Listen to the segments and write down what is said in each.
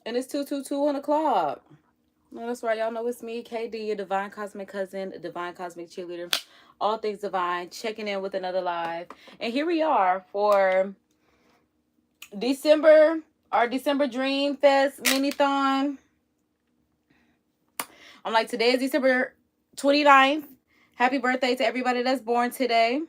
And it's 222 on the clock. No, that's right. Y'all know it's me, KD, your divine cosmic cousin, divine cosmic cheerleader, all things divine, checking in with another live. And here we are for December, our December Dream Fest Minithon. I'm like, today is December 29th. Happy birthday to everybody that's born today.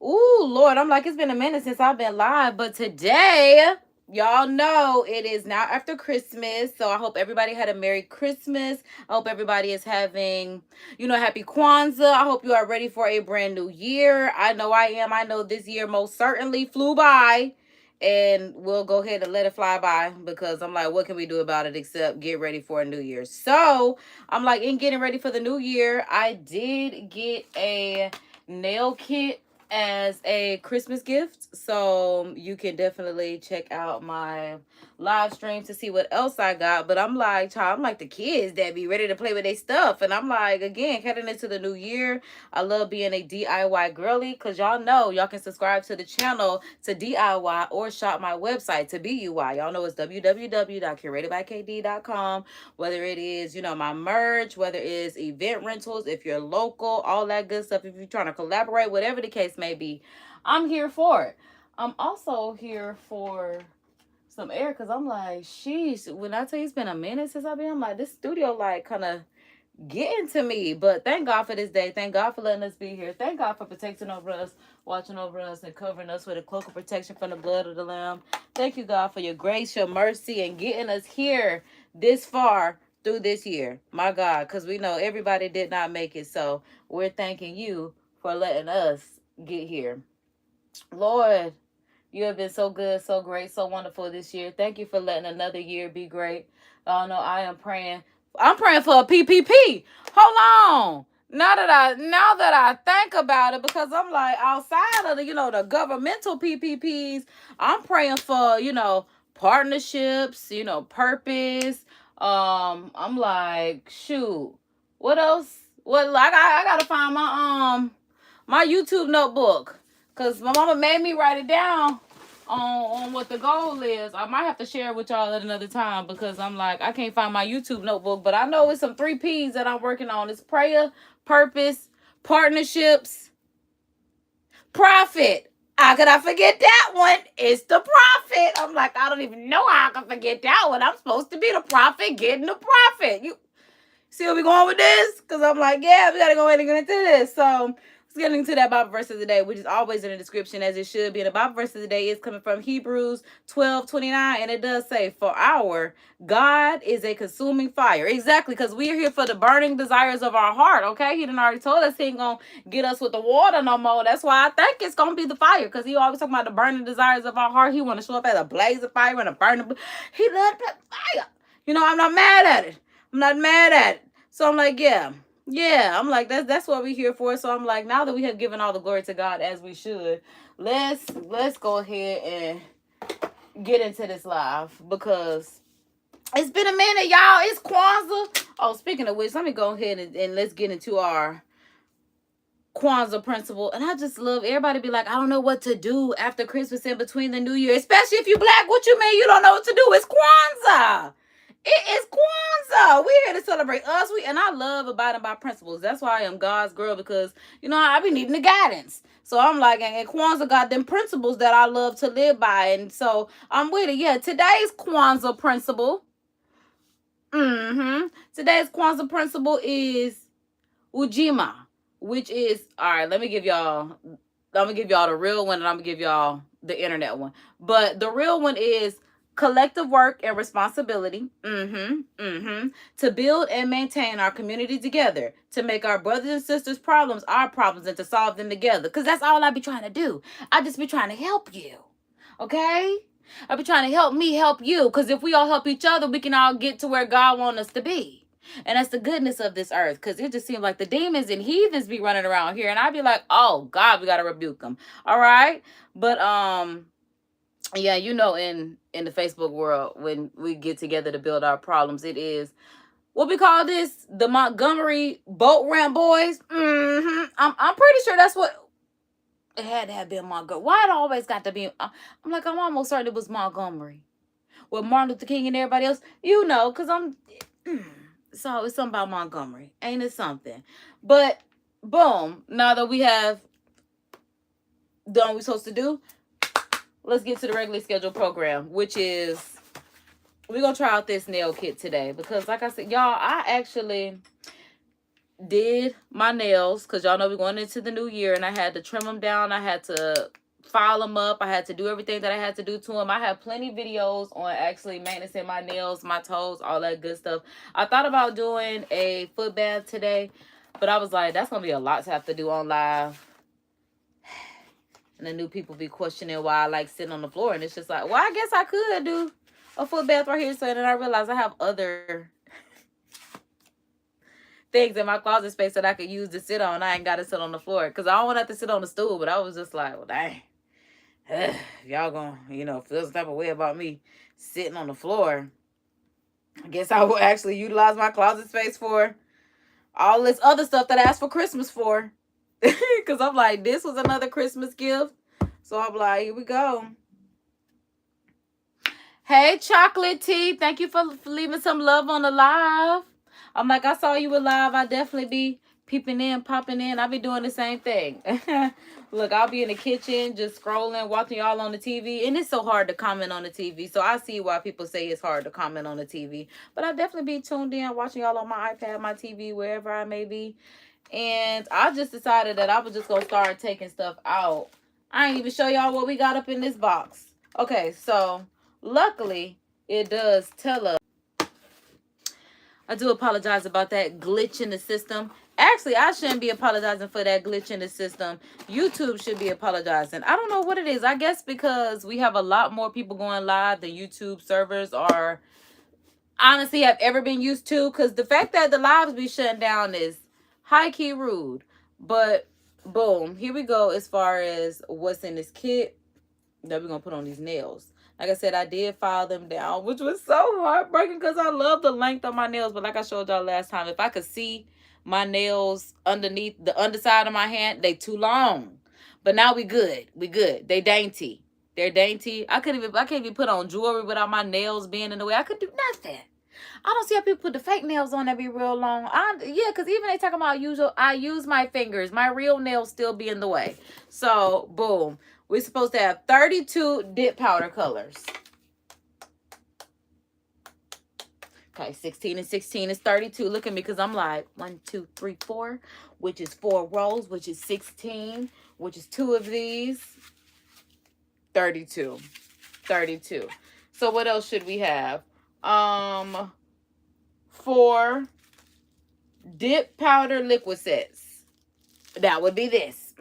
Ooh, Lord, I'm like, it's been a minute since I've been live, but today, y'all know it is now after Christmas. So I hope everybody had a Merry Christmas. I hope everybody is having, Happy Kwanzaa. I hope you are ready for a brand new year. I know I am. I know this year most certainly flew by. And we'll go ahead and let it fly by because I'm like, what can we do about it except get ready for a new year? So I'm like, in getting ready for the new year, I did get a nail kit as a Christmas gift. So you can definitely check out my live stream to see what else I got. But I'm like, child, I'm like the kids that be ready to play with their stuff. And I'm like, again, heading into the new year, I love being a DIY girly because y'all know y'all can subscribe to the channel to DIY or shop my website to BUY. Y'all know it's www.curatedbykd.com. Whether it is, my merch, whether it is event rentals, if you're local, all that good stuff. If you're trying to collaborate, whatever the case may be, I'm here for it. I'm also here for some air because I'm like, sheesh, when I tell you it's been a minute since I've been, I'm like, this studio like kind of getting to me. But thank God for this day. Thank God for letting us be here. Thank God for protecting over us, watching over us, and covering us with a cloak of protection from the blood of the Lamb. Thank you, God, for your grace, your mercy, and getting us here this far through this year. My God, because we know everybody did not make it. So we're thanking you for letting us get here. Lord, you have been so good, so great, so wonderful this year. Thank you for letting another year be great. Oh no, I am praying. I'm praying for a PPP. Hold on. Now that I think about it, because I'm like outside of the governmental PPPs, I'm praying for partnerships, purpose. I'm like, shoot, what else? What like I gotta find my YouTube notebook. Cause my mama made me write it down on what the goal is. I might have to share it with y'all at another time because I'm like, I can't find my YouTube notebook, but I know it's some 3 P's that I'm working on. It's prayer, purpose, partnerships, profit. How could I forget that one? It's the profit. I'm like, I don't even know how I can forget that one. I'm supposed to be the prophet getting the profit. You see where we going with this? Because I'm like, yeah, we got to go ahead and get into this. So let's get into that Bible verse of the day, which is always in the description as it should be. And the Bible verse of the day is coming from Hebrews 12:29. And it does say, for our God is a consuming fire. Exactly, because we are here for the burning desires of our heart, okay? He done already told us he ain't going to get us with the water no more. That's why I think it's going to be the fire, because he always talking about the burning desires of our heart. He want to show up as a blaze of fire and a burning. He loves that fire. I'm not mad at it. I'm not mad at it. So I'm like, yeah. Yeah, I'm like that's what we're here for. So I'm like, now that we have given all the glory to God as we should, let's go ahead and get into this live because it's been a minute, y'all. It's Kwanzaa. Oh, speaking of which, let me go ahead and let's get into our Kwanzaa principle. And I just love everybody be like, I don't know what to do after Christmas in between the New Year, especially if you black. What you mean you don't know what to do? It's Kwanzaa. It is Kwanzaa. We're here to celebrate us. And I love abiding by principles. That's why I am God's girl because, I be needing the guidance. So I'm like, and Kwanzaa got them principles that I love to live by. And so I'm with it. Yeah, today's Kwanzaa principle. Today's Kwanzaa principle is Ujima, which is, all right, I'm going to give y'all the real one and I'm going to give y'all the internet one. But the real one is collective work and responsibility to build and maintain our community together, to make our brothers and sisters' problems our problems and to solve them together. Because that's all I be trying to do. I just be trying to help you. Okay? I be trying to help me help you. Because if we all help each other, we can all get to where God wants us to be. And that's the goodness of this earth. Because it just seems like the demons and heathens be running around here. And I be like, oh, God, we got to rebuke them. All right? But, yeah, in the Facebook world, when we get together to build our problems, it is what we call this, the Montgomery boat ramp boys. I'm pretty sure that's what it had to have been Montgomery. Why it always got to be? I'm like, I'm almost certain it was Montgomery. with Martin Luther King and everybody else. You know, because so it's something about Montgomery. Ain't it something? But boom, now that we have done what we're supposed to do, let's get to the regularly scheduled program, which is we're going to try out this nail kit today. Because like I said, y'all, I actually did my nails because y'all know we're going into the new year and I had to trim them down. I had to file them up. I had to do everything that I had to do to them. I have plenty of videos on actually maintaining my nails, my toes, all that good stuff. I thought about doing a foot bath today, but I was like, that's going to be a lot to have to do on live. And the new people be questioning why I like sitting on the floor. And it's just like, well, I guess I could do a foot bath right here. So then I realized I have other things in my closet space that I could use to sit on. I ain't got to sit on the floor because I don't want to have to sit on the stool. But I was just like, well, dang, y'all gonna, feel some type of way about me sitting on the floor. I guess I will actually utilize my closet space for all this other stuff that I asked for Christmas for. Because I'm like, this was another Christmas gift. So I'm like, here we go. Hey, Chocolate Tea. Thank you for leaving some love on the live. I'm like, I saw you were live. I definitely be peeping in, popping in. I'll be doing the same thing. Look, I'll be in the kitchen just scrolling, watching y'all on the TV. And it's so hard to comment on the TV. So I see why people say it's hard to comment on the TV. But I definitely be tuned in, watching y'all on my iPad, my TV, wherever I may be. And I just decided that I was just going to start taking stuff out. I ain't even show y'all what we got up in this box. Okay, so luckily it does tell us. I do apologize about that glitch in the system. Actually, I shouldn't be apologizing for that glitch in the system. YouTube should be apologizing. I don't know what it is. I guess because we have a lot more people going live than YouTube servers are honestly have ever been used to. Because the fact that the lives be shutting down is high-key rude. But boom, here we go as far as what's in this kit that we're going to put on these nails. Like I said, I did file them down, which was so heartbreaking because I love the length of my nails. But like I showed y'all last time, if I could see my nails underneath the underside of my hand, they too long. But now we good. We good. They dainty. They're dainty. I can't even put on jewelry without my nails being in the way. I could do nothing. I don't see how people put the fake nails on that be real long. Yeah, because even they talking about I use my fingers. My real nails still be in the way. So, boom. We're supposed to have 32 dip powder colors. Okay, 16 and 16 is 32. Look at me because I'm like 1, 2, 3, 4, which is 4 rows, which is 16, which is 2 of these. 32. 32. So what else should we have? 4 dip powder liquid sets. That would be this.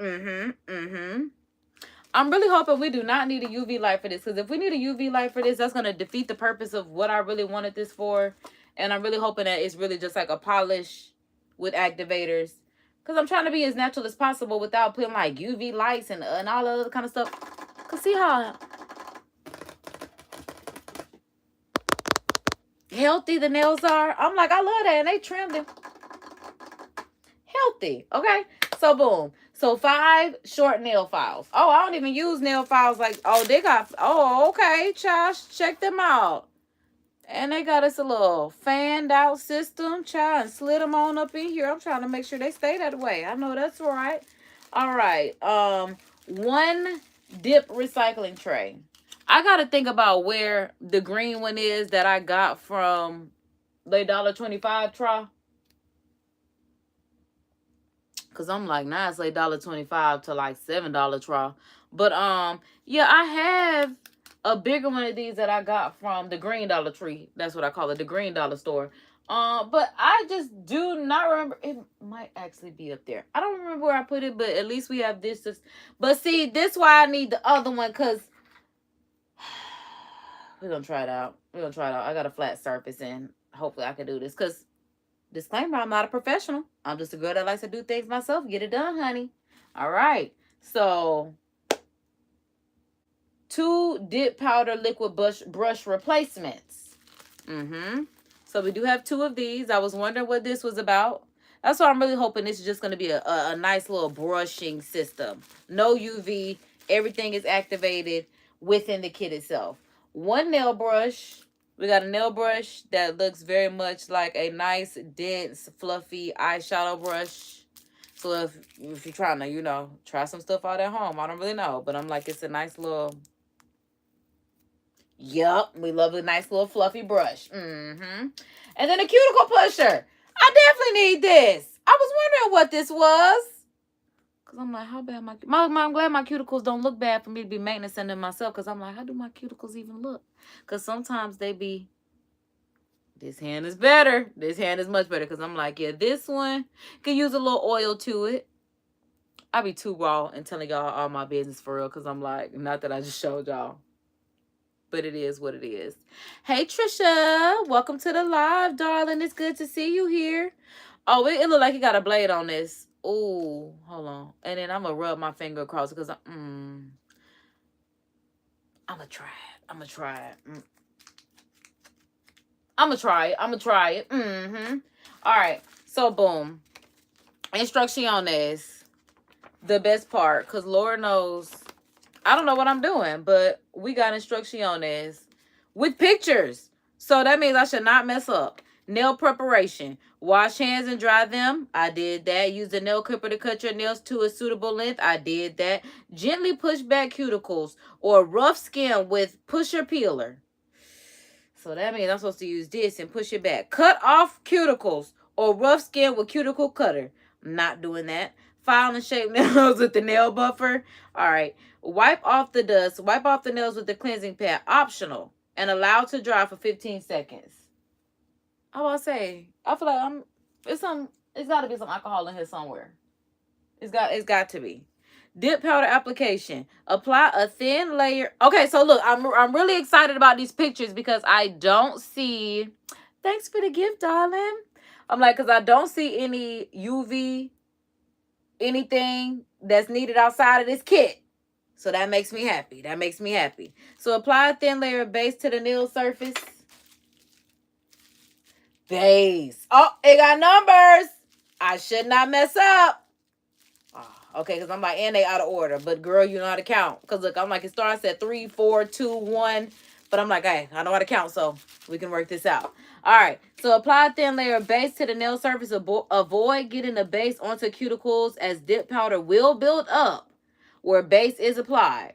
I'm really hoping we do not need a UV light for this. Because if we need a UV light for this, that's going to defeat the purpose of what I really wanted this for. And I'm really hoping that it's really just like a polish with activators. Because I'm trying to be as natural as possible without putting like UV lights and all that other kind of stuff. Because see how healthy the nails are? I'm like, I love that. And they trimmed them. Healthy. Okay. So boom. So 5 short nail files. Oh, I don't even use nail files like, they got, okay, Josh, check them out. And they got us a little fanned out system, child, and slid them on up in here. I'm trying to make sure they stay that way. I know that's right. All right. 1 dip recycling tray. I got to think about where the green one is that I got from the $1.25 try. Because I'm like, nah, it's like $1.25 to like $7 trial. But, yeah, I have a bigger one of these that I got from the Green Dollar Tree. That's what I call it, the Green Dollar Store. But I just do not remember. It might actually be up there. I don't remember where I put it, but at least we have this. But see, this is why I need the other one, because we're going to try it out. I got a flat surface, and hopefully I can do this, because disclaimer, I'm not a professional. I'm just a girl that likes to do things myself. Get it done, honey. All right. So, 2 dip powder liquid brush replacements. So, we do have 2 of these. I was wondering what this was about. That's why I'm really hoping this is just going to be a nice little brushing system. No UV. Everything is activated within the kit itself. one nail brush. We got a nail brush that looks very much like a nice, dense, fluffy eyeshadow brush. So if you're trying to, you know, try some stuff out at home, I don't really know. But I'm like, it's a nice little... Yup, we love a nice little fluffy brush. And then a cuticle pusher. I definitely need this. I was wondering what this was. Because I'm like, how bad I'm glad my cuticles don't look bad for me to be maintaining them myself. Because I'm like, how do my cuticles even look? Because sometimes they be... This hand is better. This hand is much better. Because I'm like, yeah, this one can use a little oil to it. I be too raw and telling y'all all my business for real. Because I'm like, not that I just showed y'all. But it is what it is. Hey, Trisha. Welcome to the live, darling. It's good to see you here. Oh, it look like you got a blade on this. Ooh, hold on. And then I'm going to rub my finger across it because I'm going to try it. I'm going to try it. I'm going to try it. I'm going to try it. All right. So, boom. Instrucciones. The best part. Because Lord knows... I don't know what I'm doing, but we got instrucciones with pictures. So that means I should not mess up. Nail preparation. Wash hands and dry them. I did that. Use the nail clipper to cut your nails to a suitable length. I did that. Gently push back cuticles or rough skin with pusher peeler. So that means I'm supposed to use this and push it back. Cut off cuticles or rough skin with cuticle cutter. I'm not doing that. File and shape nails with the nail buffer. All right. Wipe off the dust. Wipe off the nails with the cleansing pad. Optional. And allow to dry for 15 seconds. I will say, I feel like it's got to be some alcohol in here somewhere. It's got to be. Dip powder application. Apply a thin layer. Okay, so look, I'm really excited about these pictures because I don't see... Thanks for the gift, darling. I'm like, because I don't see any UV, anything that's needed outside of this kit. So that makes me happy. That makes me happy. So apply a thin layer of base to the nail surface. Base. Oh, it got numbers. I should not mess up. Oh, okay, because I'm like, and they out of order. But girl, you know how to count. Because look, I'm like, it starts at 3, 4, 2, 1. But I'm like, hey, I know how to count, so we can work this out. All right, so apply a thin layer of base to the nail surface. Avoid getting the base onto cuticles as dip powder will build up where base is applied.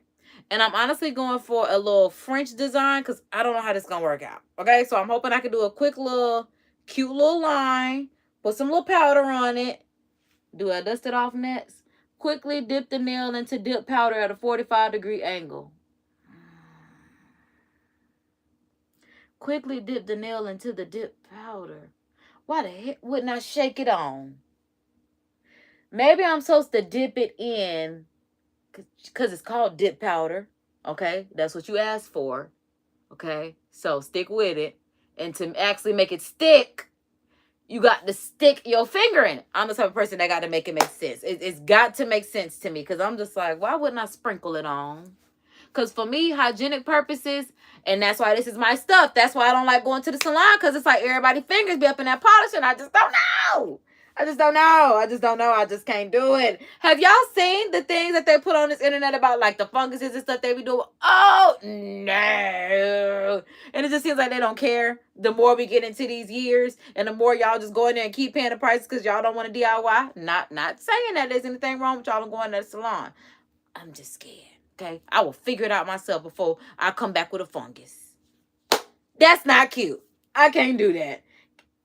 And I'm honestly going for a little French design because I don't know how this is going to work out. Okay, so I'm hoping I can do a quick little, cute little line. Put some little powder on it. Do I dust it off next? Quickly dip the nail into dip powder at a 45-degree angle. Quickly dip the nail into the dip powder. Why the heck wouldn't I shake it on? Maybe I'm supposed to dip it in because it's called dip powder. Okay, that's what you asked for. Okay, so stick with it. And to actually make it stick, you got to stick your finger in it. I'm the type of person that got to make it make sense. It's got to make sense to me because I'm just like, why wouldn't I sprinkle it on? Because for me, hygienic purposes, and that's why this is my stuff. That's why I don't like going to the salon because it's like everybody's fingers be up in that polish and I just don't know. I just don't know. I just don't know. I just can't do it. Have y'all seen the things that they put on this internet about like the funguses and stuff they be doing? Oh, no. And it just seems like they don't care. The more we get into these years and the more y'all just go in there and keep paying the prices because y'all don't want to DIY. Not saying that there's anything wrong with y'all going to the salon. I'm just scared. Okay? I will figure it out myself before I come back with a fungus. That's not cute. I can't do that.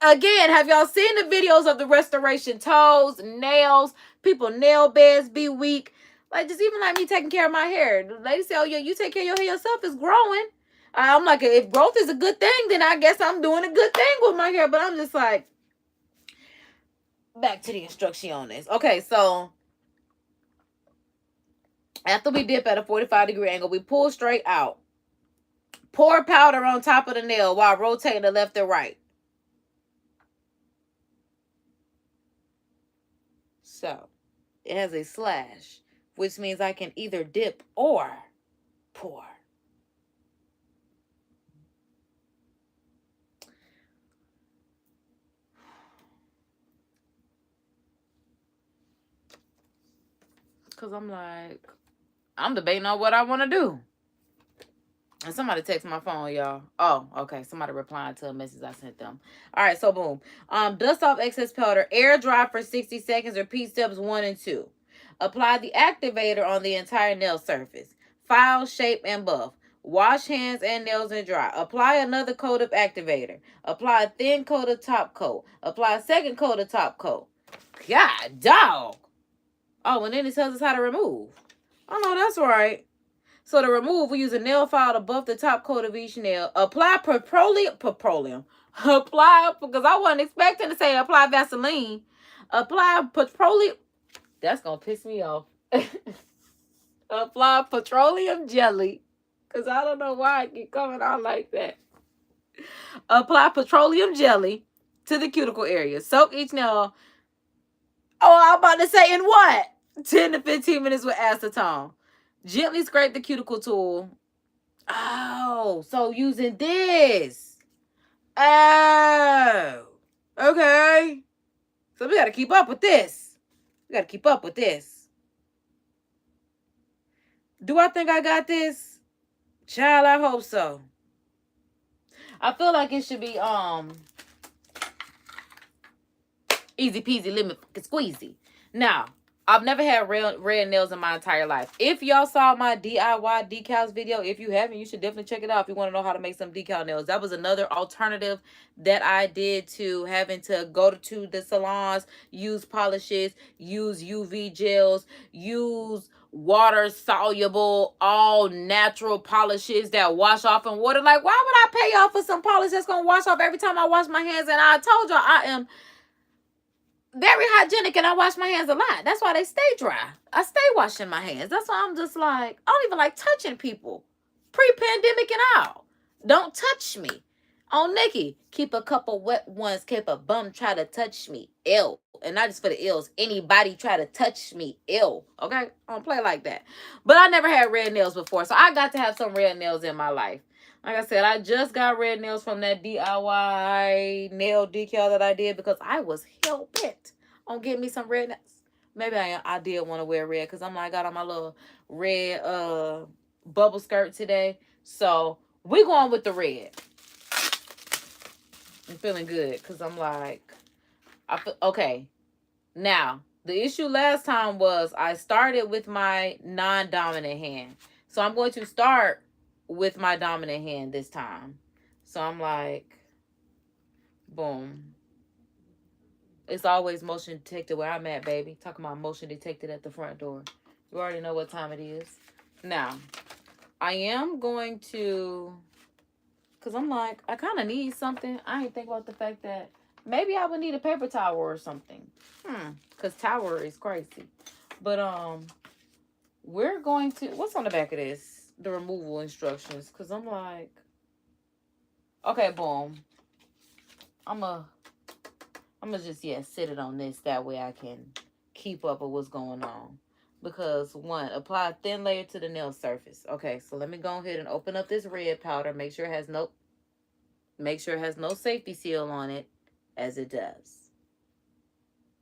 Again, have y'all seen the videos of the restoration toes, nails, people nail beds be weak? Like, just even like me taking care of my hair. The lady say, oh, yeah, you take care of your hair yourself. It's growing. I'm like, if growth is a good thing, then I guess I'm doing a good thing with my hair. But I'm just like, back to the instrucciones. Okay, so after we dip at a 45-degree angle, we pull straight out. Pour powder on top of the nail while rotating to left and right. So, it has a slash, which means I can either dip or pour. Because I'm like, I'm debating on what I want to do. And somebody text my phone, y'all. Oh, okay. Somebody replying to a message I sent them. All right, so boom. Dust off excess powder. Air dry for 60 seconds. Repeat steps 1 and 2. Apply the activator on the entire nail surface. File, shape, and buff. Wash hands and nails and dry. Apply another coat of activator. Apply a thin coat of top coat. Apply a second coat of top coat. God, dog. Oh, and then it tells us how to remove. Oh, no, that's right. So to remove, we use a nail file to buff the top coat of each nail. Apply petroleum. Apply, because I wasn't expecting to say apply Vaseline. Apply petroleum. That's going to piss me off. Apply petroleum jelly. Because I don't know why I keep coming out like that. Apply petroleum jelly to the cuticle area. Soak each nail. Oh, I'm about to say in what? 10 to 15 minutes with acetone. Gently scrape the cuticle tool. Oh, so using this. Oh, okay. So we got to keep up with this. Do I think I got this? Child, I hope so. I feel like it should be easy peasy lemon squeezy. Now, I've never had red nails in my entire life. If y'all saw my DIY decals video, if you haven't, you should definitely check it out if you want to know how to make some decal nails. That was another alternative that I did to having to go to the salons, use polishes, use UV gels, use water soluble, all natural polishes that wash off in water. Like, why would I pay y'all for some polish that's going to wash off every time I wash my hands? And I told y'all I am very hygienic and I wash my hands a lot. That's why they stay dry. I stay washing my hands. That's why I'm just like, I don't even like touching people. Pre-pandemic and all. Don't touch me. On Nikki, keep a couple wet ones, keep a bum try to touch me. Ew. And not just for the ills. Anybody try to touch me. Ew. Okay? I don't play like that. But I never had red nails before. So I got to have some red nails in my life. Like I said, I just got red nails from that DIY nail decal that I did because I was hell-bent on getting me some red nails. Maybe I did want to wear red because I got on my little red bubble skirt today. So we're going with the red. I'm feeling good because I'm like, okay. Now, the issue last time was I started with my non-dominant hand. So I'm going to start with my dominant hand this time. So I'm like, boom. It's always motion detected where I'm at, baby. Talking about motion detected at the front door. You already know what time it is. Now, I am going to, because I'm like, I kind of need something. I ain't think about the fact that maybe I would need a paper towel or something. Because tower is crazy. But, we're going to, what's on the back of this? The removal instructions. Because I'm like, okay, boom. I'm going to just, sit it on this. That way I can keep up with what's going on. Because, 1, apply a thin layer to the nail surface. Okay, so let me go ahead and open up this red powder. Make sure it has no safety seal on it, as it does.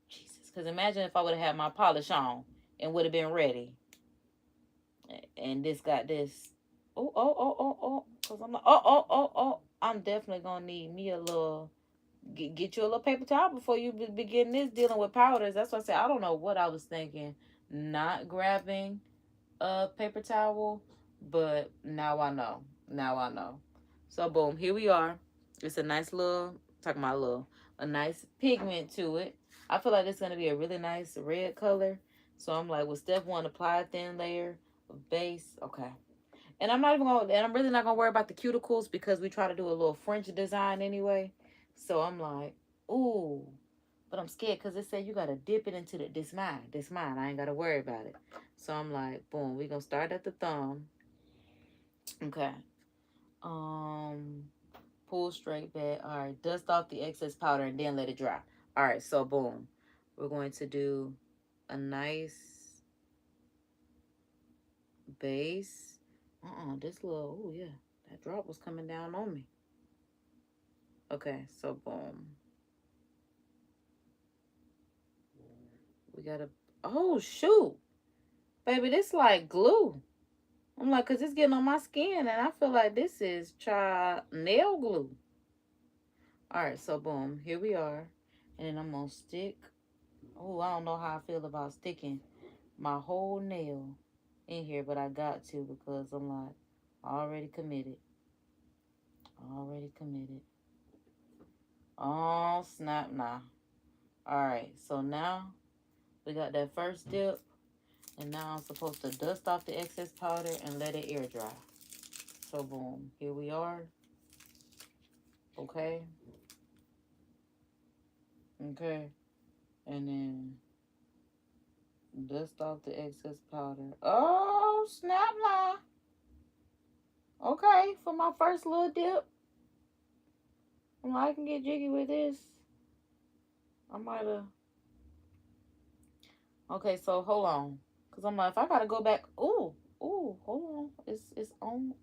Jesus, because imagine if I would have had my polish on and would have been ready. And this got this. Oh. Because I'm like, I'm definitely going to need me a little, get you a little paper towel before you begin this dealing with powders. That's why I said, I don't know what I was thinking. Not grabbing a paper towel. But now I know. So, boom, here we are. It's a nice little, a nice pigment to it. I feel like it's going to be a really nice red color. So, I'm like, with step 1, apply a thin layer of base. Okay. And I'm really not going to worry about the cuticles because we try to do a little French design anyway. So, I'm like, ooh. But I'm scared because it said you got to dip it into this mine. I ain't got to worry about it. So, I'm like, boom. We're going to start at the thumb. Okay. Pull straight back. All right, dust off the excess powder and then let it dry. All right, so boom. We're going to do a nice base. This little, oh yeah, that drop was coming down on me. Okay, so boom. We gotta, oh shoot. Baby, this like glue. I'm like, because it's getting on my skin, and I feel like this is child nail glue. All right, so boom, here we are. And then I'm going to stick. Oh, I don't know how I feel about sticking my whole nail in here, but I got to because I'm like, already committed. Already committed. Oh, snap, nah. All right, so now we got that first dip. And now I'm supposed to dust off the excess powder and let it air dry. So boom, here we are. Okay. Okay. And then dust off the excess powder. Oh, snap now. Okay, for my first little dip. Well, I can get jiggy with this. I might have. Okay, so hold on. Cause I'm like, if I gotta go back. Ooh, hold on. It's on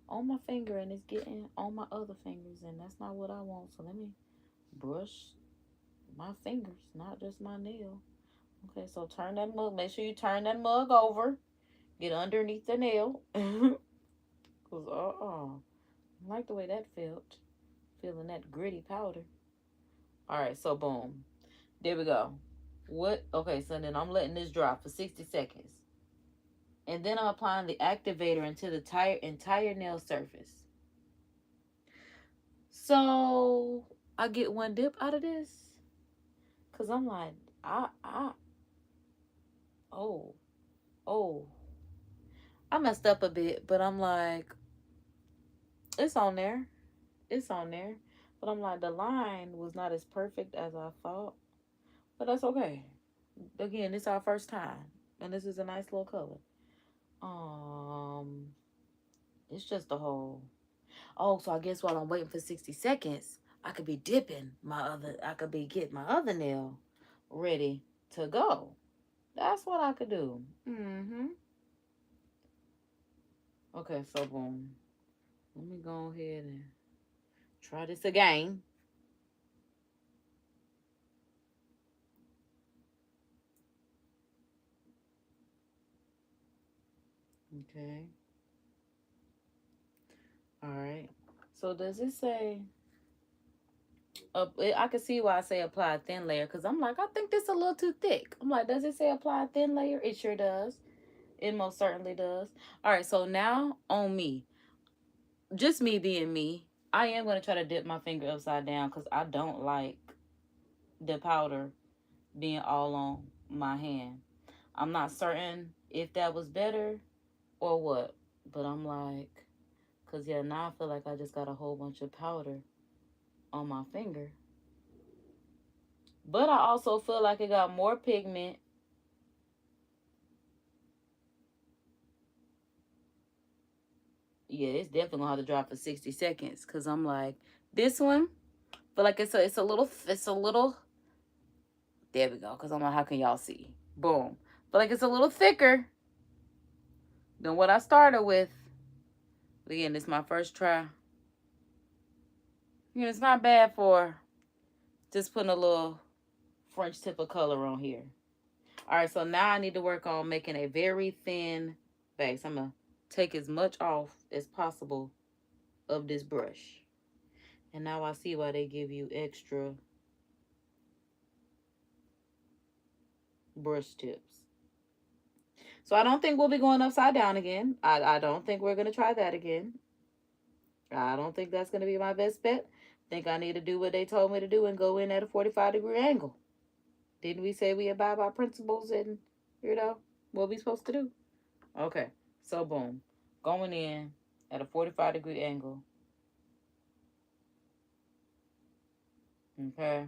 my finger and it's getting on my other fingers, and that's not what I want. So let me brush my fingers, not just my nail. Okay, so turn that mug. Make sure you turn that mug over. Get underneath the nail. Cause I like the way that felt. Feeling that gritty powder. All right, so boom. There we go. What? Okay, so then I'm letting this dry for 60 seconds. And then I'm applying the activator into the entire nail surface. So I get one dip out of this. Cause I'm like, oh, oh. I messed up a bit, but I'm like, it's on there. It's on there. But I'm like, the line was not as perfect as I thought. But that's okay. Again, it's our first time. And this is a nice little color. Um, it's just a whole. Oh, so I guess while I'm waiting for 60 seconds, I could be dipping I could be getting my other nail ready to go. That's what I could do. Mm-hmm. Okay, so boom. Let me go ahead and try this again. Okay. All right. So does it say? I can see why I say apply a thin layer because I'm like, I think this is a little too thick. I'm like, does it say apply a thin layer? It sure does. It most certainly does. All right. So now on me, just me being me, I am going to try to dip my finger upside down because I don't like the powder being all on my hand. I'm not certain if that was better or what, but I'm like, because yeah, now I feel like I just got a whole bunch of powder on my finger. But I also feel like it got more pigment. Yeah, it's definitely gonna have to dry for 60 seconds because I'm like, this one, feel like it's a little, there we go. Because I'm like, how can y'all see? Boom. Feel like it's a little thicker than what I started with. But again, this is my first try. You know, it's not bad for just putting a little French tip of color on here. All right, so now I need to work on making a very thin base. I'm going to take as much off as possible of this brush. And now I see why they give you extra brush tips. So I don't think we'll be going upside down again. I don't think we're going to try that again. I don't think that's going to be my best bet. I think I need to do what they told me to do and go in at a 45-degree angle. Didn't we say we abide by principles and, what we supposed to do? Okay, so boom. Going in at a 45-degree angle. Okay.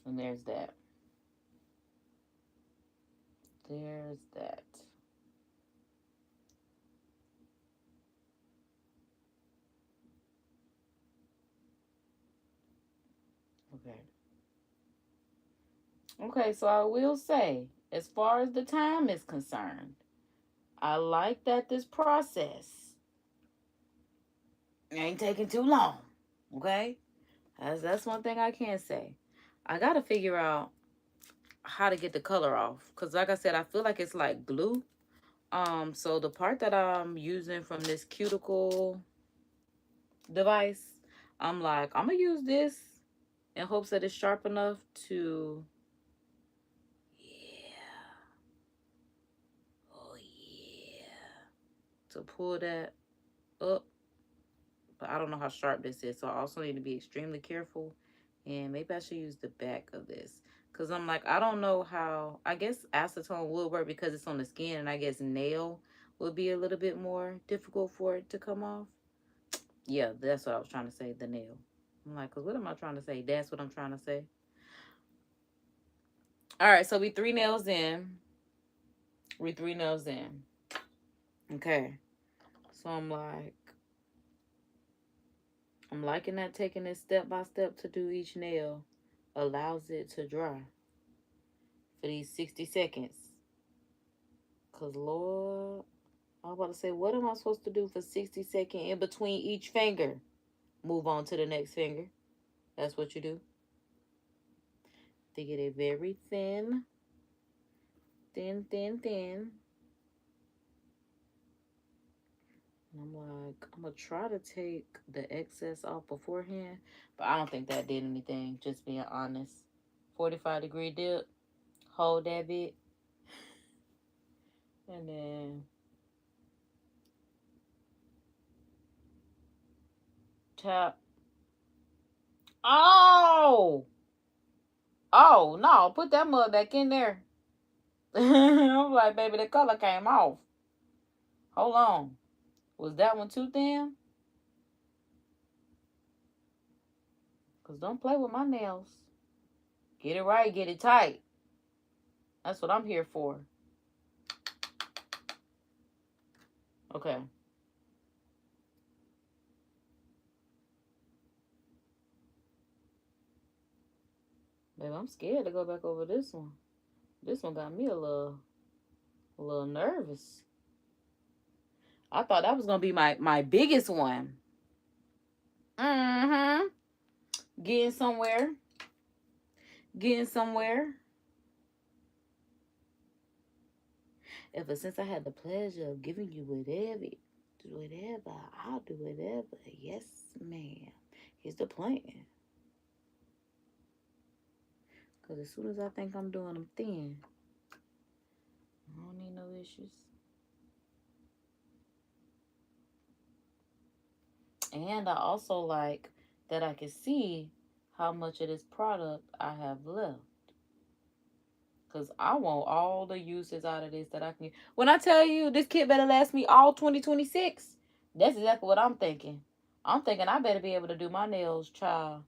And there's that. There's that. Okay. Okay, so I will say, as far as the time is concerned, I like that this process ain't taking too long. Okay? That's one thing I can say. I gotta figure out how to get the color off. Cause like I said, I feel like it's like glue. So the part that I'm using from this cuticle device, I'm like, I'm gonna use this in hopes that it's sharp enough to, yeah, oh yeah, to pull that up. But I don't know how sharp this is, so I also need to be extremely careful. And maybe I should use the back of this. Because I'm like, I don't know how, I guess acetone would work because it's on the skin, and I guess nail would be a little bit more difficult for it to come off. Yeah, that's what I was trying to say, the nail. I'm like, because what am I trying to say? That's what I'm trying to say. All right, so we 3 nails in. We 3 nails in. Okay. So I'm liking that taking it step by step to do each nail allows it to dry for these 60 seconds. Because, Lord, I was about to say, what am I supposed to do for 60 seconds in between each finger? Move on to the next finger. That's what you do. They get it very thin. Thin, thin, thin. And I'm like, I'm going to try to take the excess off beforehand. But I don't think that did anything, just being honest. 45-degree dip. Hold that bit. And then tap. Oh! Oh, no. Put that mud back in there. I'm like, baby, the color came off. Hold on. Was that one too thin? Because don't play with my nails. Get it right. Get it tight. That's what I'm here for. Okay. Baby, I'm scared to go back over this one. This one got me a little nervous. I thought that was going to be my biggest one. Mm-hmm. Getting somewhere. Getting somewhere. Ever since I had the pleasure of giving you whatever, I'll do whatever. Yes, ma'am. Here's the plan. Because as soon as I think I'm doing them thin, I don't need no issues. And I also like that I can see how much of this product I have left. Because I want all the uses out of this that I can. When I tell you this kit better last me all 2026, that's exactly what I'm thinking. I'm thinking I better be able to do my nails, child,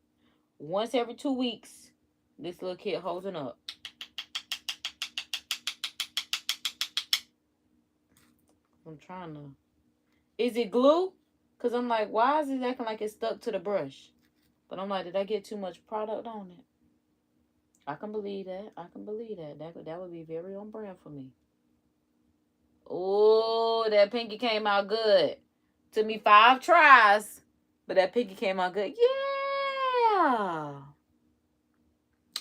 once every 2 weeks. This little kit holding up. I'm trying to. Is it glue? Because I'm like, why is it acting like it's stuck to the brush? But I'm like, did I get too much product on it? I can believe that. I can believe that. That would be very on brand for me. Oh, that pinky came out good. Took me 5 tries, but that pinky came out good. Yeah.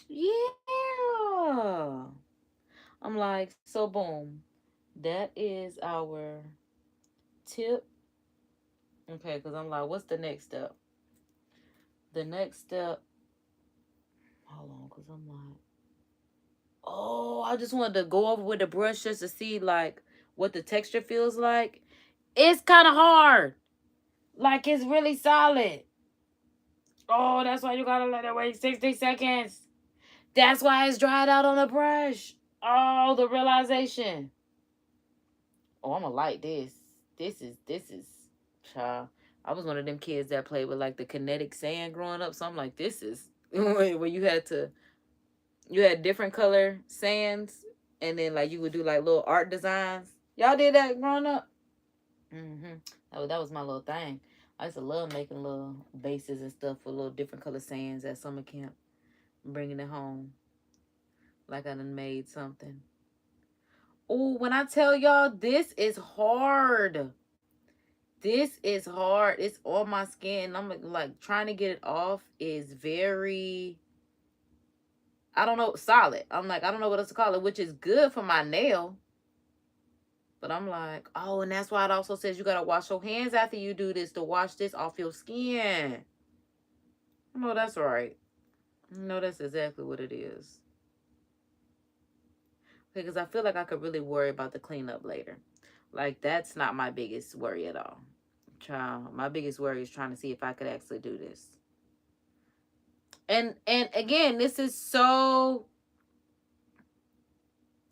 Yeah. I'm like, so boom. That is our tip. Okay, because I'm like, what's the next step? The next step. Hold on, because I'm like, oh, I just wanted to go over with the brush just to see, like, what the texture feels like. It's kind of hard. Like, it's really solid. Oh, that's why you gotta let it wait 60 seconds. That's why it's dried out on the brush. Oh, the realization. Oh, I'm gonna like this. This is, child. I was one of them kids that played with like the kinetic sand growing up. So I'm like, this is where you had different color sands, and then like you would do like little art designs. Y'all did that growing up? That was my little thing. I used to love making little bases and stuff with little different color sands at summer camp, bringing it home like I done made something. Oh, when I tell y'all, this is hard. This is hard. It's on my skin. I'm like trying to get it off is very, I don't know, solid. I'm like, I don't know what else to call it, which is good for my nail. But I'm like, oh, and that's why it also says you got to wash your hands after you do this to wash this off your skin. No, that's right. No, that's exactly what it is. Because I feel like I could really worry about the cleanup later. Like, that's not my biggest worry at all. Child, my biggest worry is trying to see if I could actually do this. And again, this is so...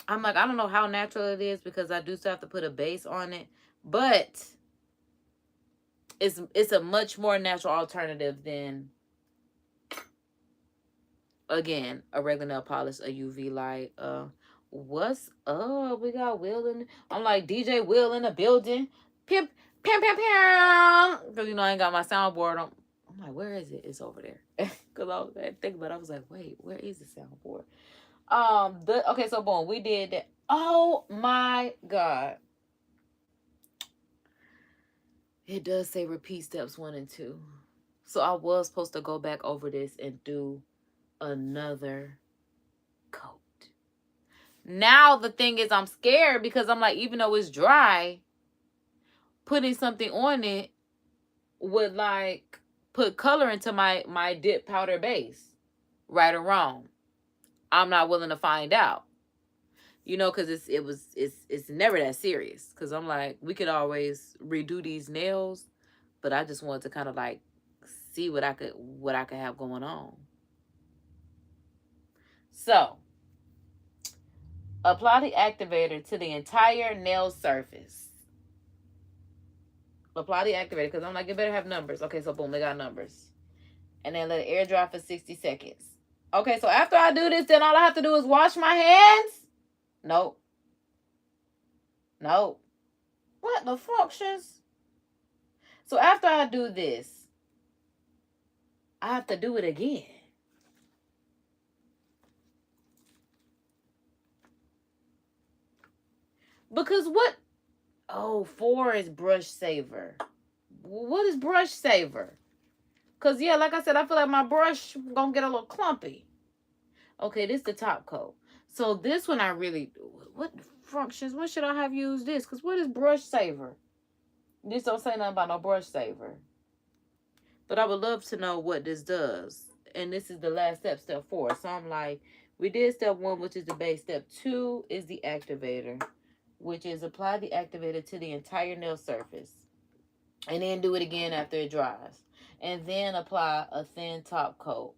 I'm like, I don't know how natural it is because I do still have to put a base on it. But it's a much more natural alternative than, again, a regular nail polish, a UV light. What's up? We got Will in. I'm like, DJ Will in the building. Pimp, pam, pam, pam. Because, you know, I ain't got my soundboard on. I'm like, where is it? It's over there. Because I was thinking about it. I was like, wait, where is the soundboard? Okay, so boom, we did that. Oh my God. It does say repeat steps 1 and 2. So I was supposed to go back over this and do another coat. Now the thing is, I'm scared because I'm like, even though it's dry, putting something on it would like put color into my dip powder base. Right or wrong. I'm not willing to find out. You know, because it's never that serious. Because I'm like, we could always redo these nails, but I just wanted to kind of like see what I could have going on. So, apply the activator to the entire nail surface. Apply the activator, because I'm like, it better have numbers. Okay, so boom, they got numbers. And then let it air dry for 60 seconds. Okay, so after I do this, then all I have to do is wash my hands? Nope. Nope. What the functions? So after I do this, I have to do it again. Because what? Oh, 4 is brush saver. What is brush saver? Because, yeah, like I said, I feel like my brush gonna get a little clumpy. Okay, this is the top coat. So this one I really... What functions? When should I have used this? Because what is brush saver? This don't say nothing about no brush saver. But I would love to know what this does. And this is the last step, step 4. So I'm like, we did step 1, which is the base. Step 2 is the activator, which is apply the activator to the entire nail surface. And then do it again after it dries. And then apply a thin top coat.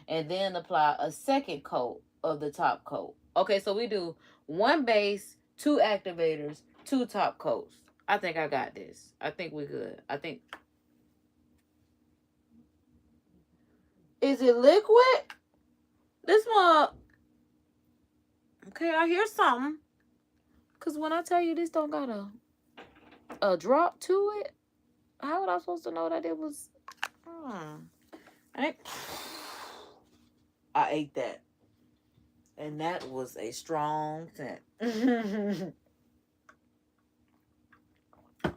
And then apply a second coat of the top coat. Okay, so we do 1 base, 2 activators, 2 top coats. I think I got this. I think we're good. I think... Is it liquid? This one... Okay, I hear something. Because when I tell you this don't got a drop to it, how was I supposed to know that it was... I ate that. And that was a strong scent. I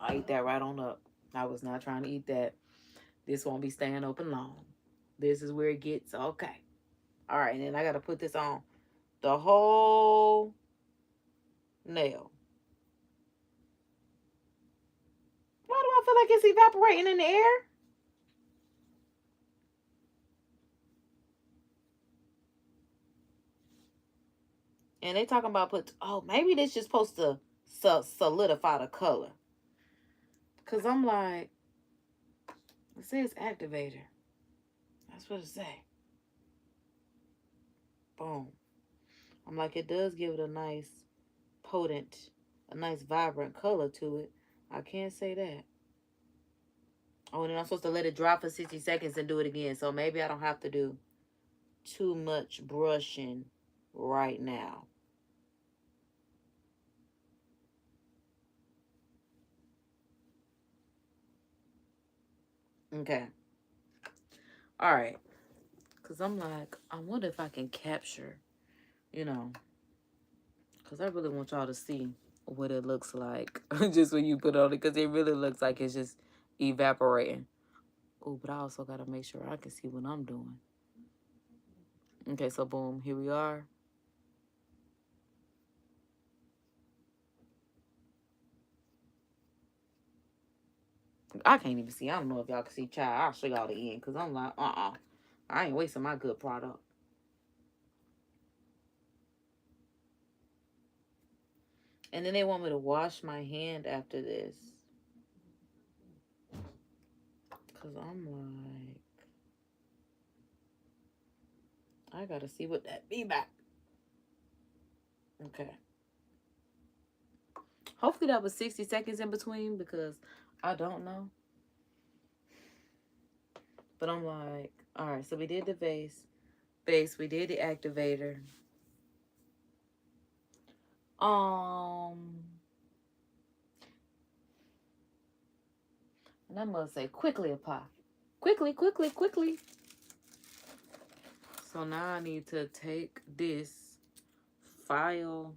ate that right on up. I was not trying to eat that. This won't be staying open long. This is where it gets okay. All right, and then I got to put this on the whole nail. Why do I feel like it's evaporating in the air? And they talking about maybe this just supposed to solidify the color. Because I'm like, it says activator. That's what it say. Boom. I'm like, it does give it a nice potent, a nice vibrant color to it. I can't say that. Oh, and then I'm supposed to let it dry for 60 seconds and do it again. So maybe I don't have to do too much brushing right now. Okay. All right. Because I'm like, I wonder if I can capture, you know, because I really want y'all to see what it looks like just when you put it on it, because it really looks like it's just evaporating. Oh, but I also got to make sure I can see what I'm doing. Okay, so boom, here we are. I can't even see. I don't know if y'all can see, child. I'll show y'all the end because I'm like, I ain't wasting my good product. And then they want me to wash my hand after this. Because I'm like, I got to see what that be back. Okay. Hopefully that was 60 seconds in between because I don't know. But I'm like, all right, so we did the base, we did the activator. And I must say, quickly apply. Quickly. So now I need to take this file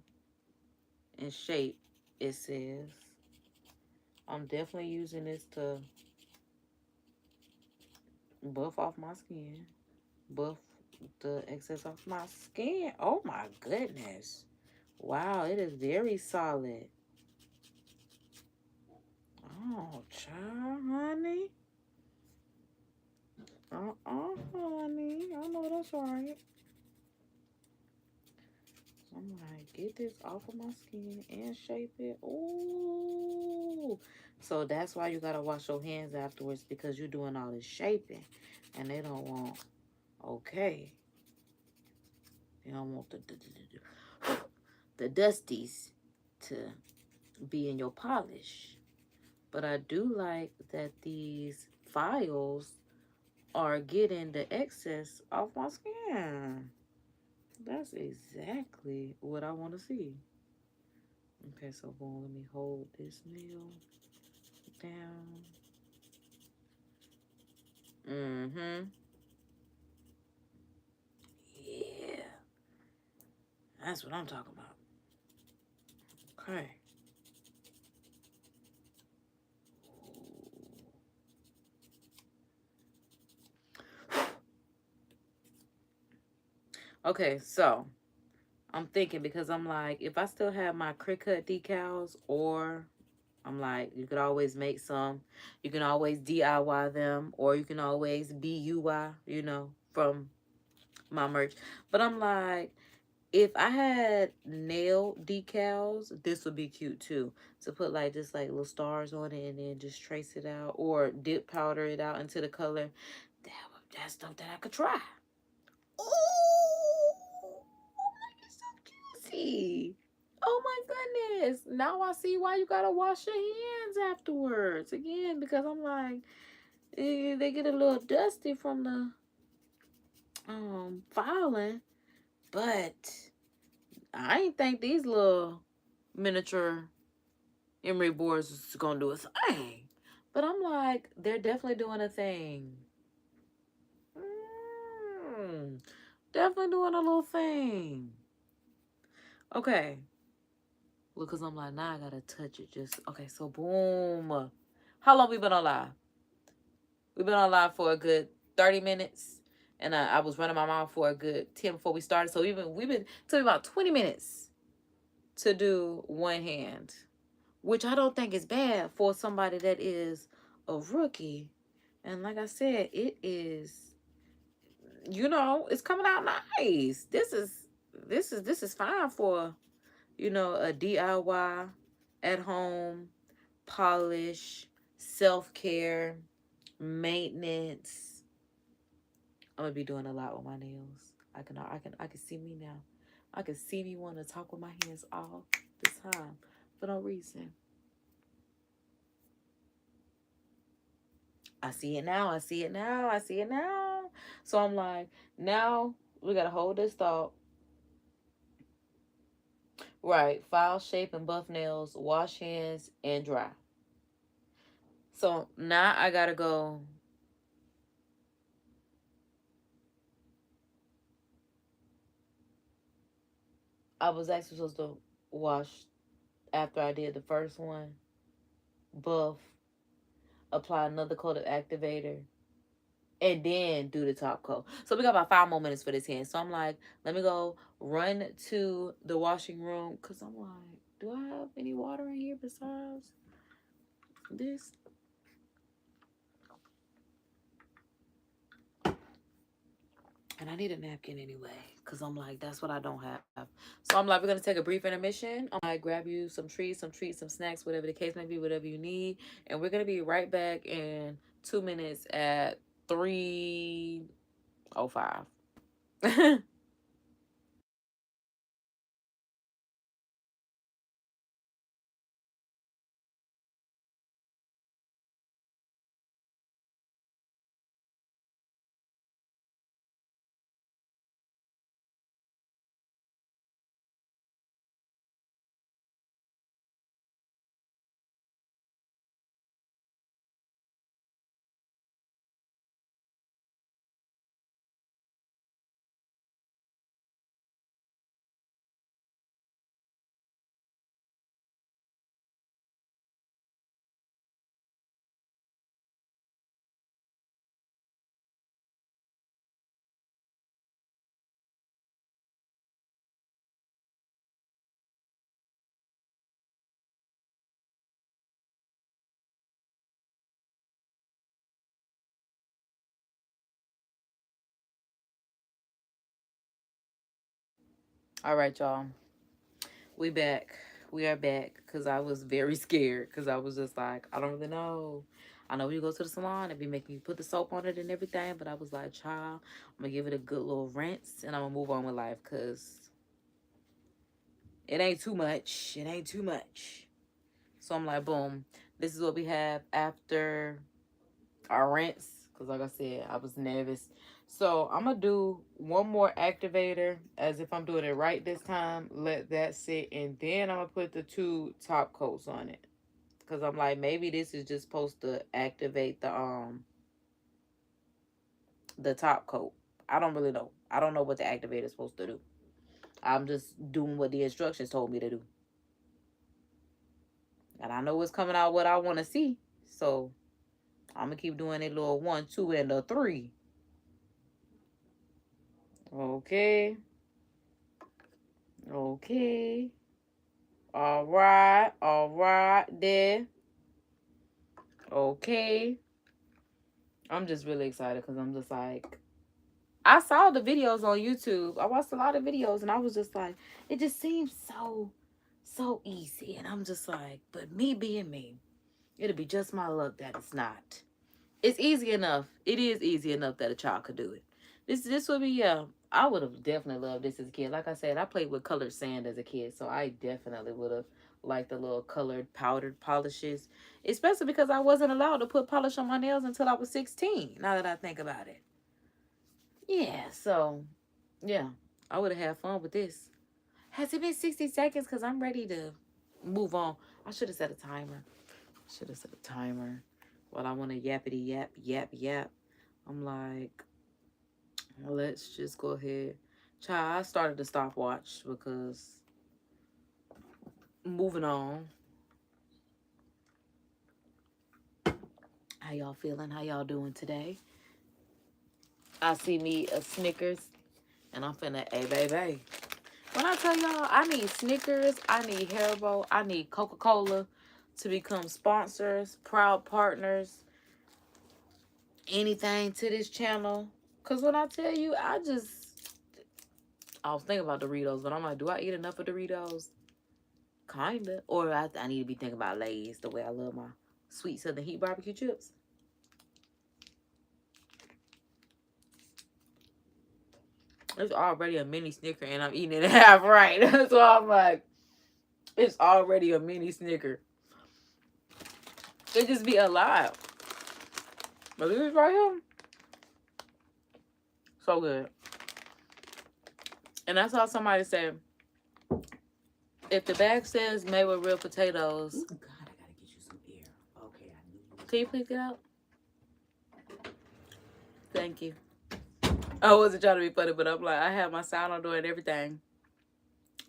and shape, it says. I'm definitely using this to buff off my skin. Buff the excess off my skin. Oh my goodness. Wow, it is very solid. Oh, child, honey. Honey. I know that's right. So I'm like, get this off of my skin and shape it. Ooh. So that's why you gotta wash your hands afterwards, because you're doing all this shaping. And they don't want, okay. They don't want the dusties to be in your polish. But I do like that these files are getting the excess off my skin. That's exactly what I want to see. Okay, so boom, let me hold this nail down. Yeah. That's what I'm talking about. Okay. Okay, so I'm thinking, because I'm like, if I still have my Cricut decals, or I'm like, you could always make some. You can always DIY them, or you can always BUY, you know, from my merch. But I'm like, if I had nail decals, this would be cute too. To put like just like little stars on it and then just trace it out, or dip powder it out into the color. That's stuff that I could try. Oh, it's so juicy. Oh my goodness. Now I see why you gotta wash your hands afterwards. Again, because I'm like, they get a little dusty from the filing. But I ain't think these little miniature emery boards was gonna do a thing. But I'm like, they're definitely doing a thing. Definitely doing a little thing. Okay. Well, because I'm like, now I gotta touch it. Just, okay, so boom. How long we been on live? We've been on live for a good 30 minutes. And I was running my mouth for a good 10 before we started. So we've been took about 20 minutes to do one hand, which I don't think is bad for somebody that is a rookie. And like I said, it is, you know, it's coming out nice. This is fine for, you know, a DIY at home polish, self-care, maintenance. I'm gonna be doing a lot with my nails. I can see me now. I can see me want to talk with my hands all the time for no reason. I see it now. So I'm like, now we gotta hold this thought. Right. File, shape, and buff nails, wash hands, and dry. So now I gotta go. I was actually supposed to wash after I did the first one, buff, apply another coat of activator, and then do the top coat. So we got about 5 more minutes for this hand. So I'm like, let me go run to the washing room, because I'm like, do I have any water in here besides this? And I need a napkin anyway, because I'm like, that's what I don't have. So I'm like, we're going to take a brief intermission. I'm like, grab you some treats, some snacks, whatever the case may be, whatever you need. And we're going to be right back in 2 minutes at 3:05. All right, y'all. We back. We are back because I was very scared because I was just like, I don't really know. I know when you go to the salon, they be making you put the soap on it and everything, but I was like, child, I'm gonna give it a good little rinse and I'm gonna move on with life because it ain't too much. It ain't too much. So I'm like, boom. This is what we have after our rinse. Because like I said, I was nervous. So I'm going to do one more activator as if I'm doing it right this time. Let that sit. And then I'm going to put the 2 top coats on it. Because I'm like, maybe this is just supposed to activate the top coat. I don't really know. I don't know what the activator is supposed to do. I'm just doing what the instructions told me to do. And I know it's coming out what I want to see. So I'm going to keep doing a little 1, 2, and a 3. Okay. Okay. All right. All right there. Okay. I'm just really excited because I'm just like, I saw the videos on YouTube. I watched a lot of videos and I was just like, it just seems so easy. And I'm just like, but me being me, it'll be just my luck that it's not. It's easy enough. It is easy enough that a child could do it. This would be, yeah. I would have definitely loved this as a kid. Like I said, I played with colored sand as a kid, so I definitely would have liked the little colored powdered polishes, especially because I wasn't allowed to put polish on my nails until I was 16. Now that I think about it, yeah. So yeah, I would have had fun with this. Has it been 60 seconds? Cause I'm ready to move on. I should have set a timer. Should have set a timer. While I want to yappity yap yap yap. I'm like, let's just go ahead. Child, I started the stopwatch because moving on. How y'all feeling? How y'all doing today? I see me a Snickers and I'm finna, hey, baby. When I tell y'all, I need Snickers, I need Haribo, I need Coca-Cola to become sponsors, proud partners, anything to this channel. Because when I tell you, I was thinking about Doritos, but I'm like, do I eat enough of Doritos? Kinda. Or I need to be thinking about Lay's the way I love my sweet Southern Heat barbecue chips. It's already a mini Snicker and I'm eating it in half right. So I'm like, it's already a mini Snicker. It just be alive. But this is right here. So good. And I saw somebody say, if the bag says made with real potatoes. Oh, God, I gotta get you some air. Okay, I knew you. Can you please get out? Thank you. I wasn't trying to be funny, but I'm like, I have my sound on door and everything.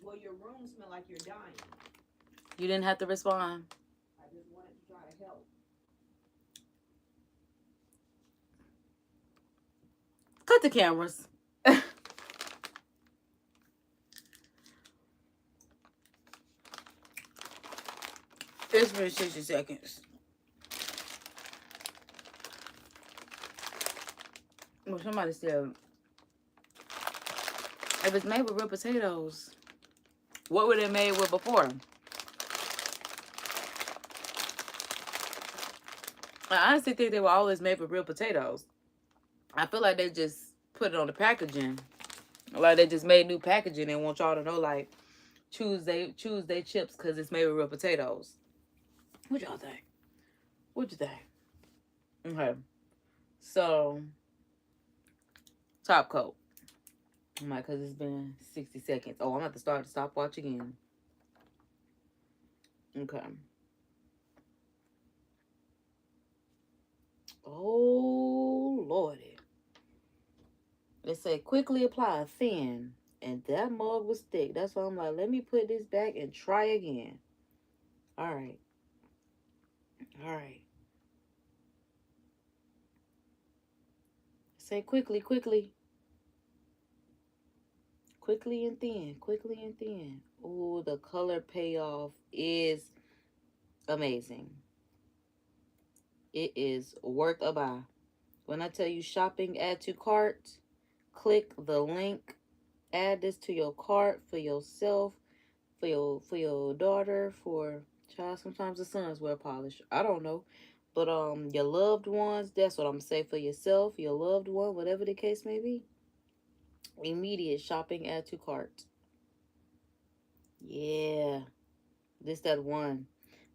Well, your room smell like you're dying. You didn't have to respond. I just wanted to try to help. Cut the cameras. It's been 60 seconds. Well, somebody said If it's made with real potatoes, what were they made with before? I honestly think they were always made with real potatoes. I feel like they just put it on the packaging. Like they just made new packaging and want y'all to know, like, choose they chips because it's made with real potatoes. What y'all think? What you think? Okay. So, top coat. I'm like, because it's been 60 seconds. Oh, I'm going to have to start the stopwatch again. Okay. Oh, Lordy. It said quickly apply thin. And that mug was thick. That's why I'm like, let me put this back and try again. All right. All right. Say quickly, quickly. Quickly and thin. Quickly and thin. Oh, the color payoff is amazing. It is worth a buy. When I tell you shopping, add to cart, click the link. Add this to your cart for yourself, for your daughter, for child. Sometimes the sons wear polish. I don't know. But your loved ones, that's what I'm saying, for yourself, your loved one, whatever the case may be. Immediate shopping, add to cart. Yeah. This that one.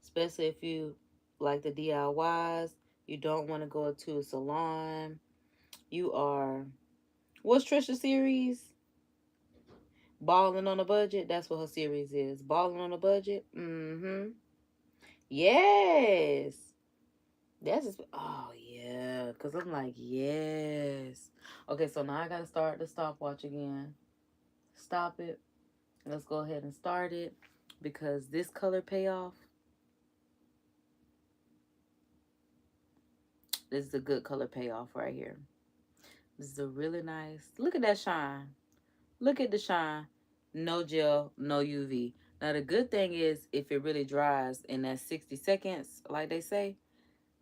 Especially if you like the DIYs. You don't want to go to a salon. You are, what's Trisha's series? Balling on a budget. That's what her series is. Balling on a budget. Mm-hmm. Yes. That's just, oh yeah. Cause I'm like, yes. Okay, so now I gotta start the stopwatch again. Stop it. Let's go ahead and start it. Because this color payoff, this is a good color payoff right here. This is a really nice. Look at that shine. Look at the shine. No gel, no UV. Now the good thing is if it really dries in that 60 seconds, like they say,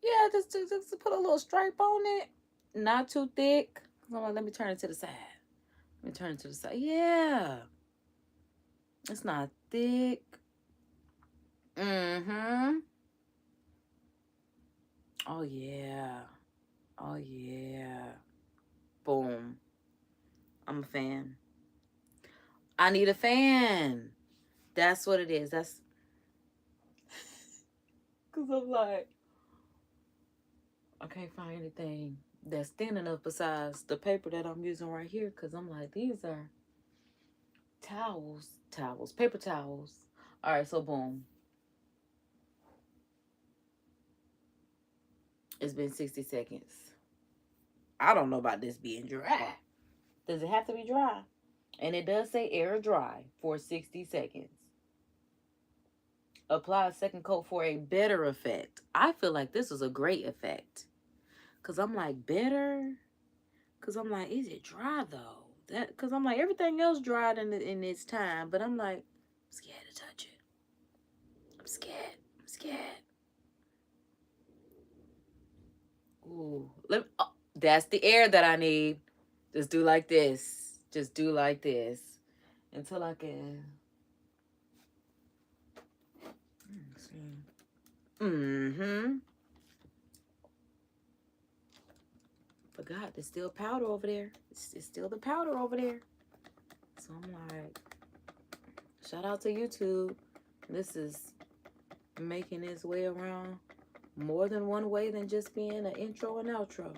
yeah, just put a little stripe on it. Not too thick. Hold on, let me turn it to the side. Let me turn it to the side. Yeah. It's not thick. Mm-hmm. Oh yeah. Oh yeah. Boom. I'm a fan. I need a fan. That's what it is. That's because I'm like, I can't find anything that's thin enough besides the paper that I'm using right here. Because I'm like, these are towels, paper towels. All right, so boom. It's been 60 seconds. I don't know about this being dry. Does it have to be dry? And it does say air dry for 60 seconds. Apply a second coat for a better effect. I feel like this is a great effect. Because I'm like, better? Because I'm like, is it dry though? Because I'm like, everything else dried in its time. But I'm like, I'm scared to touch it. I'm scared. I'm scared. Ooh. That's the air that I need. Just do like this. Just do like this. Until I can. Mm-hmm. Forgot, there's still powder over there. It's still the powder over there. So I'm like, shout out to YouTube. This is making its way around more than one way than just being an intro and outro.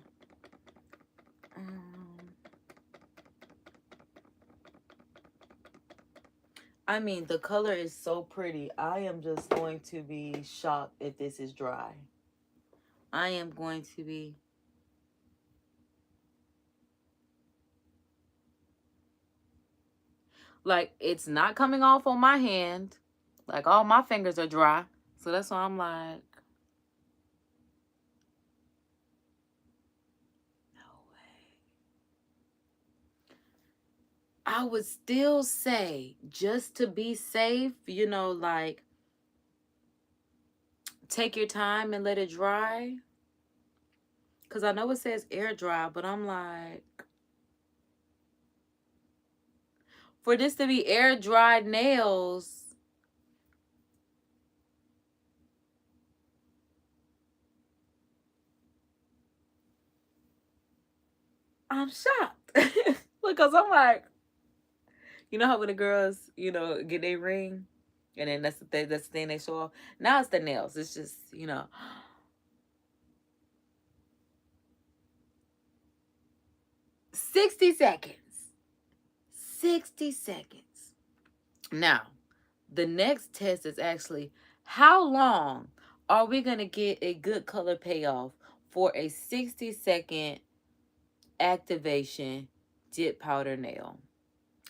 I mean, the color is so pretty. I am just going to be shocked if this is dry. I am going to be. Like, it's not coming off on my hand. Like, all my fingers are dry. So that's why I'm like, no way. I would still say, just to be safe, you know, like, take your time and let it dry. Because I know it says air dry, but I'm like, For this to be air dried nails, I'm shocked. Because I'm like, you know how when the girls, get their ring, and then that's the thing they show off. Now it's the nails. It's just, 60 seconds. 60 seconds. Now, the next test is actually how long are we going to get a good color payoff for a 60-second activation dip powder nail.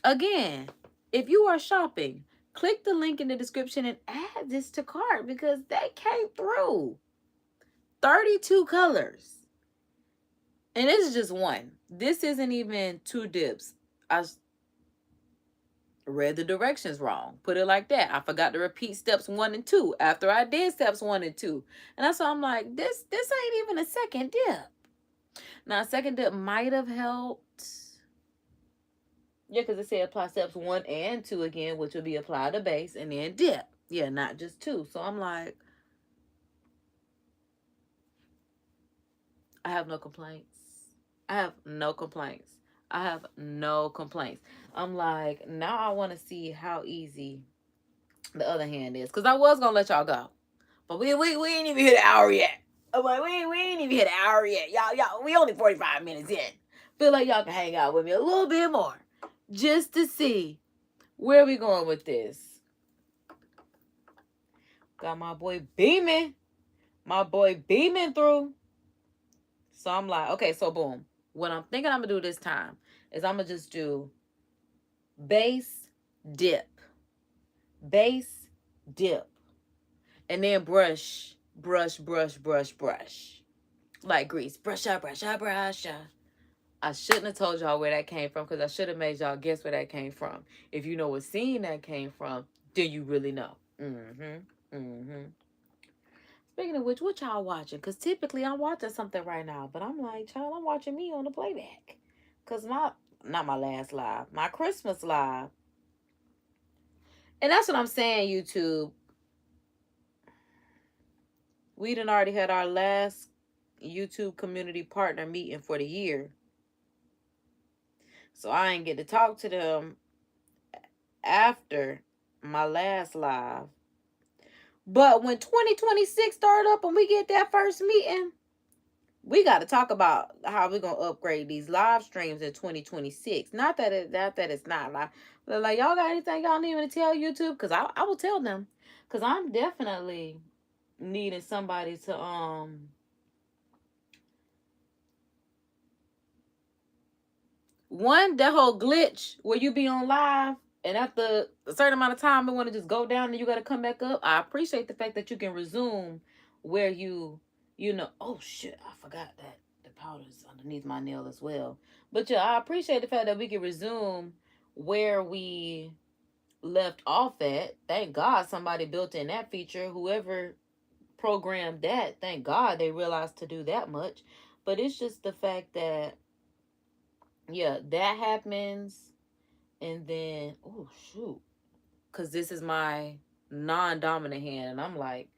Again, if you are shopping, click the link in the description and add this to cart because they came through. 32 colors. And this is just one. This isn't even 2 dips. I read the directions wrong. Put it like that. I forgot to repeat steps 1 and 2 after I did steps 1 and 2. And that's why I'm like, this ain't even a second dip. Now, a second dip might have helped. Yeah, because it said apply steps 1 and 2 again, which would be apply the base and then dip. Yeah, not just 2. So I'm like, I have no complaints. I have no complaints. I have no complaints. I'm like, now I want to see how easy the other hand is. Because I was going to let y'all go. But we ain't even hit an hour yet. I'm like, we ain't even hit an hour yet. Y'all, we only 45 minutes in. Feel like y'all can hang out with me a little bit more. Just to see where we going with this. Got my boy beaming. My boy beaming through. So I'm like, okay, so boom. What I'm thinking I'm going to do this time is I'm going to just do base, dip. Base, dip. And then brush. Like grease. Brush up. I shouldn't have told y'all where that came from because I should have made y'all guess where that came from. If you know what scene that came from, then you really know. Speaking of which, what y'all watching? Because typically I'm watching something right now. But I'm like, child, I'm watching me on the playback. Because not my last live. My Christmas live. And that's what I'm saying, YouTube. We done already had our last YouTube community partner meeting for the year. So I ain't get to talk to them after my last live. But when 2026 start up and we get that first meeting, we got to talk about how we're going to upgrade these live streams in 2026. Not that it's not like y'all got anything y'all need me to tell YouTube? Because I will tell them. Because I'm definitely needing somebody to one, that whole glitch where you be on live and after a certain amount of time you want to just go down and you got to come back up. I appreciate the fact that you can resume where oh shit, I forgot that the powder's underneath my nail as well. But yeah, I appreciate the fact that we can resume where we left off at. Thank God somebody built in that feature. Whoever programmed that, thank God they realized to do that much. But it's just the fact that, yeah, that happens. And then, oh, shoot. Because this is my non-dominant hand. And I'm like,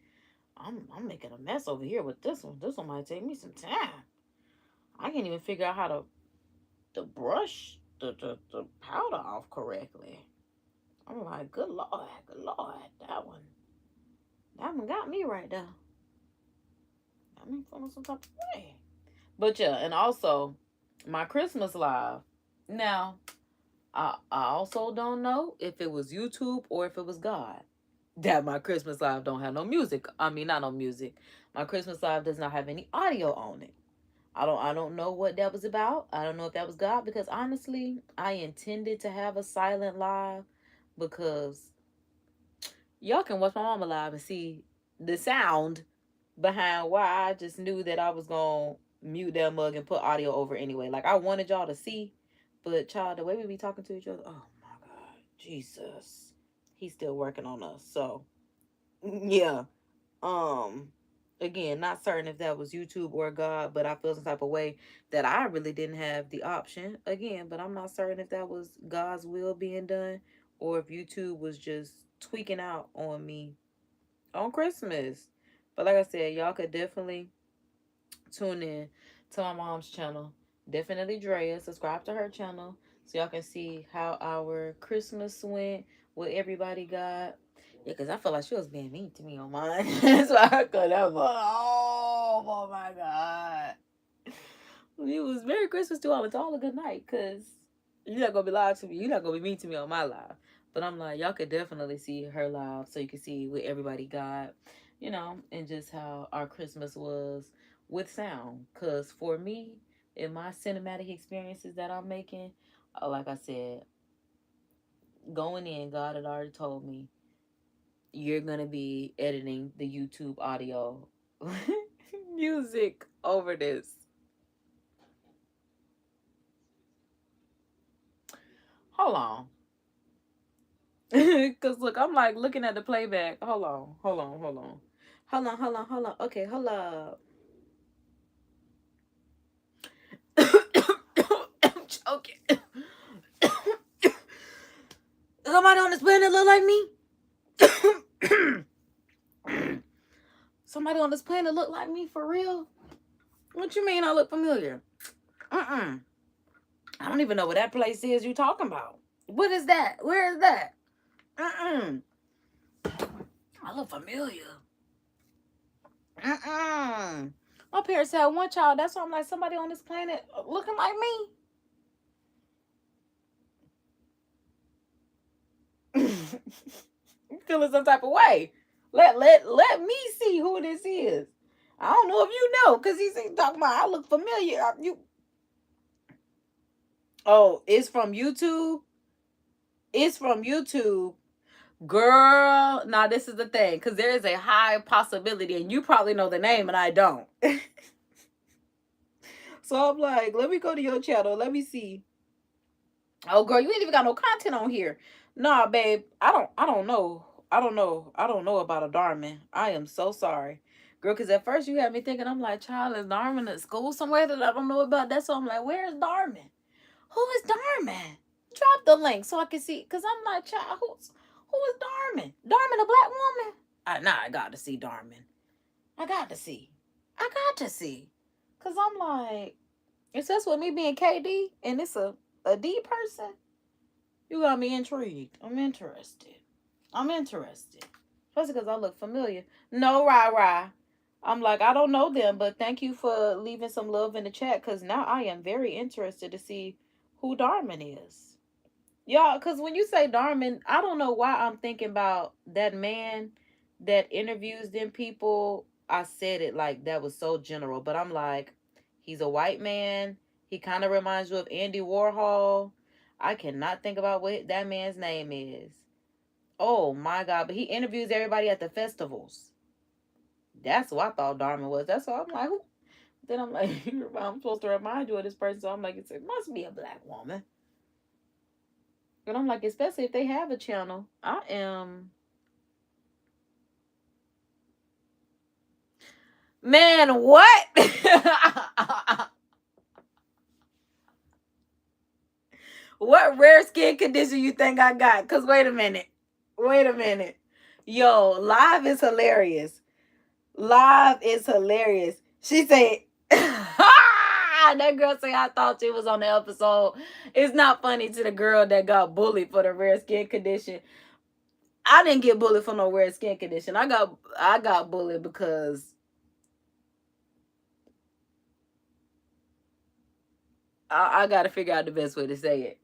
I'm making a mess over here with this one. This one might take me some time. I can't even figure out how to brush the powder off correctly. I'm like, good Lord. That one got me right there. Got me feeling some type of way. But yeah, and also my Christmas live. Now, I also don't know if it was YouTube or if it was God that my Christmas live don't have no music. I mean, not no music. My Christmas live does not have any audio on it. I don't know what that was about. I don't know if that was God because honestly, I intended to have a silent live because y'all can watch my mama live and see the sound behind why I just knew that I was gonna mute that mug and put audio over anyway. Like I wanted y'all to see, but child, the way we be talking to each other, oh my God, Jesus, he's still working on us. So yeah, Again, not certain if that was YouTube or God, but I feel some type of way that I really didn't have the option. Again, but I'm not certain if that was God's will being done or if YouTube was just tweaking out on me on Christmas. But like I said, y'all could definitely tune in to my mom's channel. Definitely Drea. Subscribe to her channel so y'all can see how our Christmas went, what everybody got. Yeah, because I feel like she was being mean to me on mine. So I could have. Oh my God. It was Merry Christmas to all. It's all a good night because you're not going to be live to me. You're not going to be mean to me on my live. But I'm like, y'all could definitely see her live so you can see what everybody got, and just how our Christmas was with sound. Because for me, in my cinematic experiences that I'm making, like I said, going in, God had already told me, you're going to be editing the YouTube audio music over this. Hold on. Cause look, I'm like looking at the playback. Hold on, hold on, hold on. Hold on, hold on, hold on. Okay, hold up. I'm choking. Somebody on this planet look like me? Somebody on this planet look like me for real? What you mean I look familiar? I don't even know what that place is you talking about. What is that? Where is that? I look familiar. My parents had one child. That's why I'm like, somebody on this planet looking like me. Feeling some type of way. Let me see who this is. I don't know if you know, cause he's talking about I look familiar. You Oh, it's from YouTube. It's from YouTube. Girl, now this is the thing, because there is a high possibility, and you probably know the name, and I don't. So I'm like, let me go to your channel. Let me see. Oh, girl, you ain't even got no content on here. Nah, babe, I don't know. I don't know about a Darman. I am so sorry. Girl, because at first you had me thinking, I'm like, child, is Darman at school somewhere that I don't know about? That's so I'm like, where is Darman? Who is Darman? Drop the link so I can see. Because I'm like, child, who is Darman? Darman, a black woman? I got to see Darman. I got to see. I got to see. Because I'm like, it says with me being KD and it's a D person. You got me intrigued. I'm interested. I'm interested. Especially because I look familiar. No, rah. I'm like, I don't know them, but thank you for leaving some love in the chat because now I am very interested to see who Darman is. Y'all, because when you say Darman, I don't know why I'm thinking about that man that interviews them people. I said it like that was so general, but I'm like, he's a white man. He kind of reminds you of Andy Warhol. I cannot think about what that man's name is. Oh my God, but he interviews everybody at the festivals. That's what I thought Darman was. That's why I'm like, who? Then I'm like, I'm supposed to remind you of this person. So I'm like, it must be a black woman. And I'm like, especially if they have a channel. I am. Man, what? What rare skin condition you think I got? Because wait a minute. Wait a minute. Yo, live is hilarious. Live is hilarious. She said, that girl say I thought she was on the episode. It's not funny to the girl that got bullied for the rare skin condition. I didn't get bullied for no rare skin condition. I got bullied because I got to figure out the best way to say it.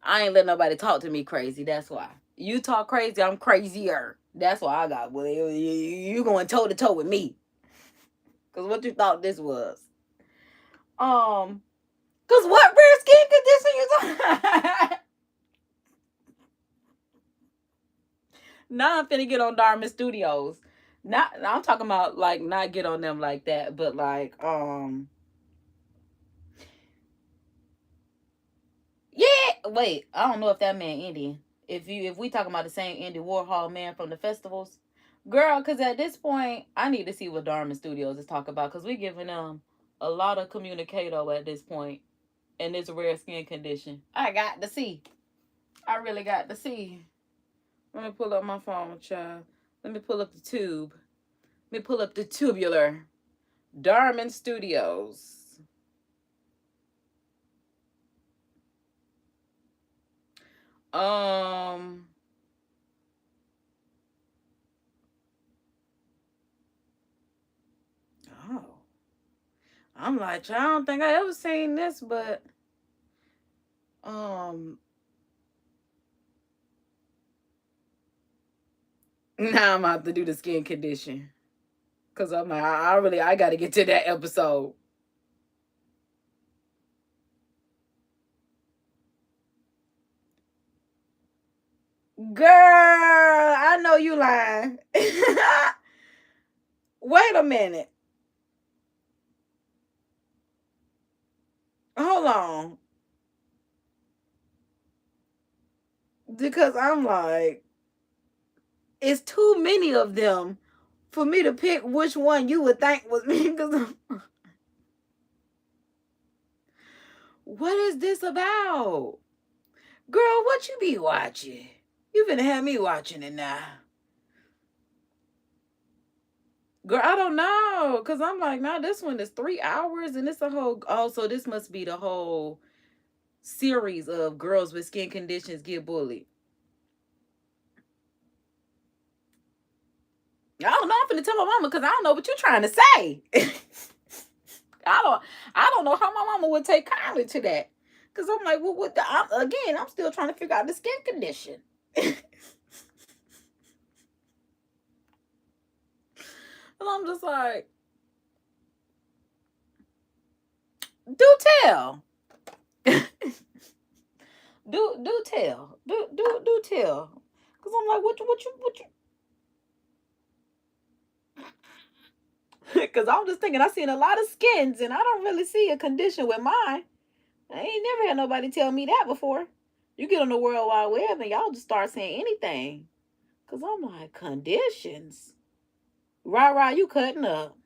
I ain't let nobody talk to me crazy. That's why. You talk crazy, I'm crazier. That's why I got bullied. You going toe to toe with me. Cause what you thought this was? Cause what rare skin condition you talking? Now I'm finna get on Dharma Studios. Not I'm talking about like not get on them like that, but like yeah. Wait, I don't know if that man Indian. If we talking about the same Andy Warhol man from the festivals, Girl, because at this point, I need to see what Dharma Studios is talking about because we're giving them a lot of communicato at this point in this rare skin condition. I got to see. I really got to see. Let me pull up my phone, child. Let me pull up the tube. Let me pull up the tubular. Dharma Studios. Um. Oh. I'm like, I don't think I ever seen this, but um. Now I'm about to do the skin condition. Cause I'm like, I gotta get to that episode. Girl, I know you lying. Wait a minute. Hold on. Because I'm like, it's too many of them for me to pick which one you would think was me. Because what is this about? Girl, what you be watching? You finna have me watching it now. Girl, I don't know. Cause I'm like, nah, this one is 3 hours and it's a whole so this must be the whole series of girls with skin conditions get bullied. I don't know. I'm finna tell my mama because I don't know what you're trying to say. I don't know how my mama would take kindly to that. Cause I'm like, well, I'm still trying to figure out the skin condition. And I'm just like, do tell. do tell. Do tell. Cause I'm like, what you because I'm just thinking I seen a lot of skins and I don't really see a condition with mine. I ain't never had nobody tell me that before. You get on the World Wide Web and y'all just start saying anything. Cause I'm like, conditions. Right, you cutting up.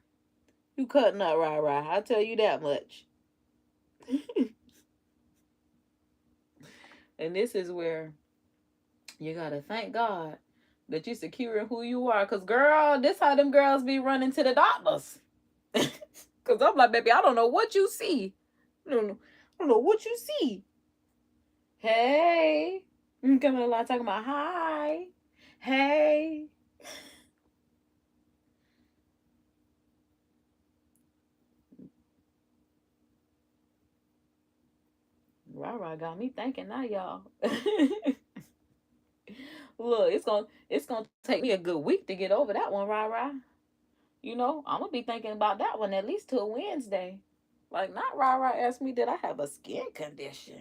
You cutting up, right. I'll tell you that much. And this is where you gotta thank God that you securing who you are. Cause girl, this how them girls be running to the doctors. Cause I'm like, baby, I don't know what you see. I don't know what you see. Hey. You coming along talking about hi. Hey. Rara got me thinking now, y'all. Look, it's gonna take me a good week to get over that one, Rara. You know, I'm gonna be thinking about that one at least till Wednesday. Like, not Rara asked me, did I have a skin condition?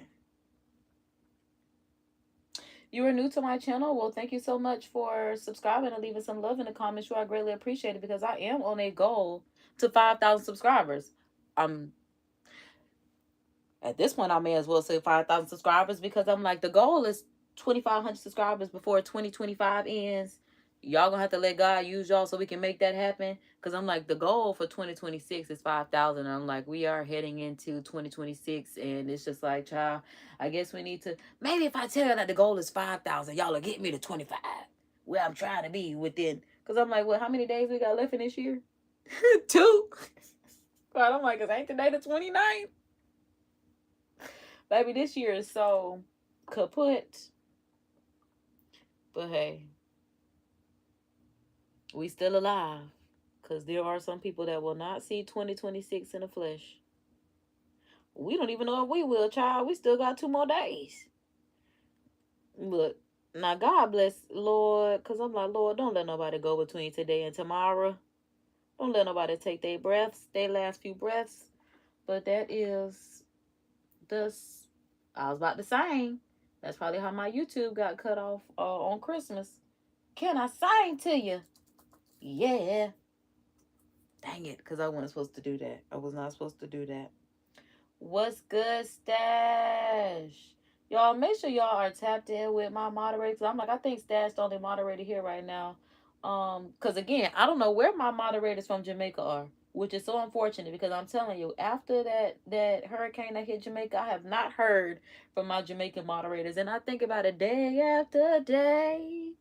You are new to my channel. Well, thank you so much for subscribing and leaving some love in the comments. You are greatly appreciated because I am on a goal to 5,000 subscribers. At this point, I may as well say 5,000 subscribers because I'm like, the goal is 2,500 subscribers before 2025 ends. Y'all gonna have to let God use y'all so we can make that happen. Because I'm like, the goal for 2026 is 5,000. I'm like, we are heading into 2026. And it's just like, child, I guess we need to. Maybe if I tell you that the goal is 5,000, y'all will get me to 25. Where I'm trying to be within. Because I'm like, well, how many days we got left in this year? 2. But I'm like, because ain't today the 29th? Baby, this year is so kaput. But hey, we still alive. Because there are some people that will not see 2026 in the flesh. We don't even know if we will, child. We still got 2 more days. Look, now God bless, Lord. Because I'm like, Lord, don't let nobody go between today and tomorrow. Don't let nobody take their breaths, their last few breaths. But that is this. I was about to sing. That's probably how my YouTube got cut off on Christmas. Can I sing to you? Yeah. Dang it, because I wasn't supposed to do that. I was not supposed to do that. What's good, Stash? Y'all, make sure y'all are tapped in with my moderators. I'm like, I think Stash the only moderator here right now. Because again, I don't know where my moderators from Jamaica are, which is so unfortunate because I'm telling you, after that hurricane that hit Jamaica, I have not heard from my Jamaican moderators, and I think about it day after day,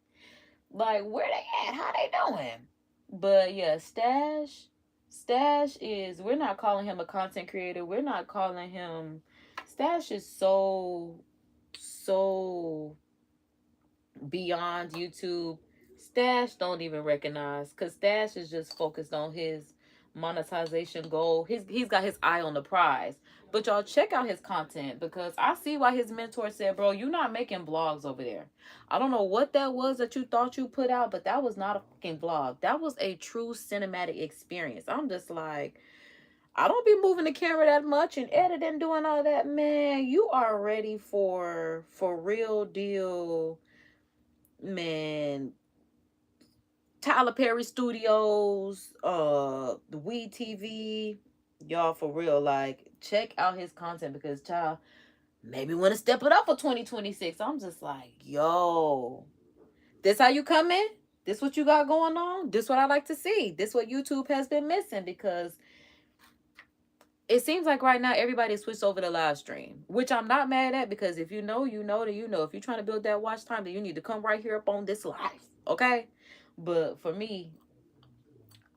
like where they at, how they doing? But yeah, Stash is, we're not calling him a content creator. We're not calling him. Stash is so beyond YouTube. Stash don't even recognize, because Stash is just focused on his monetization goal. He's got his eye on the prize. But y'all check out his content, because I see why his mentor said, bro, you're not making vlogs over there. I don't know what that was that you thought you put out, but that was not a fucking vlog. That was a true cinematic experience. I'm just like, I don't be moving the camera that much and editing, doing all that. Man, you are ready for real deal, man. Tyler Perry Studios, the Weed TV, y'all, for real, like check out his content, because child, maybe want to step it up for 2026. I'm just like, yo, this how you come in? This what you got going on? This what I like to see. This what YouTube has been missing, because it seems like right now everybody switched over to live stream, which I'm not mad at, because if you know, you know that you know. If you're trying to build that watch time, then you need to come right here up on this live, okay? But for me,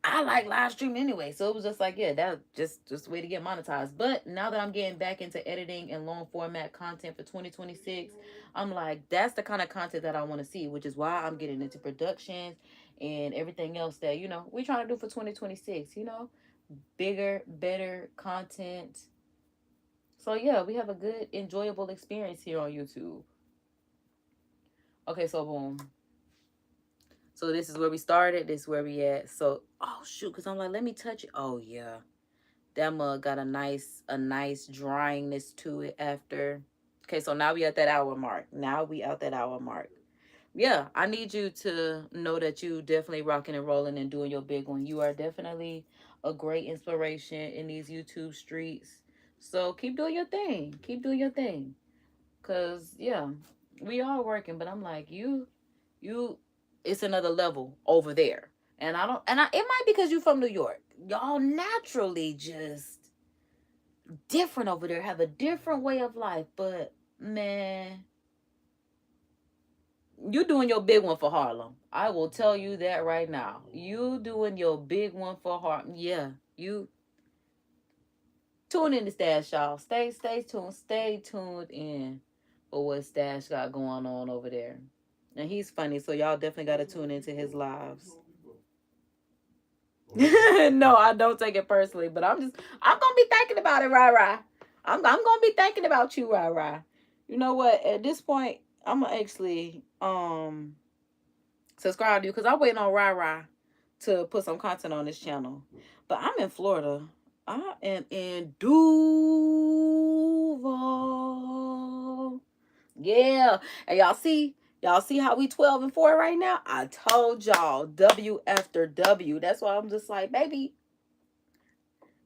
I like live streaming anyway, so it was just like, yeah, that just a way to get monetized. But now that I'm getting back into editing and long format content for 2026, I'm like, that's the kind of content that I want to see, which is why I'm getting into productions and everything else that, we trying to do for 2026, bigger, better content. So yeah, we have a good, enjoyable experience here on YouTube. Okay, so boom. So this is where we started. This is where we at. So, oh shoot, because I'm like, let me touch it. Oh yeah. That mug got a nice dryingness to it after. Okay, so now we at that hour mark. Now we at that hour mark. Yeah, I need you to know that you definitely rocking and rolling and doing your big one. You are definitely a great inspiration in these YouTube streets. So keep doing your thing. Keep doing your thing. Cause yeah, we are working, but I'm like, you it's another level over there. And I don't and I it might be because you from New York. Y'all naturally just different over there, have a different way of life. But man, you doing your big one for Harlem. I will tell you that right now. You doing your big one for Harlem. Yeah, you tune in to Stash, y'all. Stay tuned in for what Stash got going on over there. And he's funny, so y'all definitely gotta tune into his lives. No, I don't take it personally, but I'm gonna be thinking about it, Rah. I'm gonna be thinking about you, Rah. You know what? At this point, I'm gonna actually subscribe to you, because I'm waiting on Rah to put some content on this channel. But I'm in Florida. I am in Duval. Yeah. And y'all see how we 12 and 4 right now? I told y'all, W after W. That's why I'm just like, baby,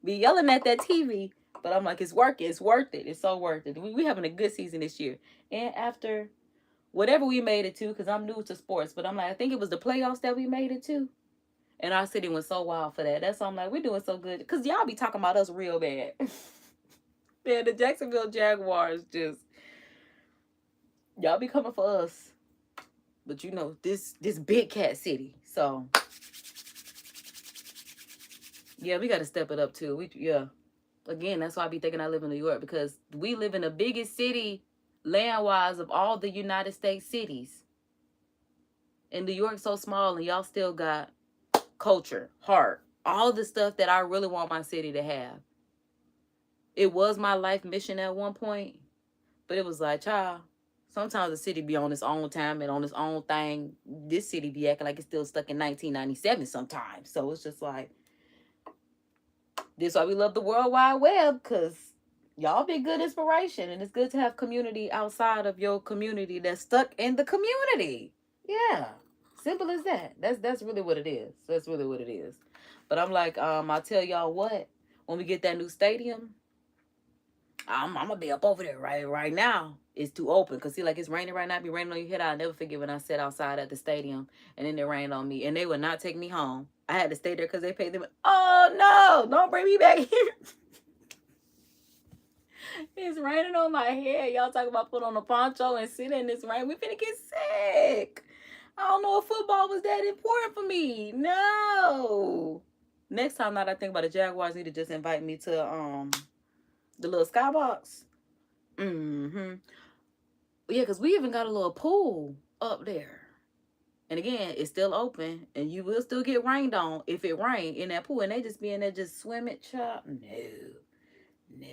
be yelling at that TV. But I'm like, it's working. It's worth it. It's so worth it. We having a good season this year. And after whatever we made it to, because I'm new to sports, but I'm like, I think it was the playoffs that we made it to. And our city went so wild for that. That's why I'm like, we're doing so good. Because y'all be talking about us real bad. Man, the Jacksonville Jaguars just, y'all be coming for us. But this big cat city. So yeah, we gotta step it up too. Again, that's why I be thinking I live in New York, because we live in the biggest city land wise of all the United States cities. And New York's so small, and y'all still got culture, heart, all the stuff that I really want my city to have. It was my life mission at one point, but it was like, child, sometimes the city be on its own time and on its own thing. This city be acting like it's still stuck in 1997 sometimes. So it's just like, this is why we love the World Wide Web, because y'all be good inspiration, and it's good to have community outside of your community that's stuck in the community. Yeah, simple as that. That's really what it is. That's really what it is. But I'm like, I tell y'all what, when we get that new stadium, I'm gonna be up over there right now. it's too open. Cause see, like it's raining right now. It be raining on your head. I'll never forget when I sat outside at the stadium and then it rained on me, and they would not take me home. I had to stay there because they paid them. Oh no! Don't bring me back here. It's raining on my head. Y'all talking about put on a poncho and sit in this rain. We finna get sick. I don't know if football was that important for me. No. Next time that I think about the Jaguars need to just invite me to the little skybox. Mm-hmm. Yeah, because we even got a little pool up there. And again, it's still open and you will still get rained on if it rain in that pool. And they just be in there just swimming, chop. No. No.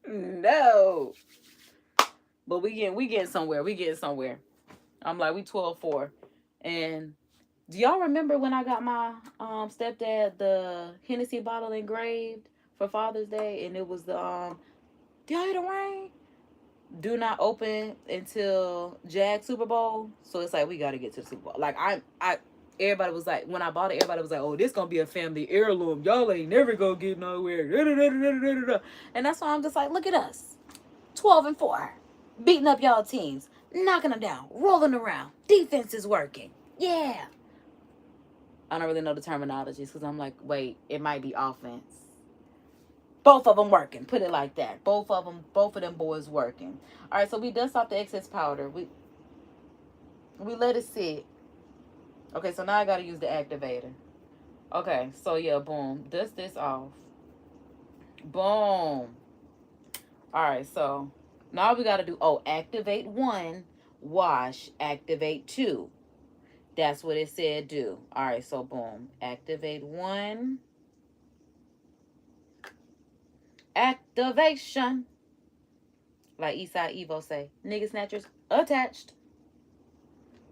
No. But we getting somewhere. We getting somewhere. I'm like, we 12-4. And do y'all remember when I got my stepdad the Hennessy bottle engraved for Father's Day? And it was the do y'all hear the rain? Do not open until Jag Super Bowl. So it's like we gotta get to the Super Bowl. Like I everybody was like, when I bought it, everybody was like, oh, this gonna be a family heirloom. Y'all ain't never gonna get nowhere. And that's why I'm just like, look at us. 12-4. Beating up y'all teams. Knocking them down. Rolling around. Defense is working. Yeah. I don't really know the terminologies because I'm like, wait, it might be offense. Both of them working. Put it like that. Both of them boys working. All right, so we dust off the excess powder. We let it sit. Okay, so now I got to use the activator. Okay, so yeah, boom. Dust this off. Boom. All right, so now we got to do, activate 1, wash, activate 2. That's what it said do. All right, so boom. Activate 1. Activation. Like Eastside Evo say, nigga snatchers attached.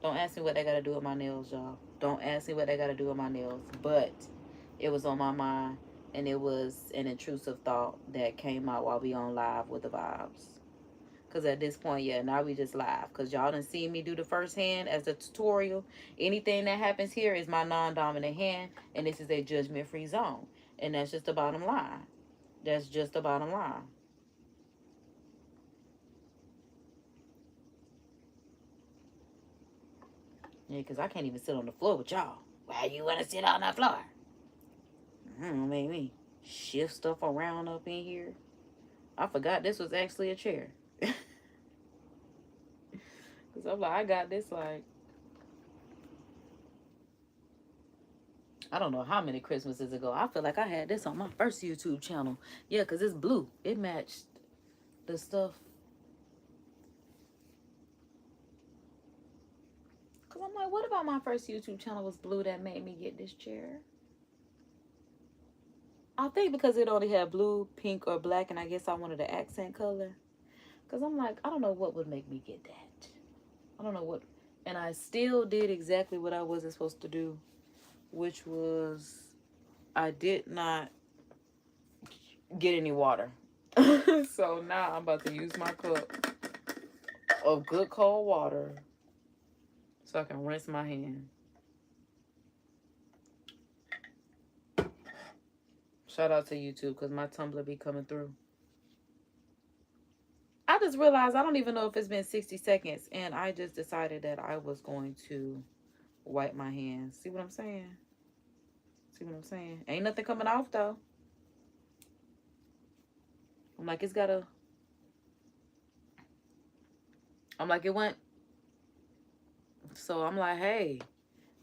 Don't ask me what they got to do with my nails, y'all. Don't ask me what they got to do with my nails. But it was on my mind, and it was an intrusive thought that came out while we on live with the vibes. Because at this point, yeah, now we just live. Because y'all done seen me do the first hand as a tutorial. Anything that happens here is my non-dominant hand. And this is a judgment-free zone. And that's just the bottom line. That's just the bottom line. Yeah, because I can't even sit on the floor with y'all. Why you want to sit on the floor? Make me shift stuff around up in here. I forgot this was actually a chair. Because I'm like, I got this like, I don't know how many Christmases ago. I feel like I had this on my first YouTube channel. Yeah, because it's blue. It matched the stuff. Because I'm like, what about my first YouTube channel was blue that made me get this chair? I think because it only had blue, pink, or black, and I guess I wanted an accent color. Because I'm like, I don't know what would make me get that. I don't know what. And I still did exactly what I wasn't supposed to do, which was I did not get any water. So now I'm about to use my cup of good cold water so I can rinse my hand. Shout out to YouTube because my tumbler be coming through. I just realized I don't even know if it's been 60 seconds and I just decided that I was going to wipe my hands. See what I'm saying? See what I'm saying? Ain't nothing coming off though. I'm like, it's gotta. I'm like, it went. So I'm like, hey,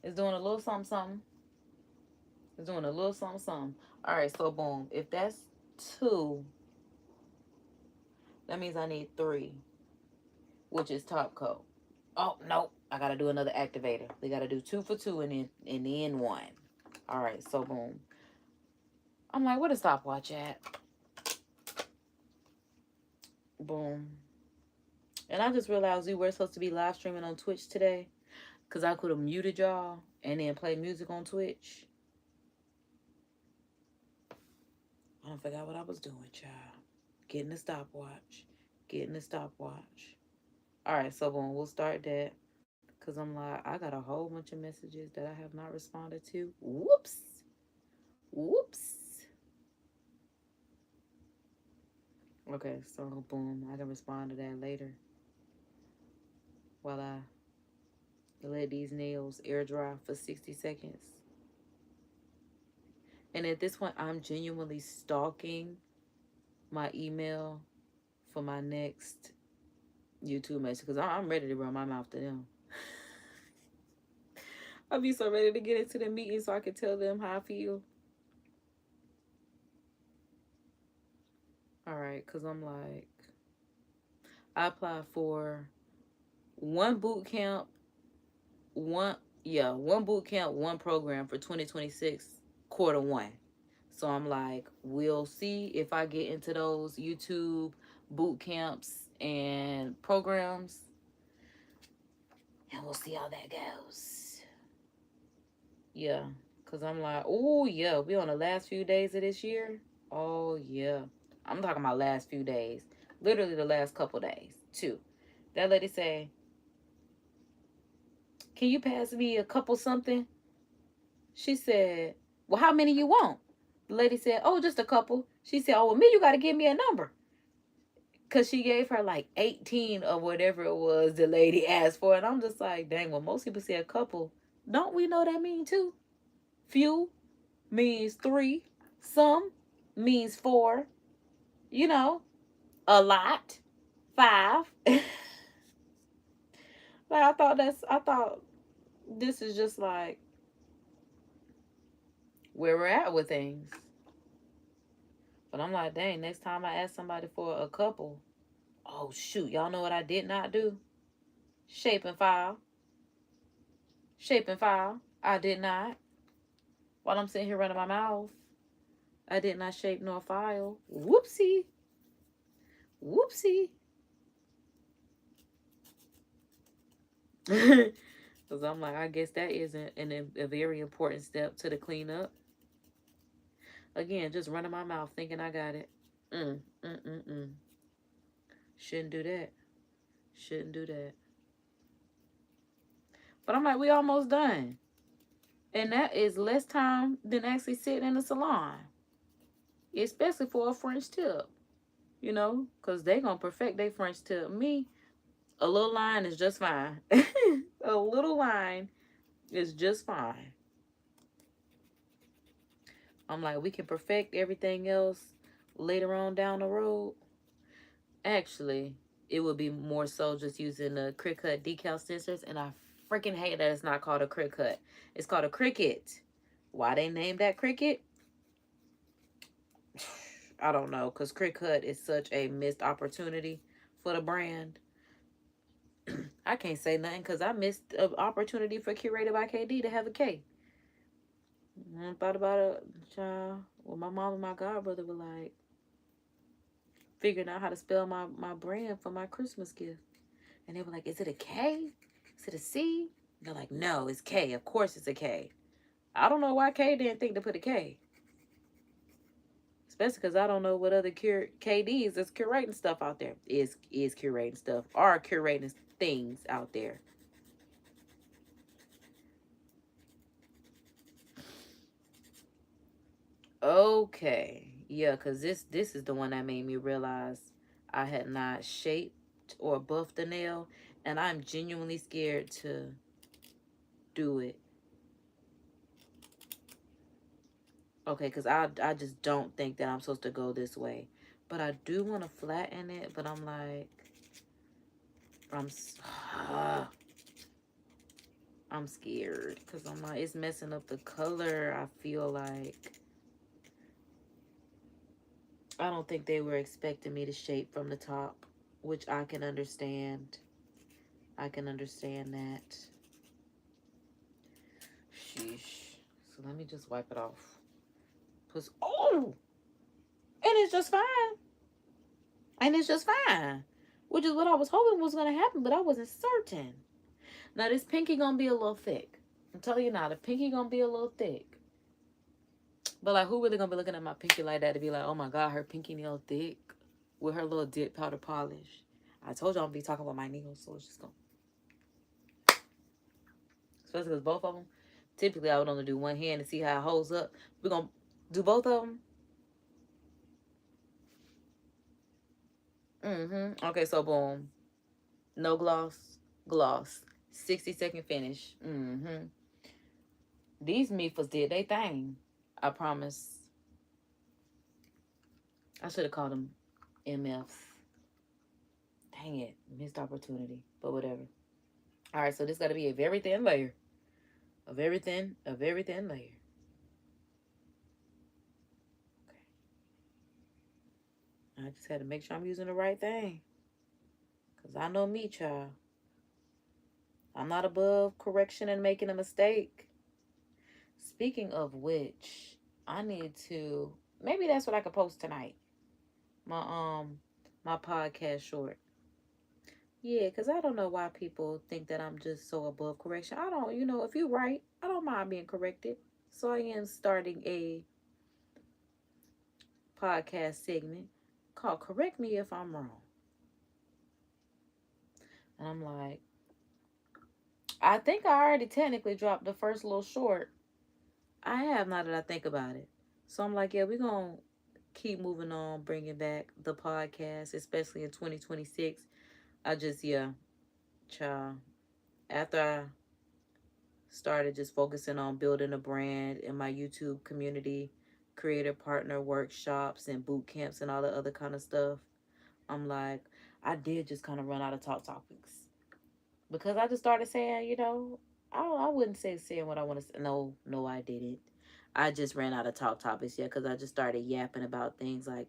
it's doing a little something, something. It's doing a little something, something. All right, so boom. If that's 2, that means I need 3, which is top coat. Oh, no. I got to do another activator. We got to do 2 for 2 and then 1. All right, so boom. I'm like, where the stopwatch at? Boom. And I just realized we were supposed to be live streaming on Twitch today because I could have muted y'all and then play music on Twitch. I don't forgot what I was doing, child. Getting the stopwatch. Getting the stopwatch. All right, so boom, we'll start that. Because I'm like, I got a whole bunch of messages that I have not responded to. Whoops. Whoops. Okay, so boom, I can respond to that later while I let these nails air dry for 60 seconds. And at this point, I'm genuinely stalking my email for my next YouTube message because I'm ready to run my mouth to them. I'll be so ready to get into the meeting so I can tell them how I feel. All right, because I'm like, I applied for one boot camp, one boot camp, one program for 2026, quarter one. So I'm like, we'll see if I get into those YouTube boot camps and programs, and we'll see how that goes. Yeah, because I'm like, oh, yeah, we on the last few days of this year. Oh, yeah. I'm talking about last few days. Literally the last couple days, too. That lady say, can you pass me a couple something? She said, well, how many you want? The lady said, oh, just a couple. She said, oh, well, me, you got to give me a number. Because she gave her like 18 or whatever it was the lady asked for. And I'm just like, dang, well, most people say a couple. Don't we know that mean two? Few means three. Some means four. You know, a lot. Five. Like, I thought this is just like where we're at with things. But I'm like, dang, next time I ask somebody for a couple, oh shoot, y'all know what I did not do? Shape and file. Shape and file. I did not. While I'm sitting here running my mouth, I did not shape nor file. Whoopsie. Whoopsie. Because I'm like, I guess that isn't a very important step to the cleanup. Again, just running my mouth thinking I got it. Shouldn't do that. Shouldn't do that. But I'm like, we almost done. And that is less time than actually sitting in the salon. Especially for a French tip. You know, because they going to perfect their French tip. Me, a little line is just fine. A little line is just fine. I'm like, we can perfect everything else later on down the road. Actually, it would be more so just using the Cricut decal stencils. And I freaking hate that it's not called a Cricut. It's called a Cricut. Why they named that Cricut? I don't know. Because Cricut is such a missed opportunity for the brand. I can't say nothing because I missed an opportunity for Curated by KD to have a K. I thought about it, child. Well, my mom and my godbrother were like figuring out how to spell my brand for my Christmas gift. And they were like, is it a K? Is it a C? And they're like, no, it's K. Of course it's a K. I don't know why K didn't think to put a K. Especially because I don't know what other KDs is curating stuff out there. Is curating stuff. Are curating things out there. Okay. Yeah, because this is the one that made me realize I had not shaped or buffed the nail. And I'm genuinely scared to do it. Okay, because I just don't think that I'm supposed to go this way. But I do want to flatten it. But I'm like, I'm scared. Because I'm like, it's messing up the color. I feel like I don't think they were expecting me to shape from the top, which I can understand. I can understand that. Sheesh. So let me just wipe it off. Cause, oh! And it's just fine. And it's just fine. Which is what I was hoping was going to happen, but I wasn't certain. Now, this pinky going to be a little thick. I'm telling you now, the pinky going to be a little thick. But, like, who really going to be looking at my pinky like that to be like, oh, my God, her pinky nail thick with her little dip powder polish. I told you I'm going to be talking about my nails, so it's just going to. Especially because both of them, typically I would only do one hand to see how it holds up. We're going to do both of them. Okay, so boom. No gloss. Gloss. 60-second finish. These meeples did they thing. I promise. I should have called them MFs. Dang it. Missed opportunity. But whatever. Alright, so this gotta be a very thin layer. A very thin layer. Okay. I just had to make sure I'm using the right thing. Because I know me, child. I'm not above correction and making a mistake. Speaking of which, I need to, maybe that's what I could post tonight. My podcast short. Yeah, because I don't know why people think that I'm just so above correction. I don't, if you're right, I don't mind being corrected. So I am starting a podcast segment called Correct Me If I'm Wrong. And I'm like, I think I already technically dropped the first little short. I have, now that I think about it. So I'm like, yeah, we're going to keep moving on, bringing back the podcast, especially in 2026. I just, yeah, child. After I started just focusing on building a brand in my YouTube community, creator partner workshops and boot camps and all the other kind of stuff, I'm like, I did just kind of run out of talk topics. Because I just started saying, I wouldn't say saying what I want to say. No, no, I didn't. I just ran out of talk topics, yeah, because I just started yapping about things like,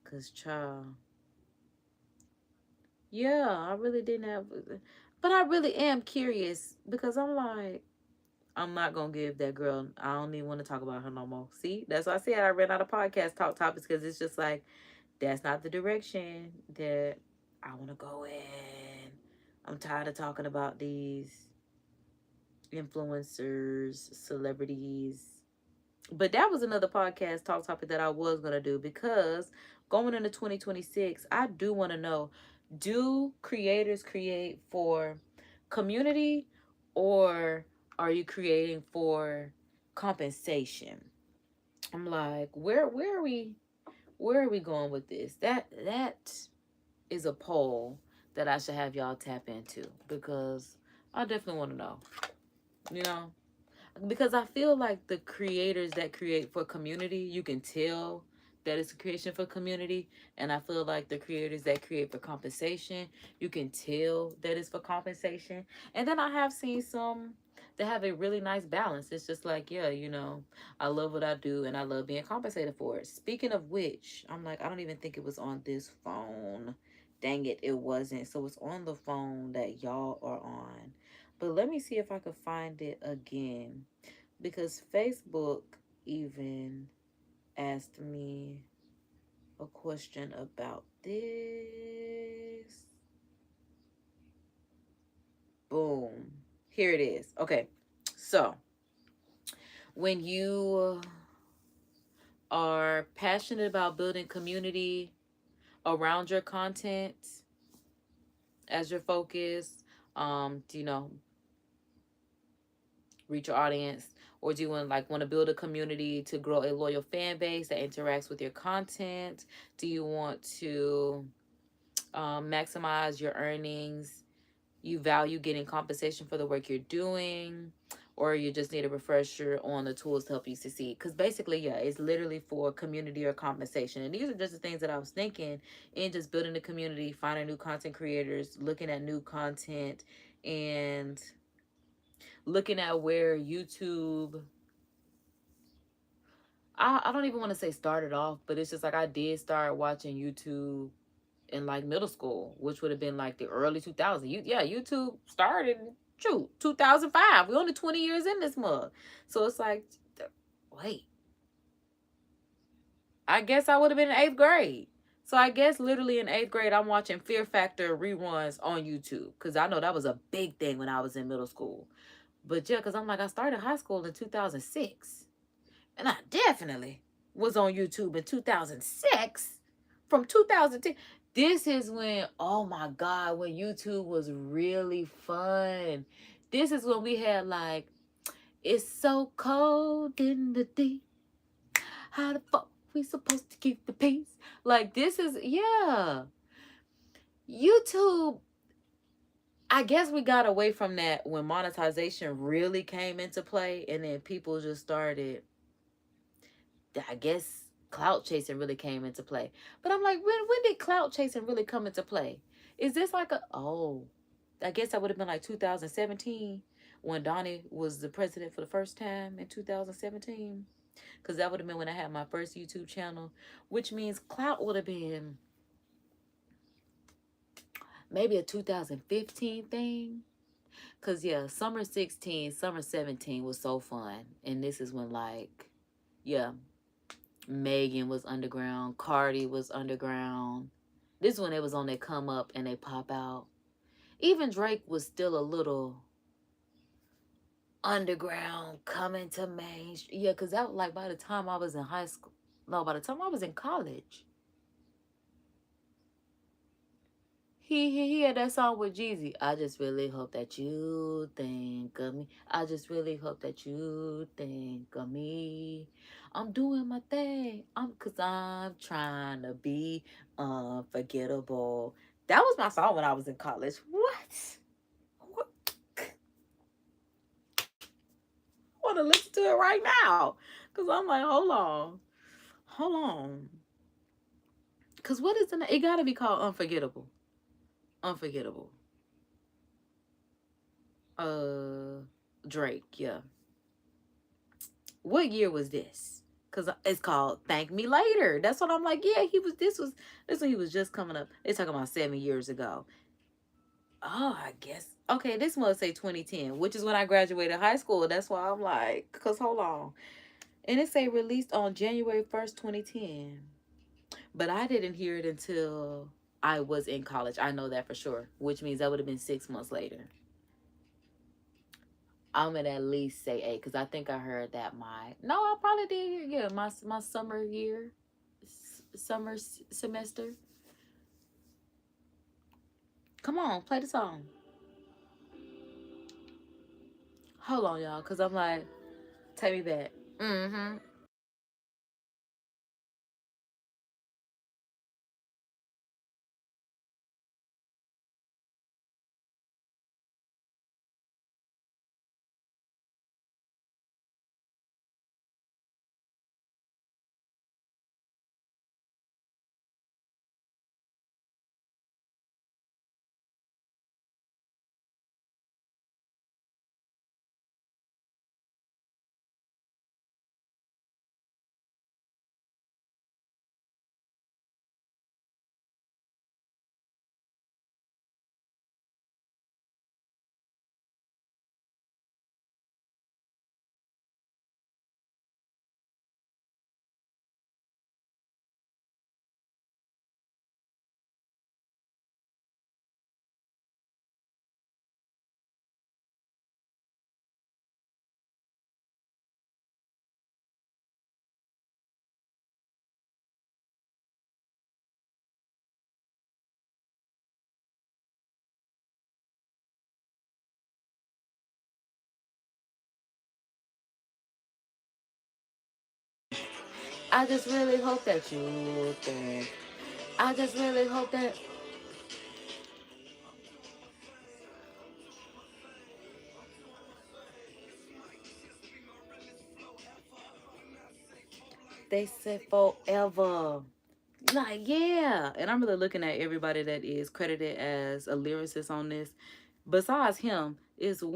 because, child, yeah, I really didn't have, but I really am curious because I'm like, I'm not going to give that girl, I don't even want to talk about her no more. See, that's why I said I ran out of podcast talk topics because it's just like, that's not the direction that I want to go in. I'm tired of talking about these influencers, celebrities. But that was another podcast talk topic that I was going to do because going into 2026, I do want to know, do creators create for community or are you creating for compensation? I'm like, where are we going with this? That is a poll that I should have y'all tap into because I definitely want to know. You know, because I feel like the creators that create for community, you can tell that it's a creation for community. And I feel like the creators that create for compensation, you can tell that it's for compensation. And then I have seen some that have a really nice balance. It's just like, yeah, I love what I do and I love being compensated for it. Speaking of which, I'm like, I don't even think it was on this phone. Dang it, it wasn't. So it's on the phone that y'all are on. But let me see if I could find it again. Because Facebook even asked me a question about this. Boom. Here it is. Okay. So, when you are passionate about building community around your content as your focus, do reach your audience, or do you want to build a community to grow a loyal fan base that interacts with your content? Do you want to maximize your earnings? You value getting compensation for the work you're doing, or you just need a refresher on the tools to help you succeed? Because basically, yeah, it's literally for community or compensation. And these are just the things that I was thinking in just building the community, finding new content creators, looking at new content, and looking at where YouTube, I don't even want to say started off, but it's just like I did start watching YouTube in like middle school, which would have been like the early 2000s. YouTube started, shoot, 2005. We're only 20 years in this month. So it's like, wait, I guess I would have been in 8th grade. So I guess literally in 8th grade, I'm watching Fear Factor reruns on YouTube because I know that was a big thing when I was in middle school. But yeah, because I'm like, I started high school in 2006. And I definitely was on YouTube in 2006. From 2010. This is when, oh my God, when YouTube was really fun. This is when we had like, it's so cold in the deep. How the fuck we supposed to keep the peace? Like, this is, yeah. YouTube, I guess we got away from that when monetization really came into play, and then people just started, I guess clout chasing really came into play. But I'm like, when did clout chasing really come into play? Is this like I guess that would have been like 2017 when Donnie was the president for the first time in 2017. Because that would have been when I had my first YouTube channel, which means clout would have been maybe a 2015 thing. Because, yeah, summer 16, summer 17 was so fun. And this is when, like, yeah, Megan was underground, Cardi was underground. This is when it was on they come up and they pop out. Even Drake was still a little underground coming to main. Yeah, because that was like by the time I was in high school. No, by the time I was in college. He had that song with Jeezy. I just really hope that you think of me. I just really hope that you think of me. I'm doing my thing. Cause I'm trying to be unforgettable. That was my song when I was in college. What? I want to listen to it right now. Cause I'm like, hold on. Cause what is the name? It gotta be called Unforgettable. Unforgettable. Uh Drake, yeah. What year was this? Cause it's called Thank Me Later. That's what I'm like. Yeah, this one he was just coming up. They're talking about 7 years ago. Oh, I guess. Okay, this one say 2010, which is when I graduated high school. That's why I'm like, cause hold on. And it say released on January 1st, 2010. But I didn't hear it until I was in college. I know that for sure. Which means that would have been 6 months later. I'm gonna at least say 8 because I think I heard that I probably did. Yeah, my summer year, semester. Come on, play the song. Hold on, y'all, because I'm like, take me back. Mm-hmm. I just really hope that you think. I just really hope that they said forever. Like, yeah. And I'm really looking at everybody that is credited as a lyricist on this. Besides him, it's 8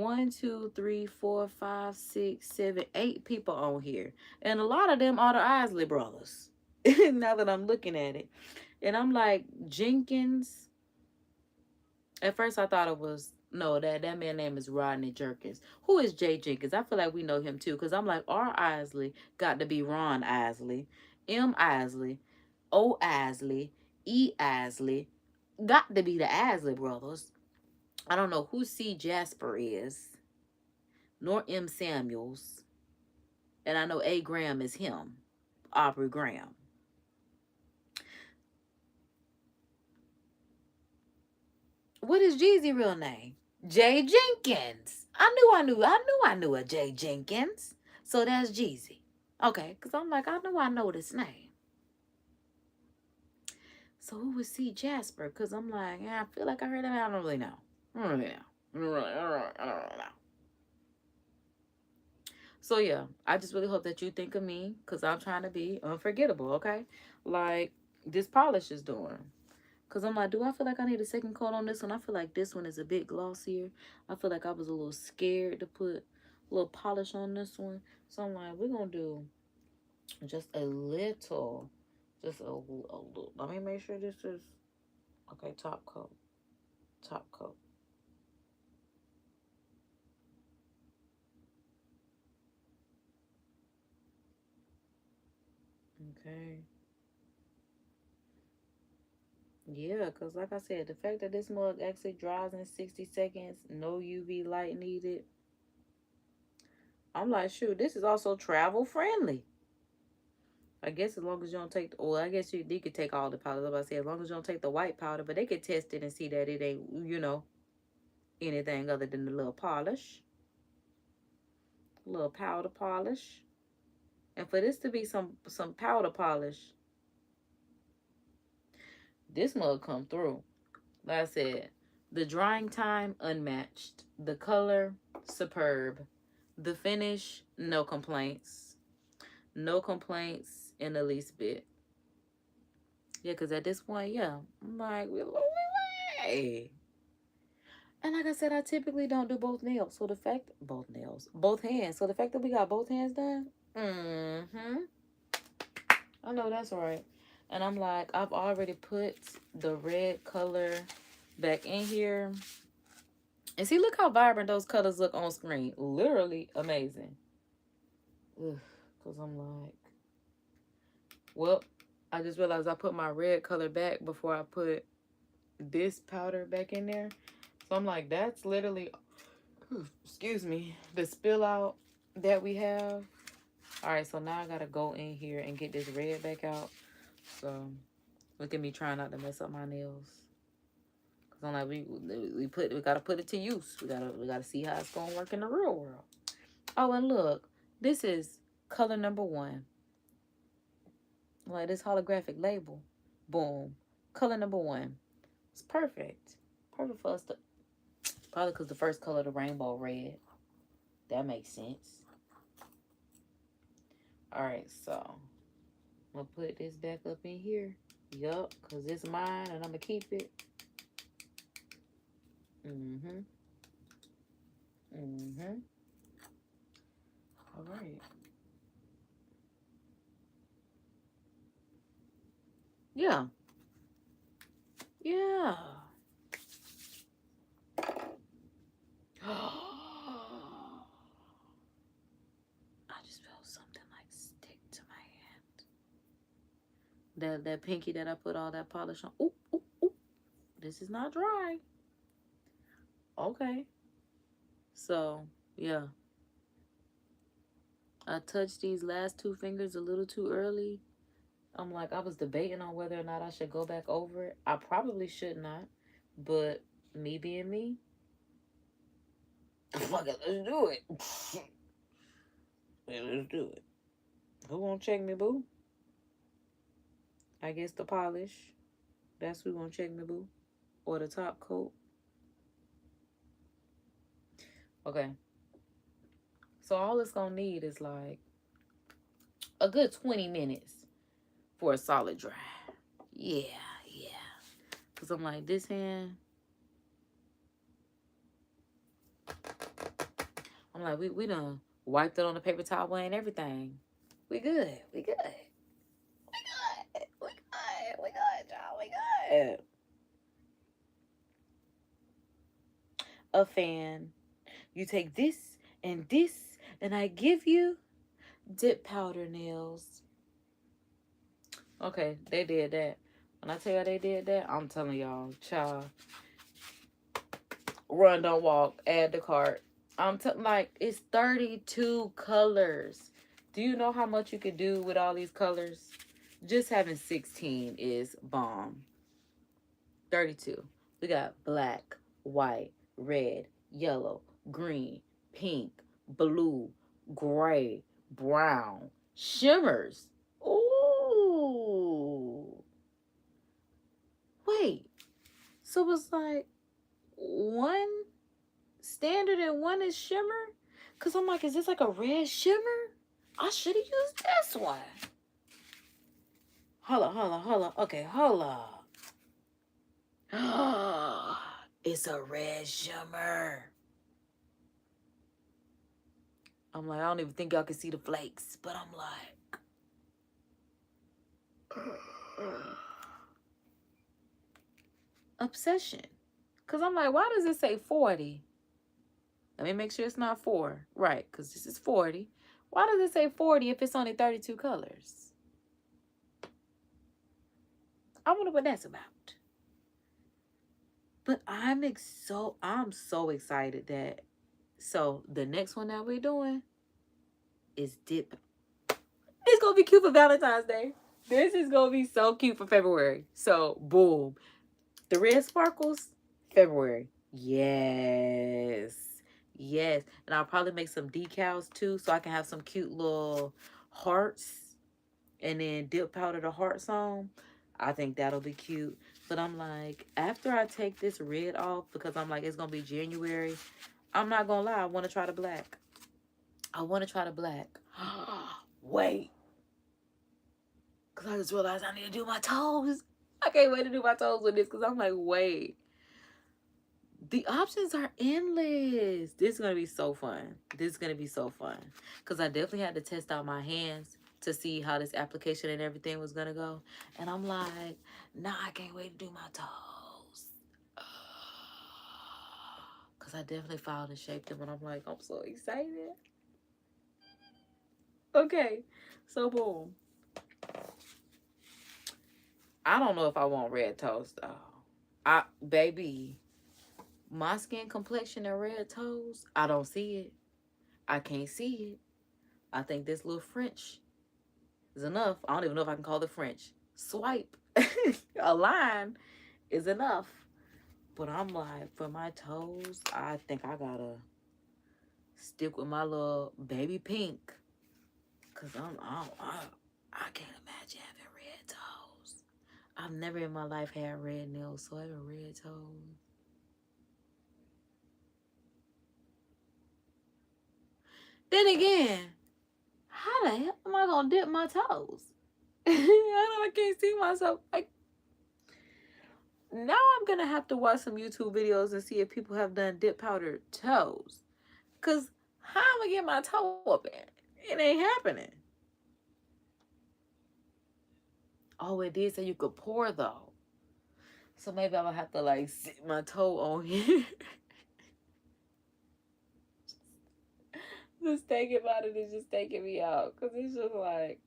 people on here. And a lot of them are the Isley brothers. Now that I'm looking at it. And I'm like, Jenkins. At first I thought it was no, that man name is Rodney Jerkins. Who is Jay Jenkins? I feel like we know him too. Because I'm like, R. Isley got to be Ron Isley. M. Isley. O. Isley, E. Isley, got to be the Isley brothers. I don't know who C. Jasper is, nor M. Samuels, and I know A. Graham is him, Aubrey Graham. What is Jeezy real name? Jay Jenkins. I knew a Jay Jenkins. So that's Jeezy. Okay, because I'm like, I know this name. So who was C Jasper? Because I'm like, yeah, I feel like I heard him. I don't really know. I don't really know. I don't really know. So yeah, I just really hope that you think of me because I'm trying to be unforgettable, okay? Like this polish is doing. Because I'm like, do I feel like I need a second coat on this one? I feel like this one is a bit glossier. I feel like I was a little scared to put a little polish on this one. So I'm like, we're going to do just a little. Just a little. Let me make sure this is, okay, top coat. Top coat. Okay. Yeah, because like I said, the fact that this mug actually dries in 60 seconds, no UV light needed. I'm like, shoot, this is also travel friendly. I guess as long as you don't take, well, I guess you could take all the powder. Like I say, as long as you don't take the white powder, but they could test it and see that it ain't, anything other than the little polish, little powder polish. And for this to be some powder polish, this mug come through. Like I said, the drying time unmatched, the color superb, the finish no complaints, no complaints in the least bit. Yeah, because at this point, yeah, I'm like, way. And like I said, I typically don't do both nails. So the fact, both hands. So the fact that we got both hands done, I know that's right. And I'm like, I've already put the red color back in here. And see, look how vibrant those colors look on screen. Literally amazing. Because I'm like, well, I just realized I put my red color back before I put this powder back in there. So I'm like, that's literally, excuse me, the spill out that we have. All right, so now I gotta go in here and get this red back out. So look at me trying not to mess up my nails. Cause I'm like, we gotta put it to use. We gotta see how it's gonna work in the real world. Oh, and look, this is color number 1. Like this holographic label. Boom. Color number 1. It's perfect. Perfect for us to, probably because the first color, the rainbow red. That makes sense. Alright, so I'm gonna put this back up in here. Yup, because it's mine and I'm gonna keep it. Alright. Yeah. Yeah. I just felt something like stick to my hand. That pinky that I put all that polish on. Ooh, ooh, ooh. This is not dry. Okay. So, yeah. I touched these last 2 fingers a little too early. I'm like, I was debating on whether or not I should go back over it. I probably should not. But me being me, fuck it, let's do it. Yeah, let's do it. Who gonna check me, boo? I guess the polish. That's who gonna check me, boo. Or the top coat. Okay. So all it's gonna need is like a good 20 minutes for a solid dry. Yeah. Cause I'm like, this hand, I'm like, we done wiped it on the paper towel and everything. We good. We good. We good, y'all. We good. A fan. You take this, and I give you dip powder nails. Okay, they did that. When I tell you they did that, I'm telling y'all, child. Run, don't walk. Add to cart. I'm like, it's 32 colors. Do you know how much you could do with all these colors? Just having 16 is bomb. 32. We got black, white, red, yellow, green, pink, blue, gray, brown, shimmers. Ooh. So it's like one standard and one is shimmer. Cause I'm like, is this like a red shimmer? I should have used this one. Hold on. Okay, hold on. It's a red shimmer. I'm like, I don't even think y'all can see the flakes, but I'm like, obsession. Because I'm like, why does it say 40? Let me make sure it's not 4. Right, because this is 40. Why does it say 40 if it's only 32 colors? I wonder what that's about. But I'm so excited that, so the next one that we're doing is dip. It's going to be cute for Valentine's Day. This is going to be so cute for February. So, boom. The red sparkles, February. Yes. Yes. And I'll probably make some decals too, so I can have some cute little hearts and then dip powder the hearts on. I think that'll be cute. But I'm like, after I take this red off, because I'm like, it's going to be January, I'm not going to lie. I want to try the black. Wait. Because I just realized I need to do my toes. I can't wait to do my toes with this because I'm like, wait. The options are endless. This is going to be so fun. Because I definitely had to test out my hands to see how this application and everything was going to go. And I'm like, nah, I can't wait to do my toes. Because I definitely filed and shaped them. And I'm like, I'm so excited. Okay. So, boom. I don't know if I want red toes, though. Baby, my skin complexion and red toes, I don't see it. I can't see it. I think this little French is enough. I don't even know if I can call it French. Swipe. A line is enough. But I'm like, for my toes, I think I gotta stick with my little baby pink. Because I can't imagine having red toes. I've never in my life had red nails, so having red toes. Then again, how the hell am I gonna dip my toes? I can't see myself. Like, now I'm gonna have to watch some YouTube videos and see if people have done dip powdered toes. Cause how am I get my toe up in? It ain't happening. Oh, it did say you could pour though. So maybe I'm gonna have to like sit my toe on here. Just thinking about it is just taking me out. Cause it's just like,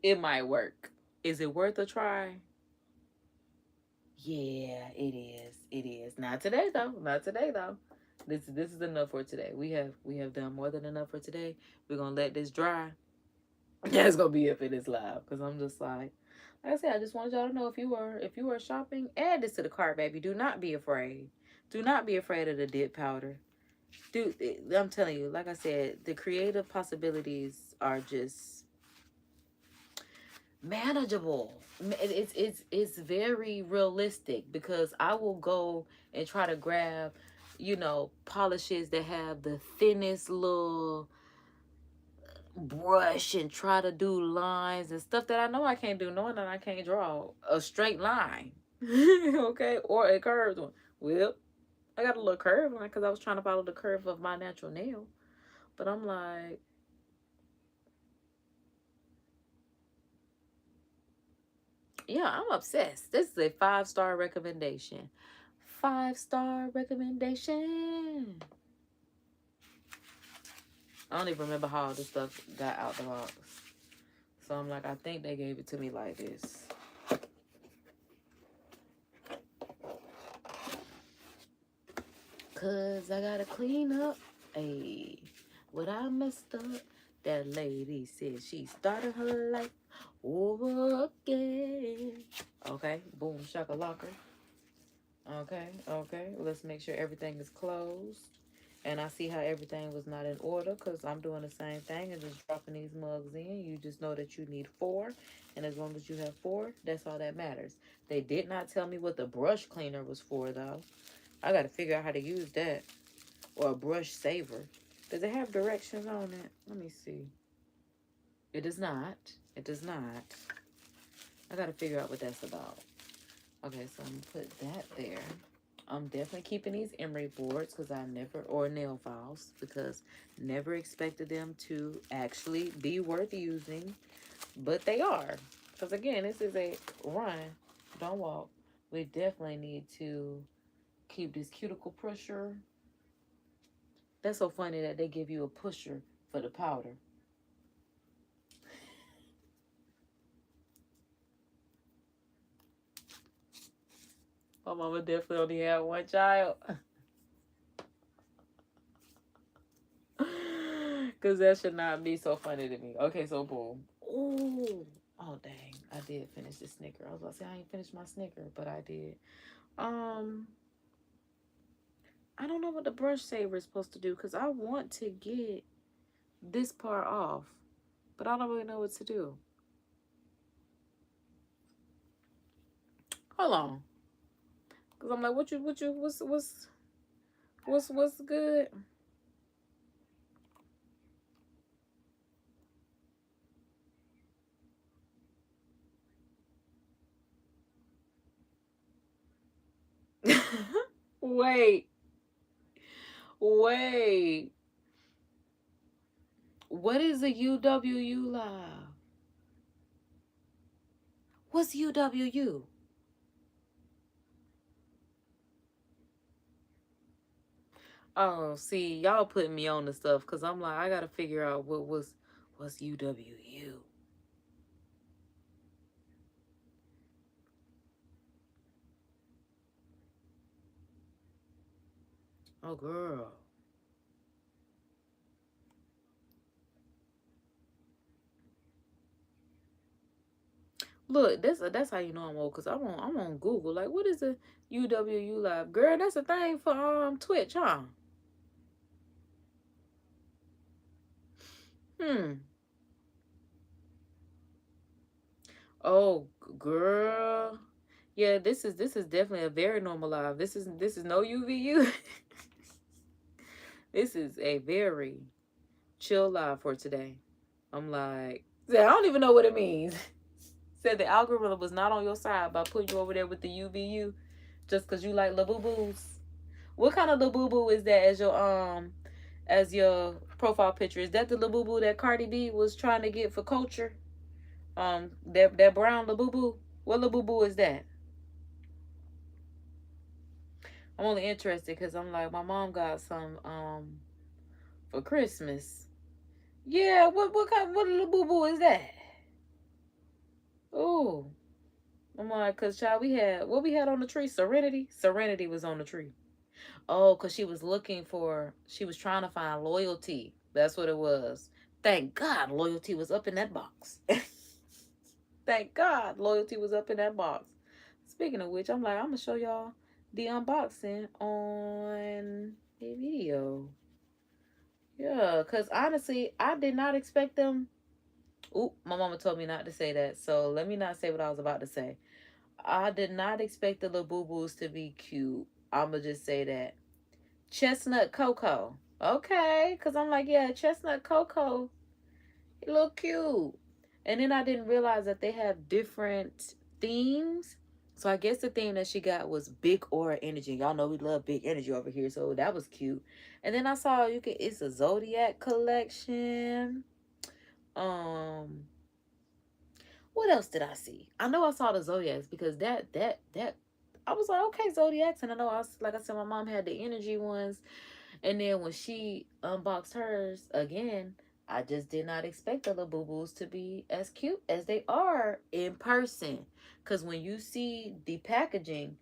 it might work. Is it worth a try? Yeah, it is. It is. Not today though. This is enough for today. We have done more than enough for today. We're gonna let this dry. That's gonna be it for this live. Cause I'm just like I said, I just wanted y'all to know if you were shopping, add this to the cart, baby. Do not be afraid. Do not be afraid of the dip powder. Dude, I'm telling you, like I said, the creative possibilities are just manageable. It's very realistic because I will go and try to grab, polishes that have the thinnest little brush and try to do lines and stuff that I know I can't do, knowing that I can't draw a straight line. Okay, or a curved one. Well, I got a little curved one because I was trying to follow the curve of my natural nail, but I'm like, yeah, I'm obsessed. This is a 5-star recommendation. 5-star recommendation. I don't even remember how all this stuff got out the box. So I'm like, I think they gave it to me like this. Cause I gotta clean up. Hey, what I messed up. That lady said she started her life over again. Okay, boom, shakalaka. Okay. Let's make sure everything is closed And I see how everything was not in order because I'm doing the same thing and just dropping these mugs in. You just know that you need 4. And as long as you have 4, that's all that matters. They did not tell me what the brush cleaner was for, though. I got to figure out how to use that. Or a brush saver. Does it have directions on it? Let me see. It does not. It does not. I got to figure out what that's about. Okay, so I'm going to put that there. I'm definitely keeping these emery boards because I never, or nail files, because never expected them to actually be worth using, but they are. Because again, this is a run, don't walk. We definitely need to keep this cuticle pusher. That's so funny that they give you a pusher for the powder. My mama definitely only had one child. Because that should not be so funny to me. Okay, so boom. Ooh. Oh, dang. I did finish the Snicker. I was about to say I ain't finished my Snicker, but I did. Um, I don't know what the brush saver is supposed to do because I want to get this part off, but I don't really know what to do. Hold on. Because I'm like, what's good? Wait, wait. What is a UWU live? What's UWU? Oh, see, y'all putting me on the stuff because I'm like, I gotta figure out what's UWU. Oh, girl. Look, that's how you know I'm old because I'm on Google. Like, what is a UWU live? Girl, that's a thing for Twitch, huh? Hmm. Oh, girl. Yeah, this is definitely a very normal live. This is no UVU. This is a very chill live for today. I'm like, I don't even know what it means. Said the algorithm was not on your side by putting you over there with the UVU just because you like Labubu's. What kind of Labubu is that as your profile picture? Is that the Labubu that Cardi B was trying to get for culture? That brown Labubu. What Labubu is that? I'm only interested because I'm like, my mom got some for Christmas. Yeah, what kind, what Labubu is that? Oh, I'm like, cause child, we had what we had on the tree. Serenity. Serenity was on the tree. Oh, cause she was trying to find loyalty. That's what it was. Thank God, loyalty was up in that box. Thank God, loyalty was up in that box. Speaking of which, I'm like, I'm gonna show y'all the unboxing on a video. Yeah, cause honestly, I did not expect them. Oop, my mama told me not to say that, so let me not say what I was about to say. I did not expect the little boo boos to be cute. I'ma just say that. Chestnut cocoa. Okay, because I'm like, yeah, chestnut cocoa. It look cute. And then I didn't realize that they have different themes. So I guess the theme that she got was big aura energy. Y'all know we love big energy over here, so that was cute. And then I saw it's a zodiac collection. Um, what else did I see? I know I saw the zodiacs because that I was like, okay, zodiacs, and I know like I said, my mom had the energy ones, and then when she unboxed hers again, I just did not expect the little boo boos to be as cute as they are in person. Cause when you see the packaging,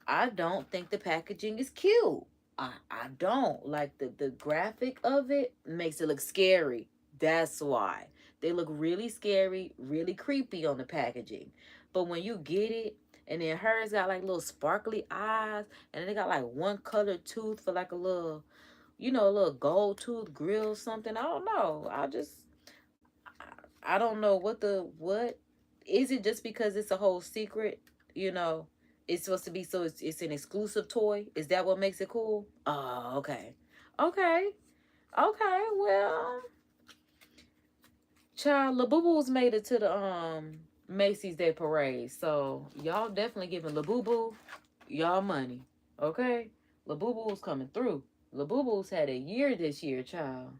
I don't think the packaging is cute. I don't like the graphic of it makes it look scary. That's why they look really scary, really creepy on the packaging. But when you get it, and then hers got like little sparkly eyes, and then they got like one colored tooth for like a little you know, a little gold tooth grill something. I don't know. I don't know what is it, just because it's a whole secret, you know, it's supposed to be, so it's an exclusive toy. Is that what makes it cool? Oh, okay. Okay. Okay. Well, child, Labubu's made it to the Macy's Day Parade. So y'all definitely giving Labubu y'all money. Okay? Labubu's coming through. Labubu's had a year this year, child.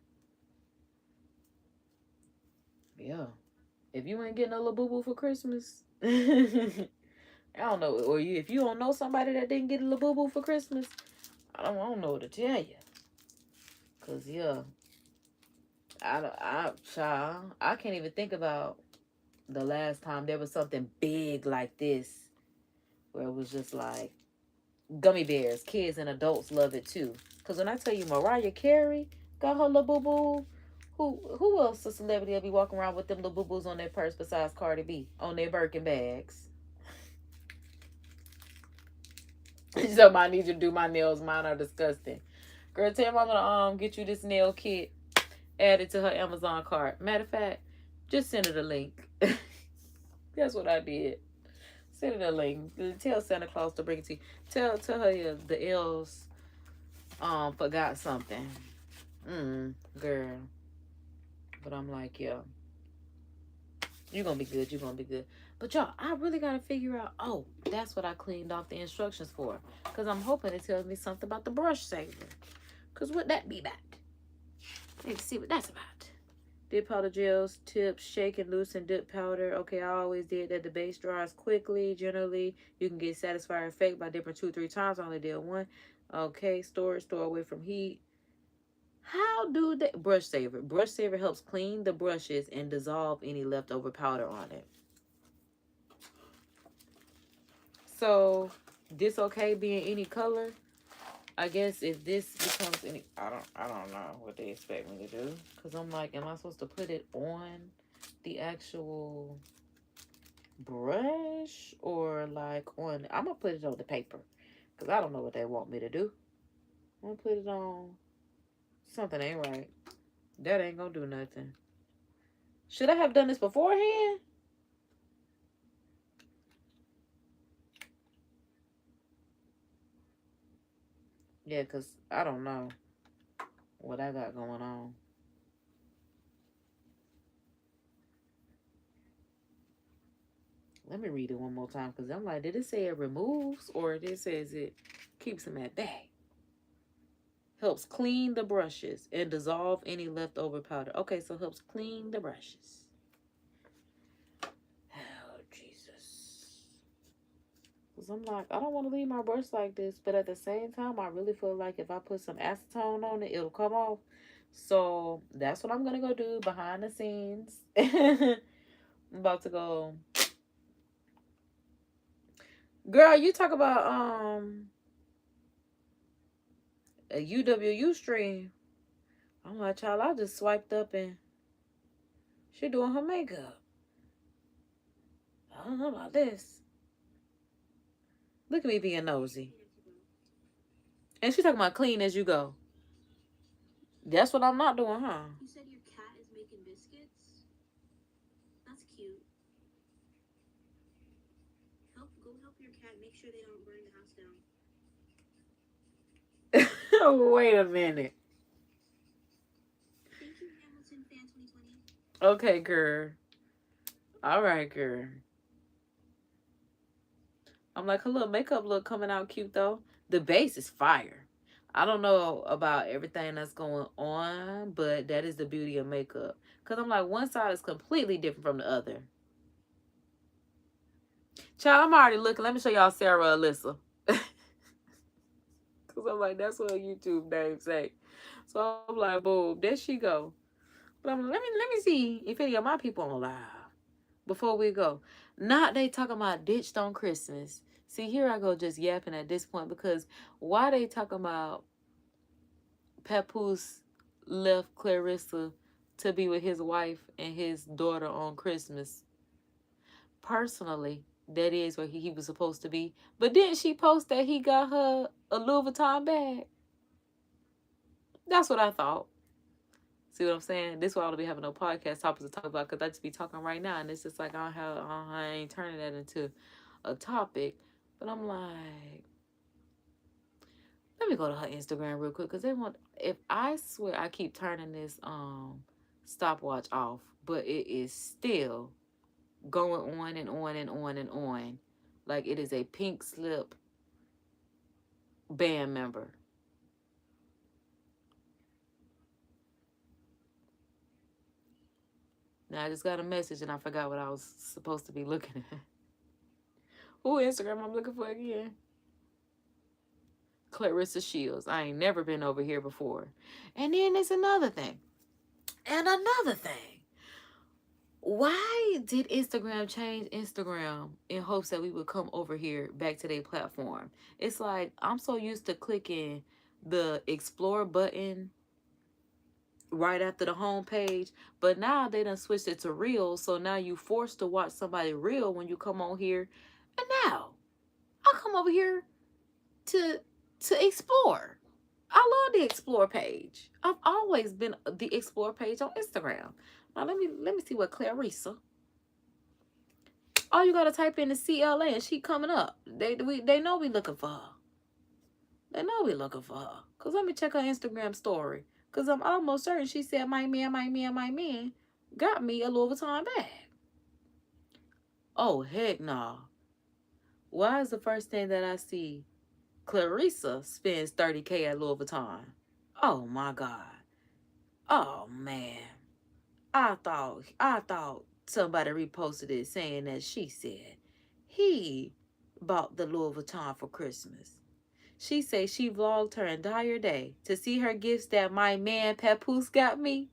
Yeah. If you ain't getting a Labubu for Christmas, I don't know. Or if you don't know somebody that didn't get a Labubu for Christmas, I don't know what to tell you. Cause yeah, child, I can't even think about the last time there was something big like this, where it was just like gummy bears. Kids and adults love it too. Cause when I tell you Mariah Carey got her Labubu, who else a celebrity will be walking around with them Labubus on their purse besides Cardi B on their Birkin bags? Somebody needs you to do my nails. Mine are disgusting. Girl, tell your mama to get you this nail kit. Add it to her Amazon cart. Matter of fact, just send her the link. That's what I did. Send her the link. Tell Santa Claus to bring it to you. Tell her the elves forgot something. Girl. But I'm like, yeah. You're gonna be good. You're gonna be good. But y'all, I really gotta figure out. Oh, that's what I cleaned off the instructions for. Cause I'm hoping it tells me something about the brush saver. Cause what that be about? Let's see what that's about. Dip powder gels, tips, shake and loosen dip powder. Okay, I always did that. The base dries quickly. Generally, you can get satisfying effect by dipping 2-3 times. I only did one. Okay, store away from heat. How do they brush saver? Brush saver helps clean the brushes and dissolve any leftover powder on it. So this okay being any color? I guess if this becomes any, I don't know what they expect me to do. Cause I'm like, am I supposed to put it on the actual brush or like on? I'm gonna put it on the paper, cause I don't know what they want me to do. I'm gonna put it on. Something ain't right. That ain't gonna do nothing. Should I have done this beforehand? Yeah, cause I don't know what I got going on. Let me read it one more time, because I'm like, did it say it removes or did it says it keeps them at bay? Helps clean the brushes and dissolve any leftover powder. Okay, so helps clean the brushes. Oh, Jesus. Because I'm like, I don't want to leave my brush like this, but at the same time, I really feel like if I put some acetone on it, it'll come off. So that's what I'm going to go do behind the scenes. I'm about to go. Girl, you talk about a UWU stream. I'm like, child, I just swiped up and she doing her makeup. I don't know about this. Look at me being nosy. And she talking about clean as you go. That's what I'm not doing, huh? You said your cat is making biscuits? That's cute. Go help your cat. Make sure they don't burn the house down. Wait a minute. Thank you, Hamilton Fan 2020. Okay, girl. All right, girl. I'm like, her little makeup look coming out cute though. The base is fire. I don't know about everything that's going on, but that is the beauty of makeup. Cause I'm like, one side is completely different from the other. Child, I'm already looking. Let me show y'all Sarah Alyssa. Cause I'm like, that's what her YouTube name say. So I'm like, boom, there she go. But I'm like, let me see if any of my people on live before we go. Not they talking about ditched on Christmas. See, here I go just yapping at this point, because why they talking about Papoose left Clarissa to be with his wife and his daughter on Christmas? Personally, that is where he was supposed to be. But didn't she post that he got her a Louis Vuitton bag? That's what I thought. See what I'm saying? This is why I don't be having no podcast topics to talk about, because I just be talking right now, and it's just like I ain't turning that into a topic. But I'm like, let me go to her Instagram real quick, because they want. If I swear I keep turning this stopwatch off, but it is still going on and on and on and on, like it is a pink slip band member. Now I just got a message and I forgot what I was supposed to be looking at. Who Instagram I'm looking for again? Clarissa Shields. I ain't never been over here before. And then there's another thing. And another thing. Why did Instagram change Instagram in hopes that we would come over here back to their platform? It's like I'm so used to clicking the explore button right after the home page, but now they done switched it to reels, so now you forced to watch somebody reel when you come on here. And now I come over here to explore. I love the explore page. I've always been the explore page on Instagram. Now let me see what Clarissa. All you gotta type in the CLA and she coming up. They know we looking for her. They know we looking for her. Cause let me check her Instagram story. Cause I'm almost certain she said my man got me a Louis Vuitton bag. Oh heck no. Why is the first thing that I see Clarissa spends 30K at Louis Vuitton? Oh my God. Oh man. I thought somebody reposted it saying that she said he bought the Louis Vuitton for Christmas. She say she vlogged her entire day to see her gifts that my man Papoose got me.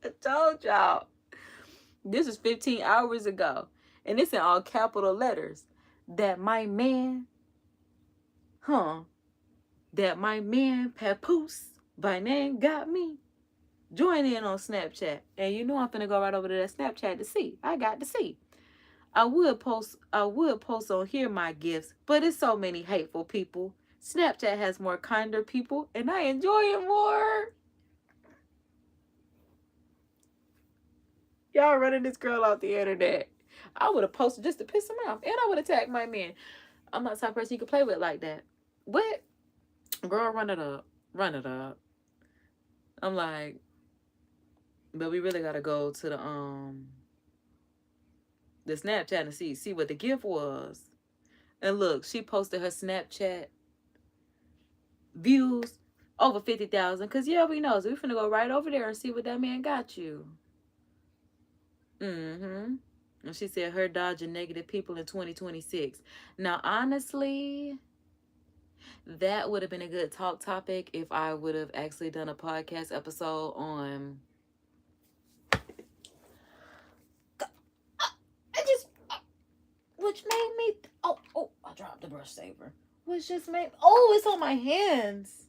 I told y'all. This is 15 hours ago. And it's in all capital letters. That my man Papoose by name got me. Join in on Snapchat. And you know I'm finna go right over to that Snapchat to see. I got to see. I would post on here my gifts, but it's so many hateful people. Snapchat has more kinder people, and I enjoy it more. Y'all running this girl off the internet. I would have posted just to piss him off, and I would have tagged my man. I'm not the type of person you can play with like that. What? Girl, run it up. Run it up. I'm like, but we really gotta go to the Snapchat and see what the gift was. And look, she posted her Snapchat views over 50,000. Cause yeah, we know. So we finna go right over there and see what that man got you. Mm-hmm. And she said her dodging negative people in 2026. Now, honestly, that would have been a good talk topic if I would have actually done a podcast episode on. Which made me. Oh, I dropped the brush saver. Which just made. Oh, it's on my hands.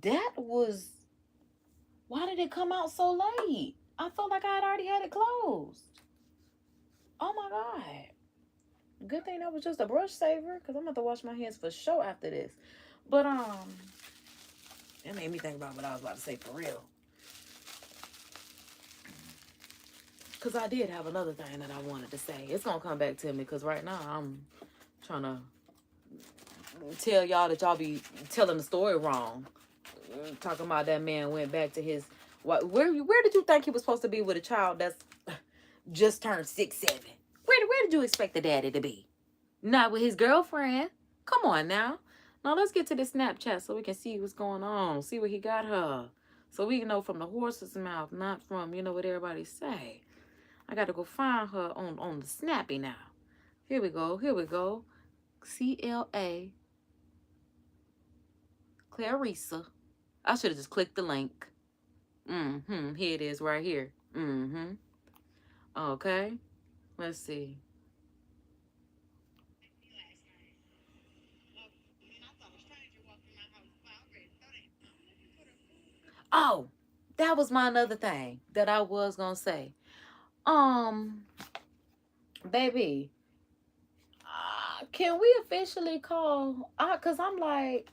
That was. Why did it come out so late? I felt like I had already had it closed. Oh my God. Good thing that was just a brush saver, because I'm going to have to wash my hands for sure after this. But, it made me think about what I was about to say for real. Because I did have another thing that I wanted to say. It's going to come back to me, because right now I'm trying to tell y'all that y'all be telling the story wrong. Talking about that man went back to his... Where did you think he was supposed to be with a child that's just turned 6, 7? Where did you expect the daddy to be? Not with his girlfriend. Come on now. Now let's get to this Snapchat so we can see what's going on. See what he got her. So we can know from the horse's mouth, not from, what everybody say. I got to go find her on the Snappy now. Here we go. CLA. Clarissa. I should have just clicked the link. Here it is right here. Okay. Let's see. Oh, that was my another thing that I was gonna say. Baby, Can we officially call? Cause I'm like,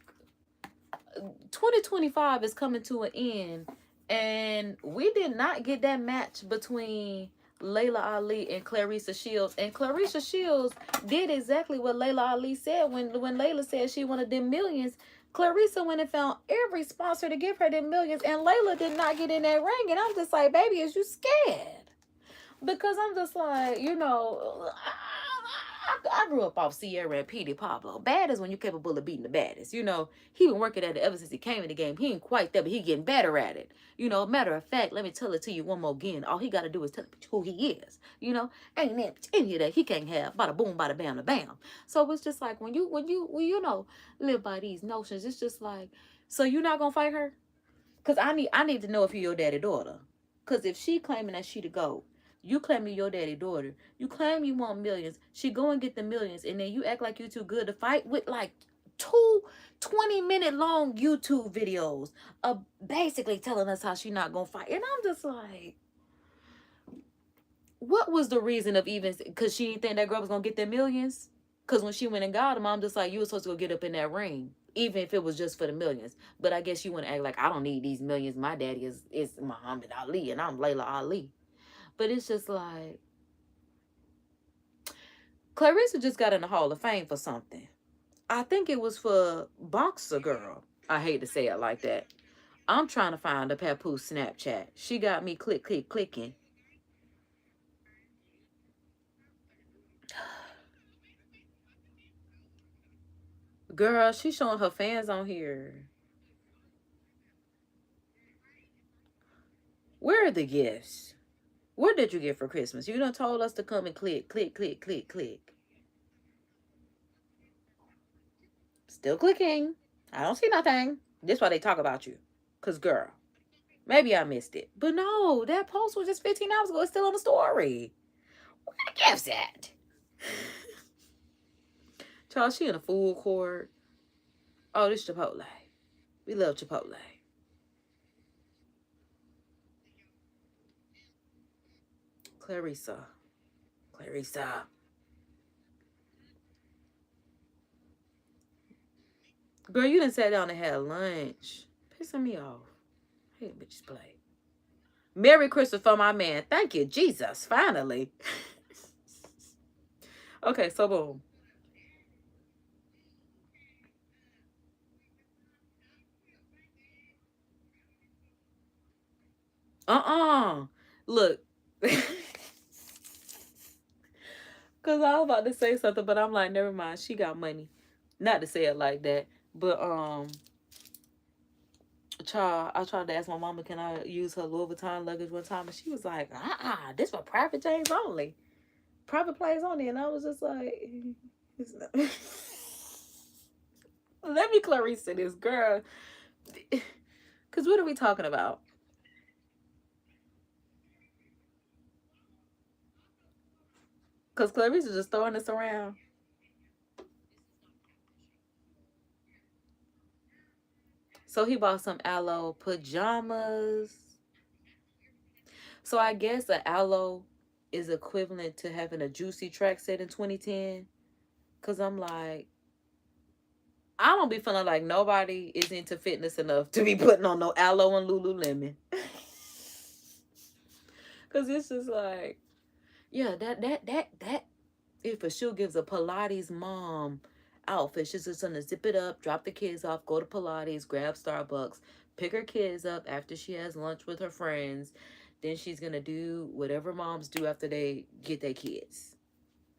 2025 is coming to an end, and we did not get that match between Layla Ali and Clarissa Shields. And Clarissa Shields did exactly what Layla Ali said when Layla said she wanted them millions. Clarissa went and found every sponsor to give her them millions, and Layla did not get in that ring. And I'm just like, baby, is you scared? Because I'm just like, I grew up off Sierra and Petey Pablo. Bad is when you're capable of beating the baddest. He been working at it ever since he came in the game. He ain't quite there, but he getting better at it. Matter of fact, let me tell it to you one more again. All he got to do is tell who he is. Ain't any of that he can't have. Bada boom, bada bam, bada bam. So it's just like when you live by these notions, it's just like, so you're not gonna fight her? Cause I need to know if you're your daddy daughter. Cause if she claiming that she the GOAT, you claim you're your daddy daughter. You claim you want millions. She go and get the millions, and then you act like you too good to fight with like two 20-minute long YouTube videos of basically telling us how she not gonna fight. And I'm just like, what was the reason of even? Cause she didn't think that girl was gonna get their millions. Cause when she went and got him, I'm just like, you were supposed to go get up in that ring, even if it was just for the millions. But I guess you want to act like I don't need these millions. My daddy is Muhammad Ali, and I'm Layla Ali. But it's just like, Clarissa just got in the Hall of Fame for something. I think it was for Boxer Girl. I hate to say it like that. I'm trying to find the Papoose Snapchat. She got me clicking. Girl, she's showing her fans on here. Where are the gifts? What did you get for Christmas? You done told us to come and click. Still clicking. I don't see nothing. This why they talk about you. Cause girl, maybe I missed it. But no, that post was just 15 hours ago. It's still on the story. Where the gifts at? Child, she in a full court. Oh, this Chipotle. We love Chipotle. Clarissa. Girl, you done sat down and had lunch. Pissing me off. I hate bitches play. Merry Christmas for my man. Thank you, Jesus. Finally. Okay, so boom. Look. Cause I was about to say something, but I'm like, never mind. She got money. Not to say it like that. But child, I tried to ask my mama, can I use her Louis Vuitton luggage one time? And she was like, this for private planes only. Private planes only. And I was just like, it's not. Let me Clarissa this girl. Cause what are we talking about? Cause Clarissa just throwing this around. So he bought some aloe pajamas. So I guess an aloe is equivalent to having a juicy track set in 2010. Cause I'm like, I don't be feeling like nobody is into fitness enough to be putting on no aloe and Lululemon. Cause it's just like, yeah, that it for sure gives a Pilates mom outfit. She's just gonna zip it up, drop the kids off, go to Pilates, grab Starbucks, pick her kids up after she has lunch with her friends. Then she's gonna do whatever moms do after they get their kids.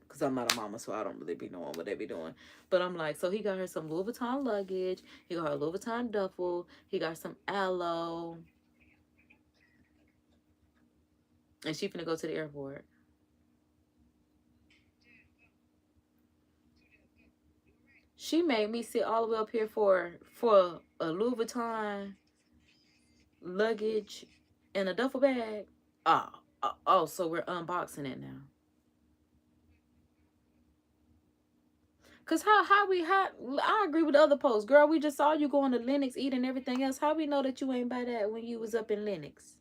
Cause I'm not a mama, so I don't really be knowing what they be doing. But I'm like, so he got her some Louis Vuitton luggage. He got her a Louis Vuitton duffel. He got some aloe. And she finna go to the airport. She made me sit all the way up here for a Louis Vuitton luggage and a duffel bag. So we're unboxing it now. Cause how I agree with the other posts, girl. We just saw you going to Lennox eating everything else. How we know that you ain't buy that when you was up in Lennox?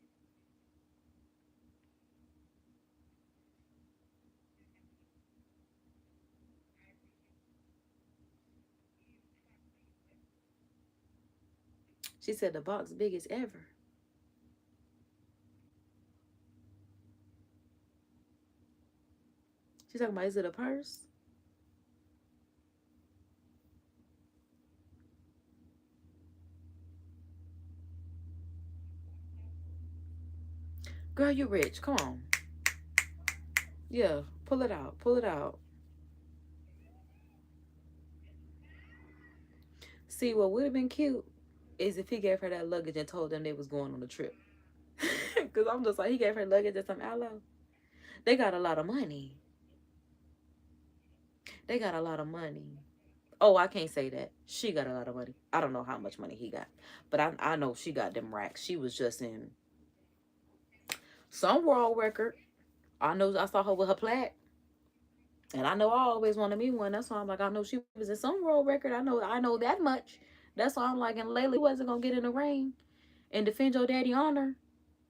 She said the box biggest ever. She's talking about, is it a purse? Girl, you rich. Come on. Yeah, pull it out. Pull it out. See, what would have been cute is if he gave her that luggage and told them they was going on a trip. Because I'm just like, he gave her luggage and some aloe. They got a lot of money. They got a lot of money. Oh, I can't say that. She got a lot of money. I don't know how much money he got. But I know she got them racks. She was just in some world record. I know I saw her with her plaque. And I know I always wanted me one. That's why I'm like, I know she was in some world record. I know that much. That's why I'm like, and Layla wasn't gonna get in the ring and defend your daddy honor.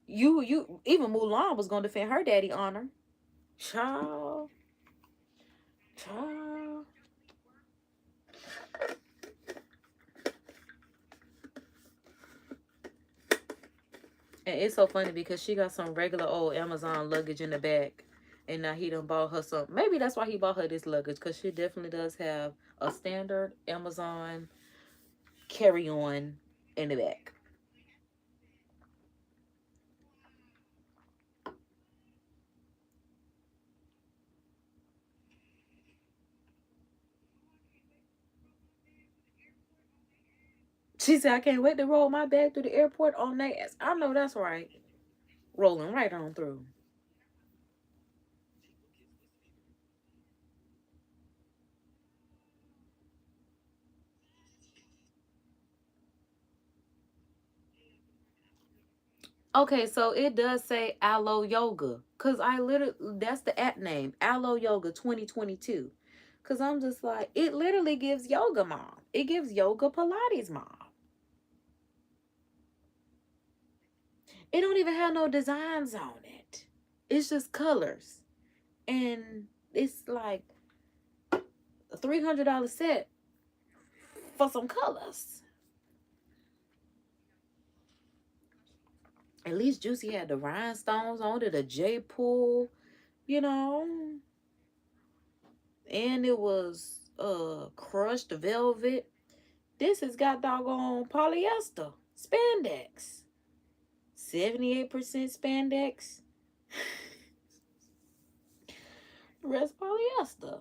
You even Mulan was gonna defend her daddy honor. Child. Child. And it's so funny because she got some regular old Amazon luggage in the back. And now he done bought her some. Maybe that's why he bought her this luggage. Because she definitely does have a standard Amazon carry-on in the back. She said, I can't wait to roll my bag through the airport on their ass. I know that's right. Rolling right on through. Okay, so it does say Aloe Yoga. Because I literally, that's the app name. Aloe Yoga 2022. Because I'm just like, it literally gives yoga mom. It gives yoga Pilates mom. It don't even have no designs on it. It's just colors. And it's like a $300 set for some colors. At least Juicy had the rhinestones on it, a J pull, you know. And it was crushed velvet. This has got doggone polyester. Spandex. 78% spandex. The rest polyester.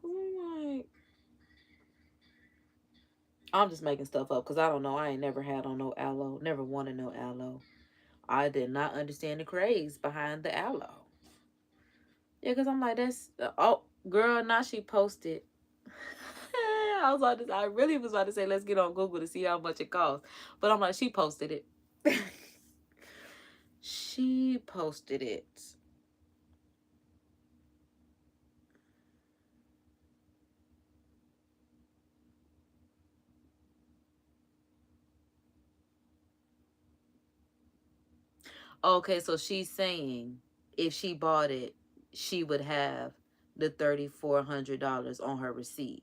I'm like, I'm just making stuff up because I don't know. I ain't never had on no aloe. Never wanted no aloe. I did not understand the craze behind the aloe. Yeah, because I'm like, that's oh girl, now she posted. I really was about to say let's get on Google to see how much it costs. But I'm like, she posted it. She posted it. Okay, so she's saying if she bought it, she would have the $3,400 on her receipt.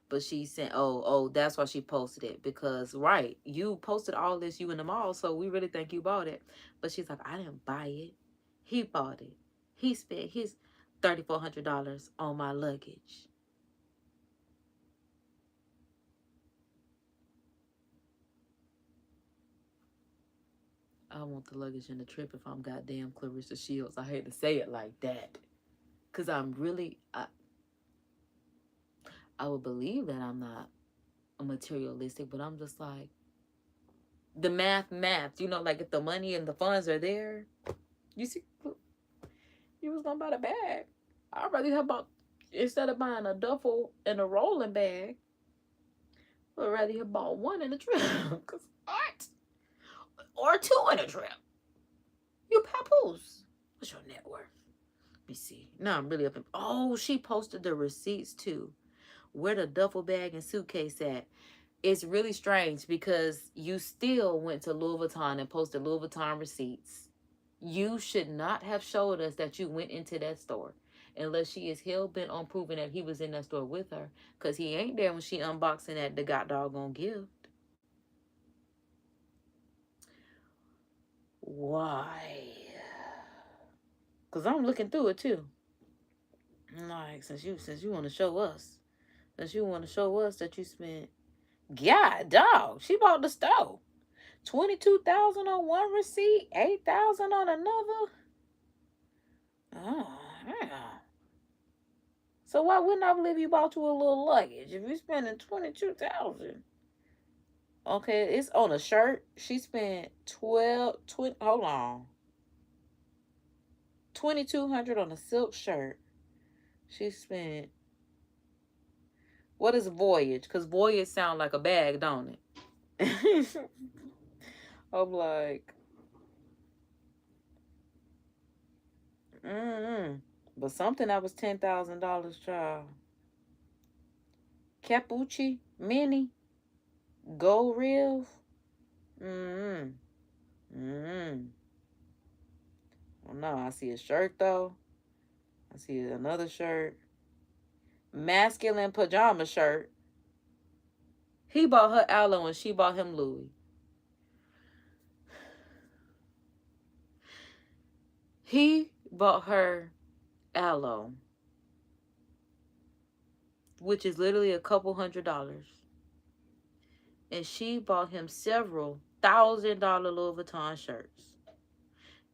But she said, oh, that's why she posted it. Because, right, you posted all this, you in the mall, so we really think you bought it. But she's like, I didn't buy it. He bought it. He spent his $3,400 on my luggage. I want the luggage in the trip if I'm goddamn Clarissa Shields. I hate to say it like that. Because I'm really, I would believe that I'm not a materialistic, but I'm just like, the math, you know, like if the money and the funds are there, you see, you was gonna buy the bag. I'd rather have bought, instead of buying a duffel and a rolling bag, I'd rather have bought one in a trip. Cause what? Or two in a trip. You papoose. What's your net worth? Let me see. Now I'm really up in, oh, she posted the receipts too. Where the duffel bag and suitcase at? It's really strange because you still went to Louis Vuitton and posted Louis Vuitton receipts. You should not have showed us that you went into that store unless she is hell bent on proving that he was in that store with her, because he ain't there when she unboxing that the got doggone gift. Why? Because I'm looking through it too. Like, since you want to show us. Since you want to show us that you spent... God, dog. She bought the stove. 22,000 on one receipt, 8,000 on another. Oh, yeah. So why wouldn't I believe you bought you a little luggage if you're spending 22,000? Okay, it's on a shirt. She spent 20, hold on, 2,200 on a silk shirt. She spent... What is Voyage? Because Voyage sound like a bag, don't it? I'm like, but something that was $10,000, child. Capucci, Mini, Gold Rev. Oh no, I see a shirt though. I see another shirt. Masculine pajama shirt. He bought her Aloe and she bought him Louis. He bought her Aloe, which is literally a couple $100. And she bought him several $1,000 Louis Vuitton shirts.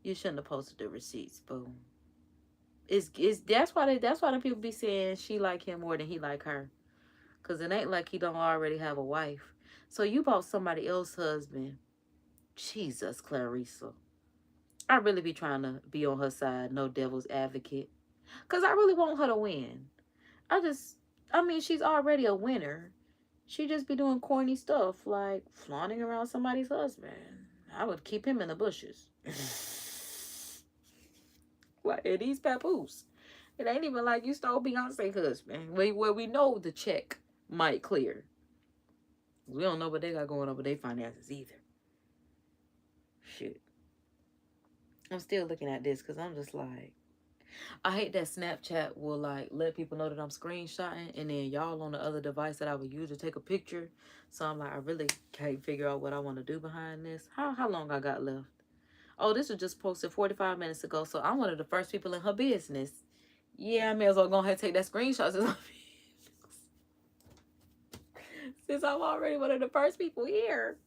You shouldn't have posted the receipts, boo. It's that's why the people be saying she like him more than he like her. Cause it ain't like he don't already have a wife. So you bought somebody else's husband. Jesus, Clarissa. I really be trying to be on her side, no devil's advocate. Cause I really want her to win. I mean, she's already a winner. She just be doing corny stuff like flaunting around somebody's husband. I would keep him in the bushes. Like, and these papoose. It ain't even like you stole Beyonce's husband. Where we know the check might clear. We don't know what they got going on with their finances either. Shit. I'm still looking at this because I'm just like, I hate that Snapchat will like let people know that I'm screenshotting and then y'all on the other device that I would use to take a picture. So I'm like, I really can't figure out what I want to do behind this. How long I got left? Oh, this was just posted 45 minutes ago. So I'm one of the first people in her business. Yeah, I may as well go ahead and take that screenshot since I'm already one of the first people here.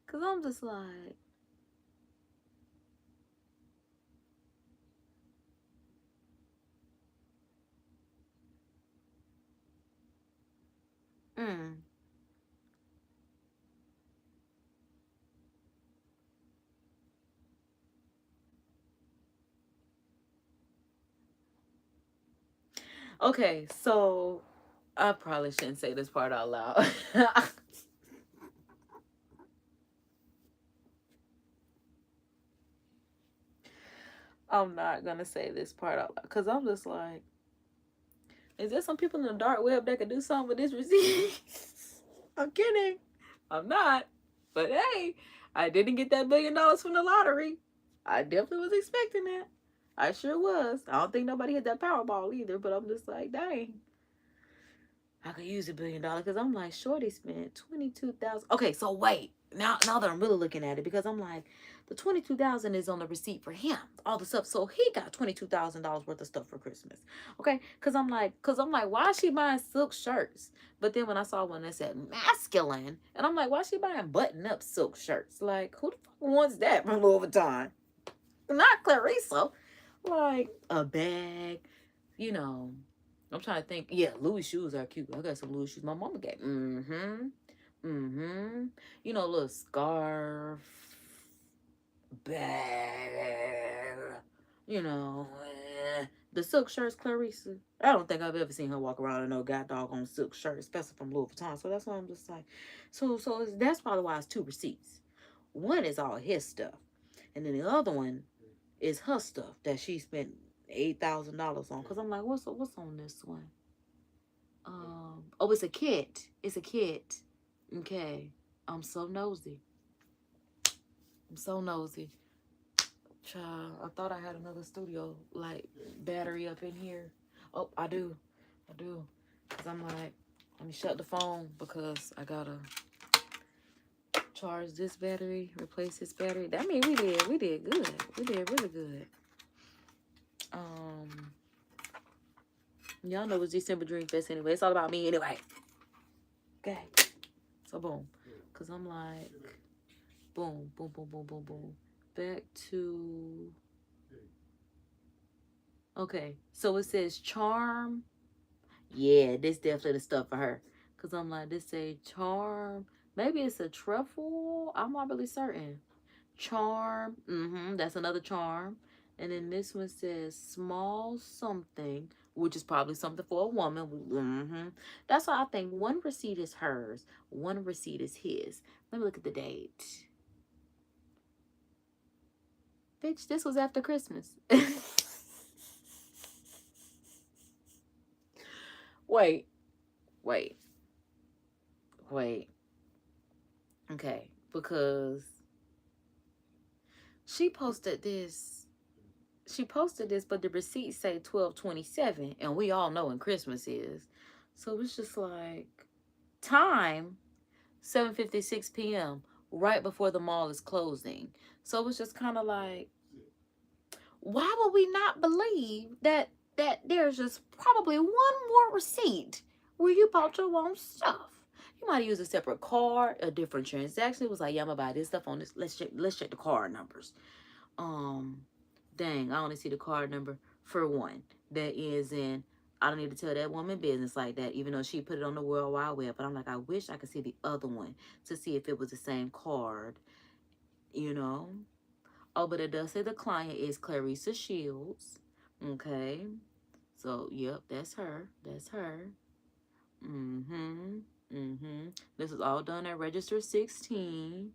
Because I'm just like, Okay, so I probably shouldn't say this part out loud. I'm not going to say this part out loud because I'm just like, is there some people in the dark web that could do something with this receipt? I'm kidding. I'm not. But hey, I didn't get that $1 billion from the lottery. I definitely was expecting that. I sure was. I don't think nobody hit that Powerball either, but I'm just like, dang. I could use $1 billion because I'm like, Shorty spent 22,000. Okay, so wait. Now that I'm really looking at it, because I'm like, the 22,000 is on the receipt for him, all the stuff. So he got $22,000 worth of stuff for Christmas. Okay, because I'm like, why is she buying silk shirts? But then when I saw one that said masculine, and I'm like, why is she buying button-up silk shirts? Like, who the fuck wants that from Louis Vuitton? Not Clarissa. Like a bag, you know. I'm trying to think. Yeah, Louis shoes are cute. I got some Louis shoes my mama got. You know, a little scarf, bag. You know, the silk shirts, Clarissa. I don't think I've ever seen her walk around in no god doggone silk shirt, especially from Louis Vuitton. So that's why I'm just like, that's probably why it's 2 receipts. One is all his stuff, and then the other one is her stuff that she spent $8,000 on. Cause I'm like, what's on this one? Oh, it's a kit. It's a kit. Okay. I'm so nosy. Child, I thought I had another studio like battery up in here. Oh, I do. Cause I'm like, let me shut the phone because I gotta Charge this battery, replace this battery. That means we did good. We did really good. Y'all know it's December Dream Fest anyway. It's all about me anyway. Okay. So boom. Cause I'm like, boom, boom, boom, boom, boom, boom. Back to, okay. So it says charm. Yeah, this definitely the stuff for her. Cause I'm like, this say charm. Maybe it's a truffle. I'm not really certain. Charm. That's another charm. And then this one says small something, which is probably something for a woman. That's why I think one receipt is hers, one receipt is his. Let me look at the date. Bitch, this was after Christmas. Wait. Okay, because she posted this, but the receipts say 12/27, and we all know when Christmas is. So it's just like, time, 7:56 p.m., right before the mall is closing. So it's just kind of like, why would we not believe that there's just probably one more receipt where you bought your own stuff? You might use a separate card, a different transaction. It was like, yeah, I'm gonna buy this stuff on this. Let's check the card numbers. Dang, I only see the card number for one that is in. I don't need to tell that woman business like that, even though she put it on the World Wide Web. But I'm like, I wish I could see the other one to see if it was the same card, you know. Oh, but it does say the client is Clarissa Shields. Okay. So, yep, that's her. That's her. This is all done at Register 16.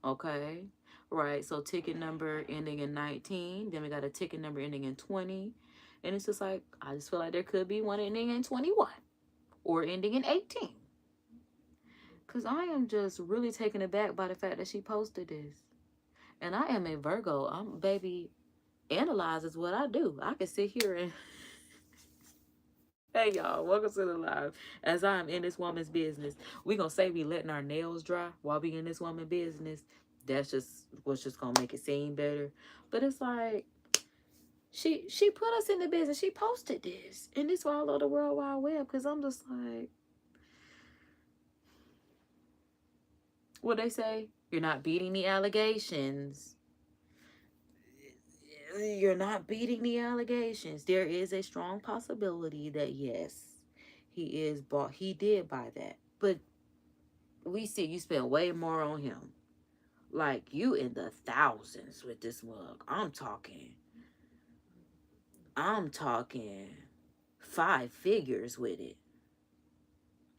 Okay. Right. So ticket number ending in 19. Then we got a ticket number ending in 20. And it's just like, I just feel like there could be one ending in 21 or ending in 18. Because I am just really taken aback by the fact that she posted this. And I am a Virgo. I'm, baby, analyze is what I do. I can sit here and... Hey, y'all. Welcome to the live. As I'm in this woman's business, we going to say we letting our nails dry while we in this woman's business. That's just what's just going to make it seem better. But it's like, she put us in the business. She posted this. And this why I love the World Wide Web. Because I'm just like... What they say? You're not beating the allegations. You're not beating the allegations. There is a strong possibility that yes, he did buy that. But we see you spend way more on him. Like, you in the thousands with this mug. I'm talking 5 figures with it.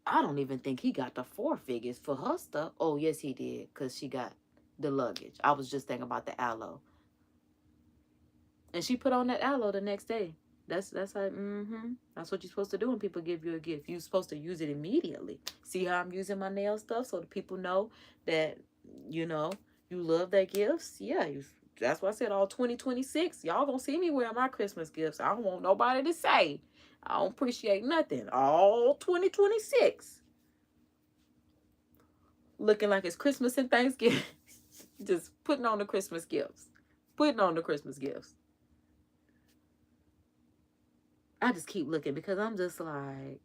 I don't even think he got the 4 figures for her stuff. Oh, yes, he did, because she got the luggage. I was just thinking about the aloe. And she put on that aloe the next day. That's how, that's what you're supposed to do when people give you a gift. You're supposed to use it immediately. See how I'm using my nail stuff so the people know that, you know, you love their gifts? Yeah, that's why I said all 2026. Y'all gonna see me wear my Christmas gifts. I don't want nobody to say I don't appreciate nothing. All 2026. Looking like it's Christmas and Thanksgiving. Just putting on the Christmas gifts. Putting on the Christmas gifts. I just keep looking because I'm just like,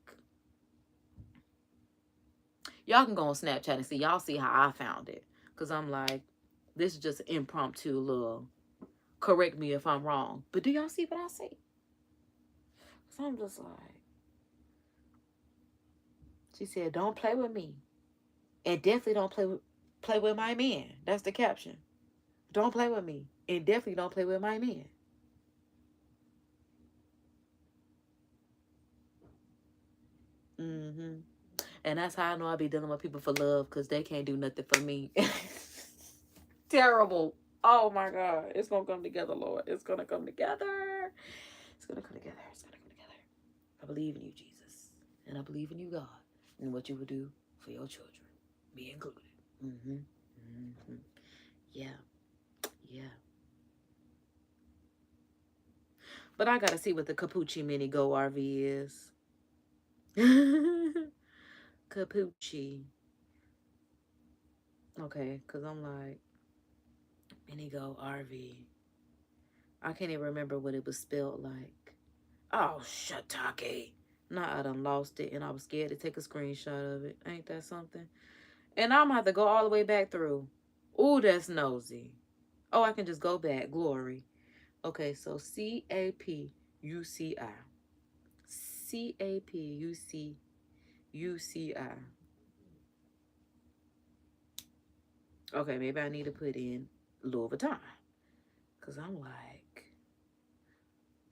y'all can go on Snapchat and see. Y'all see how I found it. Because I'm like, this is just an impromptu little, correct me if I'm wrong. But do y'all see what I see? So I'm just like, she said, don't play with me. And definitely don't play with my man. That's the caption. Don't play with me. And definitely don't play with my man. And that's how I know I be dealing with people for love, because they can't do nothing for me. Terrible. Oh my God. It's going to come together, Lord. It's going to come together. It's going to come together. It's going to come together. I believe in you, Jesus. And I believe in you, God. And what you will do for your children. Me included. Yeah. Yeah. But I got to see what the Capucci Mini Go RV is. Capucci. Okay, because I'm like, Minigo RV. I can't even remember what it was spelled like. Oh, Shatake. Nah, I done lost it and I was scared to take a screenshot of it. Ain't that something? And I'm gonna have to go all the way back through. Ooh, that's nosy. Oh, I can just go back. Glory. Okay, so CAPUCI. CAPUCI. Okay, maybe I need to put in Louis Vuitton. Because I'm like,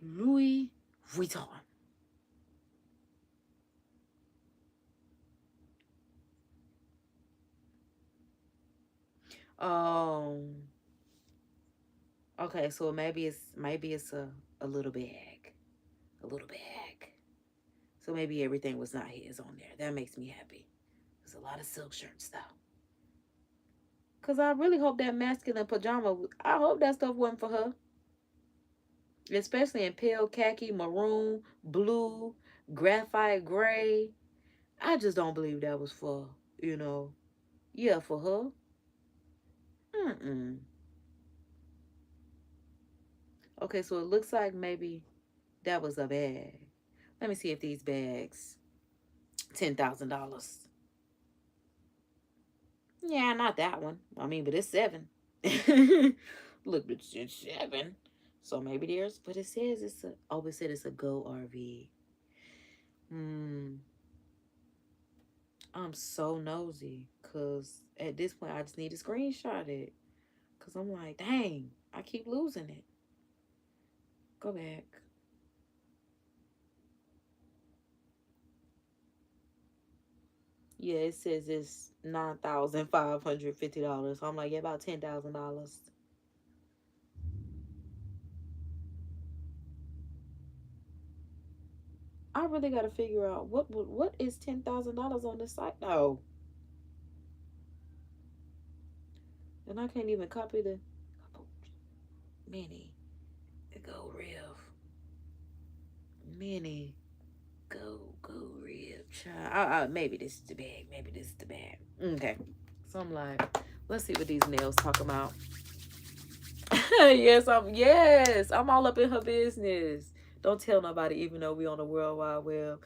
Louis Vuitton. Um, okay, so maybe it's a little bag. A little bag. So maybe everything was not his on there. That makes me happy. There's a lot of silk shirts though. Cause I really hope that masculine pajama, I hope that stuff wasn't for her. Especially in pale khaki, maroon, blue, graphite gray. I just don't believe that was for, yeah, for her. Mm-mm. Okay, so it looks like maybe that was a bag. Let me see if these bags, $10,000. Yeah, not that one. I mean, but it's seven. Look, it's seven. So maybe there's, but it says it said it's a Go RV. Hmm. I'm so nosy because at this point I just need to screenshot it because I'm like, dang, I keep losing it. Go back. Yeah, it says it's $9,550. So I'm like, yeah, about $10,000. I really got to figure out what is $10,000 on this site. No, and I can't even copy the mini. Go Rev. Mini. Go Rev. Child. Maybe this is the bag. Maybe this is the bag. Okay. So I'm like, let's see what these nails talk about. Yes, I'm all up in her business. Don't tell nobody, even though we on the World Wide Web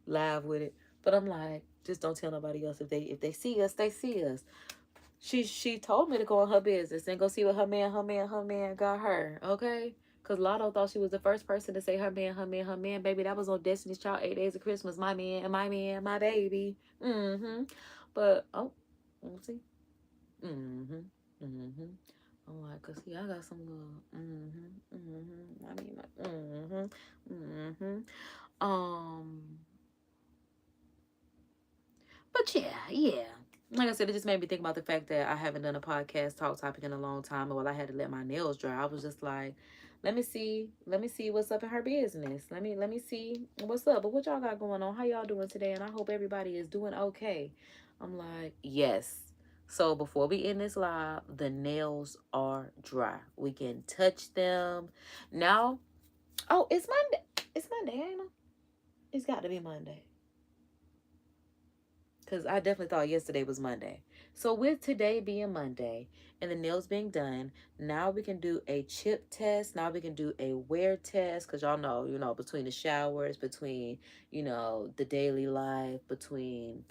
live with it. But I'm like, just don't tell nobody else. If they see us, they see us. She told me to go on her business and go see what her man got her. Okay. Cause Lotto thought she was the first person to say her man, baby. That was on Destiny's Child 8 Days of Christmas. My man, my baby. Mm-hmm. But let's see. Mm-hmm. Mm-hmm. I'm like, cause see, I got some love. Mm-hmm. Mm-hmm. I mean, like, mm-hmm. Mm-hmm. But yeah. Like I said, it just made me think about the fact that I haven't done a podcast talk topic in a long time. And while I had to let my nails dry, I was just like, let me see what's up in her business. Let me see what's up. But what y'all got going on? How y'all doing today? And I hope everybody is doing okay. I'm like, yes. So before we end this live, the nails are dry. We can touch them. Now, oh, it's Monday. It's Monday, ain't it? It's got to be Monday. Because I definitely thought yesterday was Monday. So with today being Monday and the nails being done, now we can do a chip test. Now we can do a wear test. Because y'all know, between the showers, between, the daily life, between,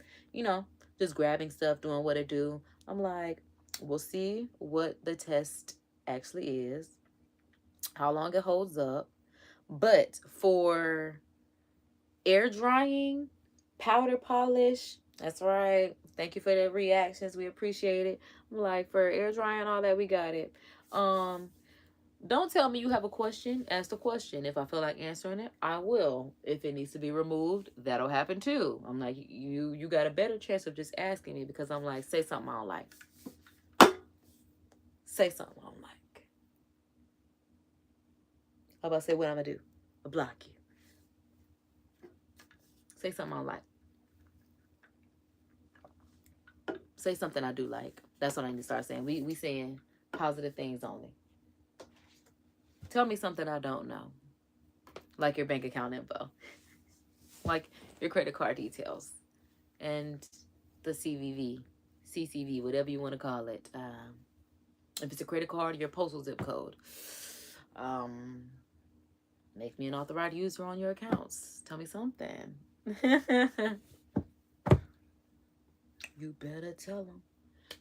just grabbing stuff, doing what it do. I'm like, we'll see what the test actually is, how long it holds up. But for air drying, powder polish. That's right. Thank you for the reactions. We appreciate it. I'm like, for air drying, all that, we got it. Um, don't tell me you have a question. Ask the question. If I feel like answering it, I will. If it needs to be removed, that'll happen too. I'm like, you got a better chance of just asking me because I'm like, say something I don't like. Say something I don't like. How about say what I'm gonna do? I block you. Say something I don't like. Say something I do like. That's what I need to start saying. We saying positive things only. Tell me something I don't know. Like your bank account info. Like your credit card details. and the CVV, CCV, whatever you want to call it. If it's a credit card, your postal zip code. Um, Make me an authorized user on your accounts. Tell me something. You better tell them.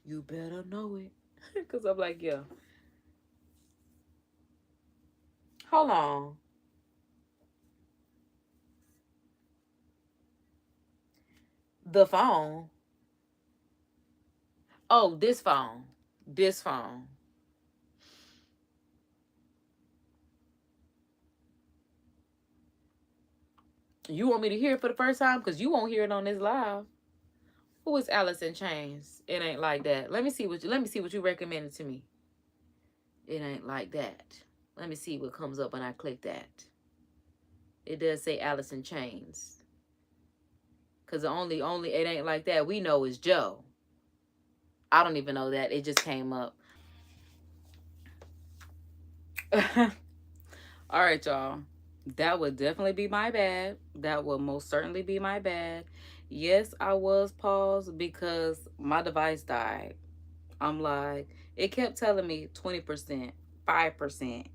You better know it. Because I'm like, yeah. Hold on. The phone. Oh, this phone. This phone. You want me to hear it for the first time? Because you won't hear it on this live. Who is Alice in Chains? It ain't like that. Let me see what you recommended to me. It ain't like that. Let me see what comes up when I click that. It does say Alice in Chains. Cause the only it ain't like that we know is Joe. I don't even know that. It just came up. All right, y'all. That would definitely be my bad. That would most certainly be my bad. Yes, I was paused because my device died. I'm like, it kept telling me 20%, 5%.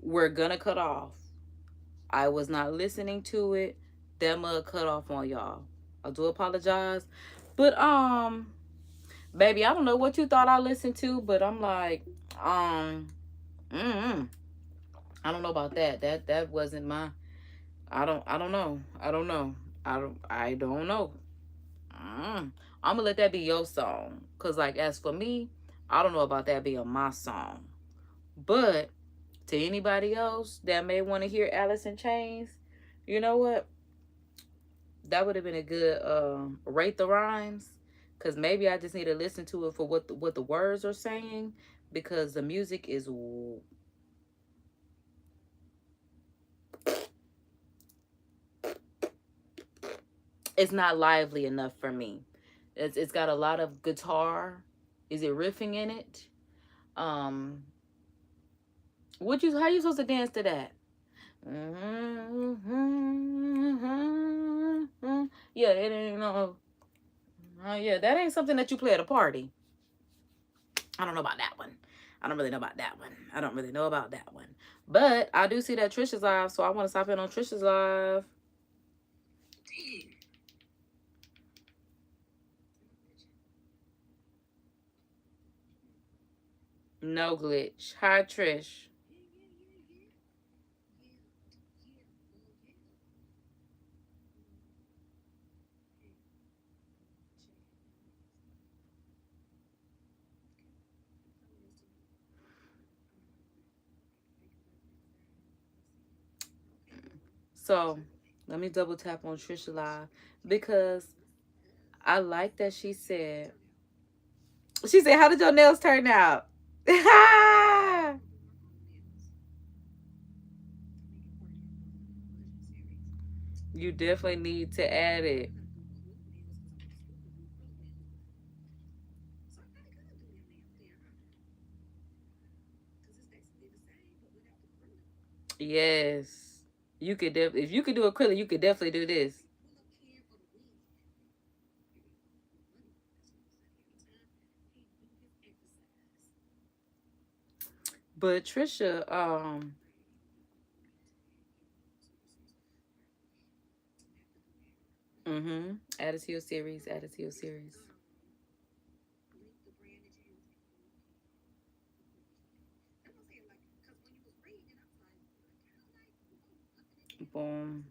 We're gonna cut off. I was not listening to it. That mug cut off on y'all. I do apologize. But baby, I don't know what you thought I listened to, but I'm like, um, mm I don't know about that. That wasn't my. I don't know. I don't know. I don't know. I'm gonna let that be your song, cause like as for me, I don't know about that being my song. But to anybody else that may want to hear Alice in Chains, you know what? That would have been a good rate the rhymes, cause maybe I just need to listen to it for what the words are saying, because the music is it's not lively enough for me. It's got a lot of guitar. Is it riffing in it? Um, how you supposed to dance to that? Yeah, it ain't no. Yeah, that ain't something that you play at a party. I don't know about that one. I don't really know about that one. I don't really know about that one. But I do see that Trisha's live, so I want to stop in on Trisha's live. No glitch. Hi, Trish. So let me double tap on Trisha live because I like that she said, how did your nails turn out? You definitely need to add it. Yes. If you could do acrylic, you could definitely do this. But Trisha, add it to your series, add it to your series. Boom.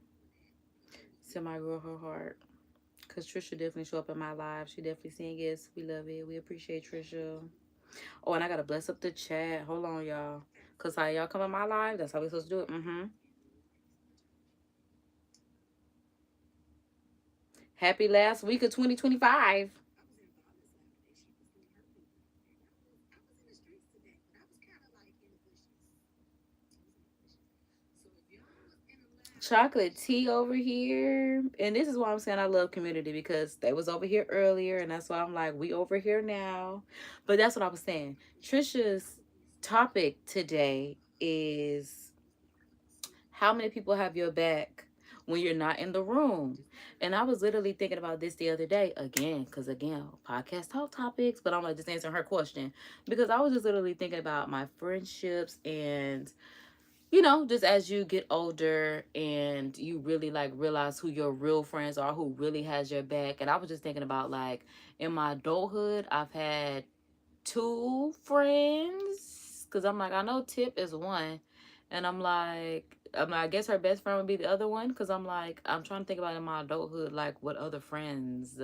Semi grow her heart. Cause Trisha definitely show up in my live. She definitely saying yes. We love it. We appreciate Trisha. Oh, and I gotta bless up the chat. Hold on, y'all. Cause how y'all come in my live, that's how we supposed to do it. Happy last week of 2025. Chocolate tea over here. And this is why I'm saying I love community, because they was over here earlier, and that's why I'm like, we over here now. But that's what I was saying. Trisha's topic today is, how many people have your back when you're not in the room. And I was literally thinking about this the other day again, because again, podcast talk topics, but I'm like just answering her question because I was just literally thinking about my friendships and just as you get older and you really like realize who your real friends are, who really has your back. And I was just thinking about like in my adulthood, I've had two friends because I'm like, I know Tip is one, and I guess her best friend would be the other one because I'm trying to think about in my adulthood like what other friends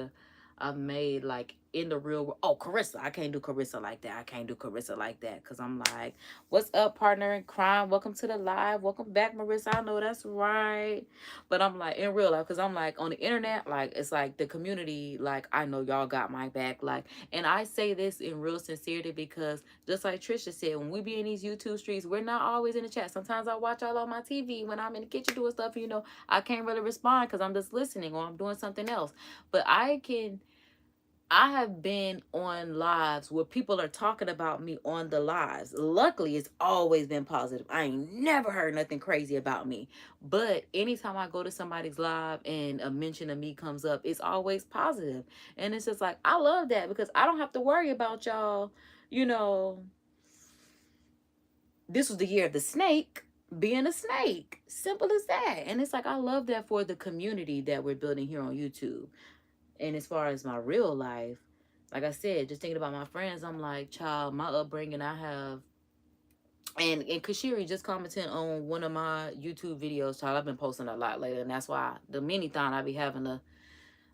I've made like in the real world. Oh, Carissa, I can't do Carissa like that. I can't do Carissa like that because I'm like, what's up, partner in crime? Welcome to the live. Welcome back, Marissa. I know that's right. But I'm like in real life because I'm like on the internet, like it's like the community, like I know y'all got my back, like. And I say this in real sincerity because just like Trisha said, when we be in these YouTube streets, we're not always in the chat. Sometimes I watch y'all on my TV when I'm in the kitchen doing stuff, I can't really respond because I'm just listening or I'm doing something else. But I have been on lives where people are talking about me on the lives. Luckily, it's always been positive. I ain't never heard nothing crazy about me. But anytime I go to somebody's live and a mention of me comes up, it's always positive. And it's just like, I love that because I don't have to worry about y'all, you know, this was the year of the snake being a snake. Simple as that. And it's like, I love that for the community that we're building here on YouTube. And as far as my real life, like I said, just thinking about my friends, I'm like, child, my upbringing, I have, and Kashiri just commented on one of my YouTube videos, child. I've been posting a lot lately, and that's why the Minithon I be having to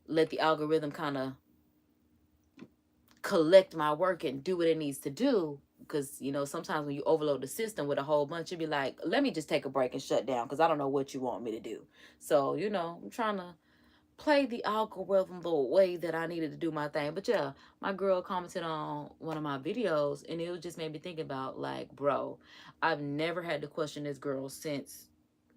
let the algorithm kind of collect my work and do what it needs to do. Because, sometimes when you overload the system with a whole bunch, you'd be like, let me just take a break and shut down because I don't know what you want me to do. So, I'm trying to play the algorithm the way that I needed to do my thing. But yeah, my girl commented on one of my videos and it just made me think about like, bro, I've never had to question this girl since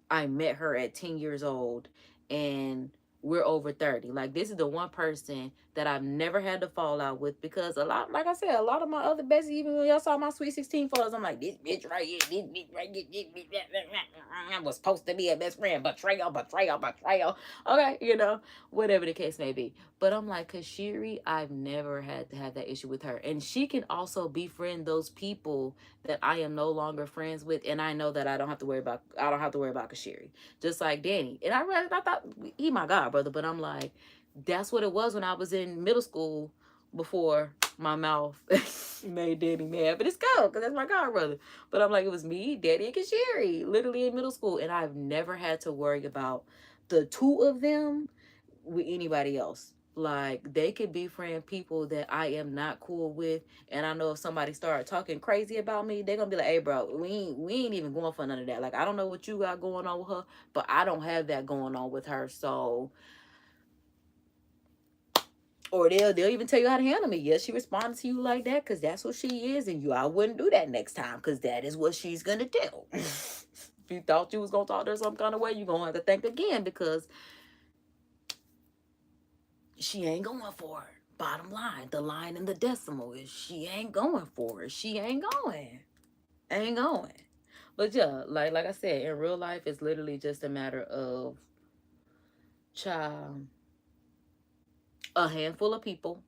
I met her at 10 years old and we're over 30. Like this is the one person that I've never had to fall out with because a lot, like I said, a lot of my other besties, even when y'all saw my Sweet 16 photos, I'm like, this bitch right here, this bitch right here, this bitch, I was supposed to be a best friend, betrayal, betrayal, betrayal. Okay, whatever the case may be. But I'm like, Kashiri, I've never had to have that issue with her. And she can also befriend those people that I am no longer friends with, and I know that I don't have to worry about Kashiri. Just like Danny. And I thought he my god brother, but I'm like, that's what it was when I was in middle school before my mouth made Danny mad. But it's cool, because that's my god brother. But I'm like, it was me, Daddy, and Kashiri, literally in middle school. And I've never had to worry about the two of them with anybody else. Like they could befriend people that I am not cool with, and I know if somebody started talking crazy about me, they're gonna be like, "Hey, bro, we ain't even going for none of that. Like I don't know what you got going on with her, but I don't have that going on with her." So, or they'll even tell you how to handle me. Yes, she responded to you like that because that's what she is, and I wouldn't do that next time because that is what she's gonna do. If you thought you was gonna talk to her some kind of way, you're gonna have to think again because she ain't going for it. Bottom line, the line in the decimal is she ain't going for it. She ain't going. Ain't going. But yeah, like I said, in real life, it's literally just a matter of child, a handful of people,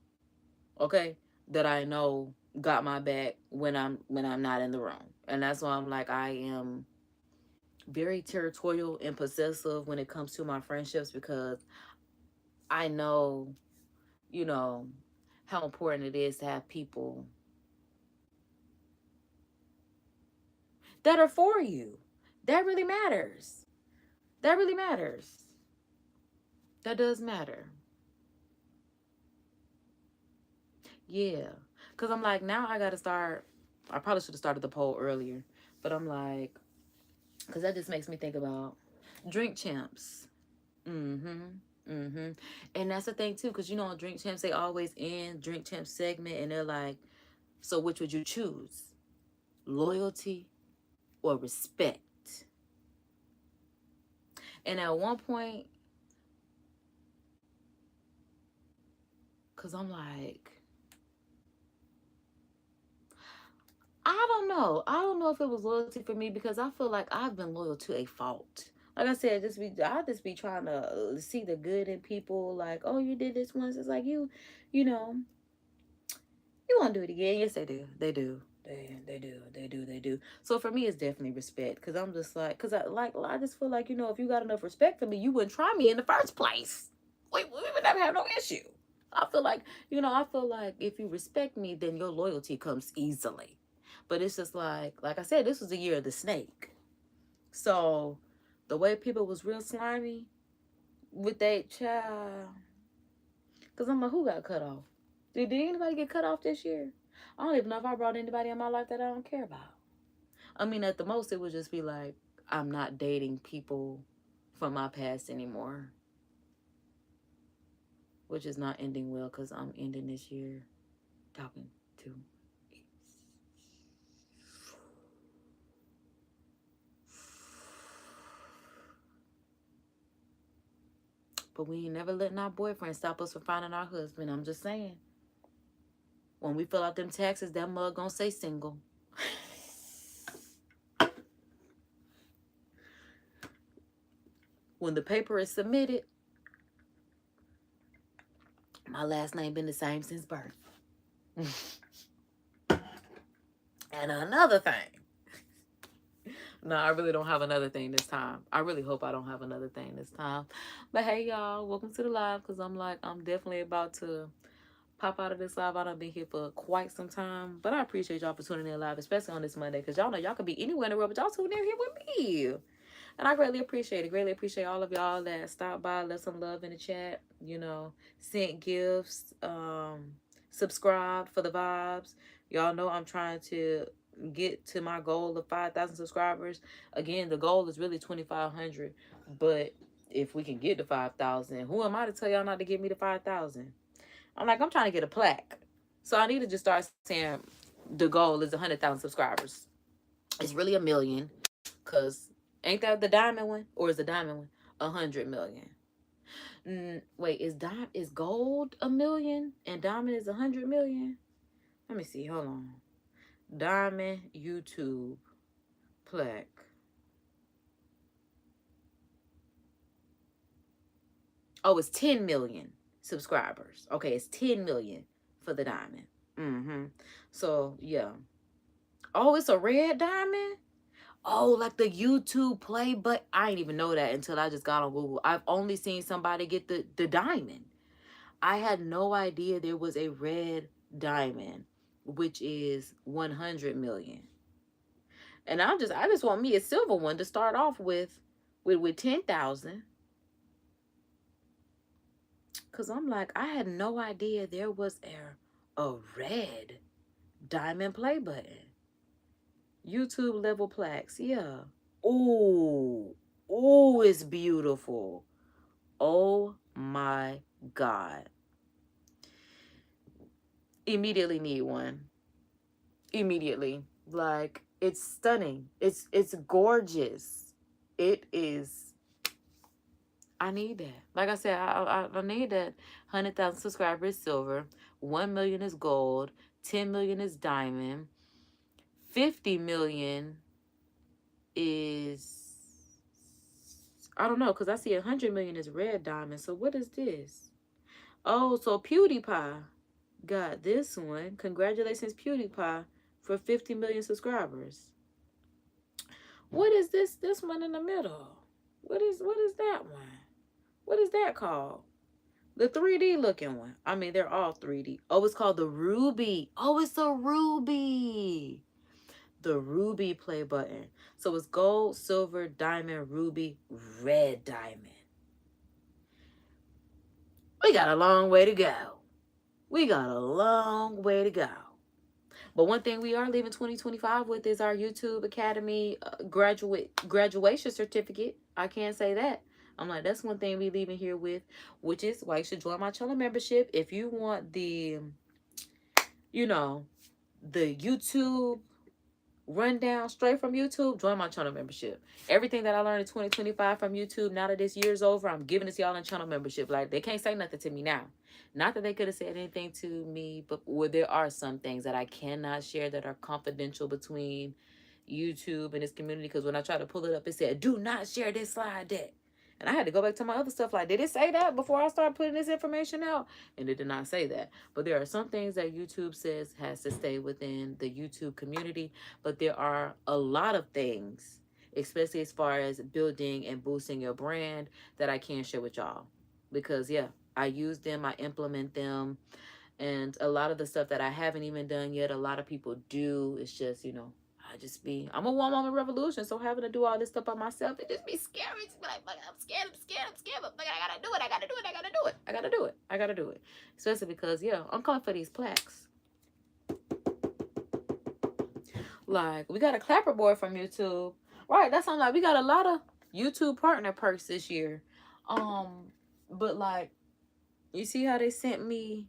okay, that I know got my back when I'm not in the room. And that's why I'm like I am very territorial and possessive when it comes to my friendships because I know, you know, how important it is to have people that are for you. That really matters. That really matters. That does matter. Yeah. Because I'm like, now I got to start. I probably should have started the poll earlier. But I'm like, because that just makes me think about drink champs. And that's the thing, too. Because, on drink champs, they always end drink champs segment. And they're like, so which would you choose? Loyalty or respect? And at one point, because I'm like, I don't know. I don't know if it was loyalty for me because I feel like I've been loyal to a fault. Like I said, I just be trying to see the good in people. Like, oh, you did this once. It's like you know, you want to do it again. Yes, they do. They do. They do. They do. They do. So for me, it's definitely respect. Cause I'm just like, cause I just feel like, if you got enough respect for me, you wouldn't try me in the first place. We would never have no issue. I feel like, if you respect me, then your loyalty comes easily. But it's just like I said, this was the year of the snake. So the way people was real slimy with that child, cause I'm like, who got cut off? Did anybody get cut off this year? I don't even know if I brought anybody in my life that I don't care about. I mean, at the most, it would just be like, I'm not dating people from my past anymore, which is not ending well because I'm ending this year talking to. But we ain't never letting our boyfriend stop us from finding our husband. I'm just saying. When we fill out them taxes, that mug gonna say single. When the paper is submitted, my last name been the same since birth. And another thing. No, I really don't have another thing this time. I really hope I don't have another thing this time. But hey, y'all, welcome to the live, because I'm definitely about to pop out of this live. I done been here for quite some time, but I appreciate y'all for tuning in live, especially on this Monday, because y'all know y'all could be anywhere in the world, but y'all tuning in here with me. And I greatly appreciate it. Greatly appreciate all of y'all that stopped by, left some love in the chat, sent gifts, subscribed for the vibes. Y'all know I'm trying to get to my goal of 5,000 subscribers. Again, the goal is really 2,500, but if we can get to 5,000, who am I to tell y'all not to give me the 5,000? I'm trying to get a plaque. So I need to just start saying the goal is 100,000 subscribers. It's really 1,000,000, because ain't that the diamond one? Or is the diamond one 100 million? Wait, is gold 1,000,000 and diamond is 100 million? Let me see. Hold on. Diamond YouTube plaque. Oh, it's 10 million subscribers. Okay, it's 10 million for the diamond. So yeah. Oh, it's a red diamond? Oh, like the YouTube play, but I didn't even know that until I just got on Google. I've only seen somebody get the diamond. I had no idea there was a red diamond, which is 100 million. And I just want me a silver one to start off with 10,000. Cause I'm like, I had no idea there was a red diamond play button. YouTube level plaques, yeah. Ooh, ooh, it's beautiful. Oh my God. Immediately need one. Immediately. Like, it's stunning. It's gorgeous. It is. I need that. Like I said, I need that. 100,000 subscribers silver, 1 million is gold, 10 million is diamond, 50 million is, I don't know, because I see 100 million is red diamond. So what is this? Oh, so PewDiePie got this one. Congratulations, PewDiePie, for 50 million subscribers. What is this one in the middle? What is that one? What is that called? The 3D looking one. I mean, they're all 3D. Oh, it's called the Ruby. Oh, it's a Ruby. The Ruby play button. So it's gold, silver, diamond, ruby, red diamond. We got a long way to go. We got a long way to go. But one thing we are leaving 2025 with is our YouTube Academy graduation certificate. I can't say that. I'm like, that's one thing we leaving here with, which is why you should join my channel membership. If you want the YouTube rundown straight from YouTube, join my channel membership. Everything that I learned in 2025 from YouTube, now that this year's over, I'm giving it to y'all in channel membership. Like, they can't say nothing to me now. Not that they could have said anything to me, but there are some things that I cannot share that are confidential between YouTube and this community, because when I tried to pull it up, it said, do not share this slide deck. And I had to go back to my other stuff, like, did it say that before I started putting this information out? And it did not say that. But there are some things that YouTube says has to stay within the YouTube community. But there are a lot of things, especially as far as building and boosting your brand, that I can't share with y'all. Because, yeah, I use them, I implement them. And a lot of the stuff that I haven't even done yet, a lot of people do. It's just, I'm a one-woman revolution, so having to do all this stuff by myself, it just be scary. It's like, I'm scared, but I gotta do it, I gotta do it. Especially because, I'm coming for these plaques. Like, we got a clapperboard from YouTube. Right, that's something like, we got a lot of YouTube partner perks this year. But like, you see how they sent me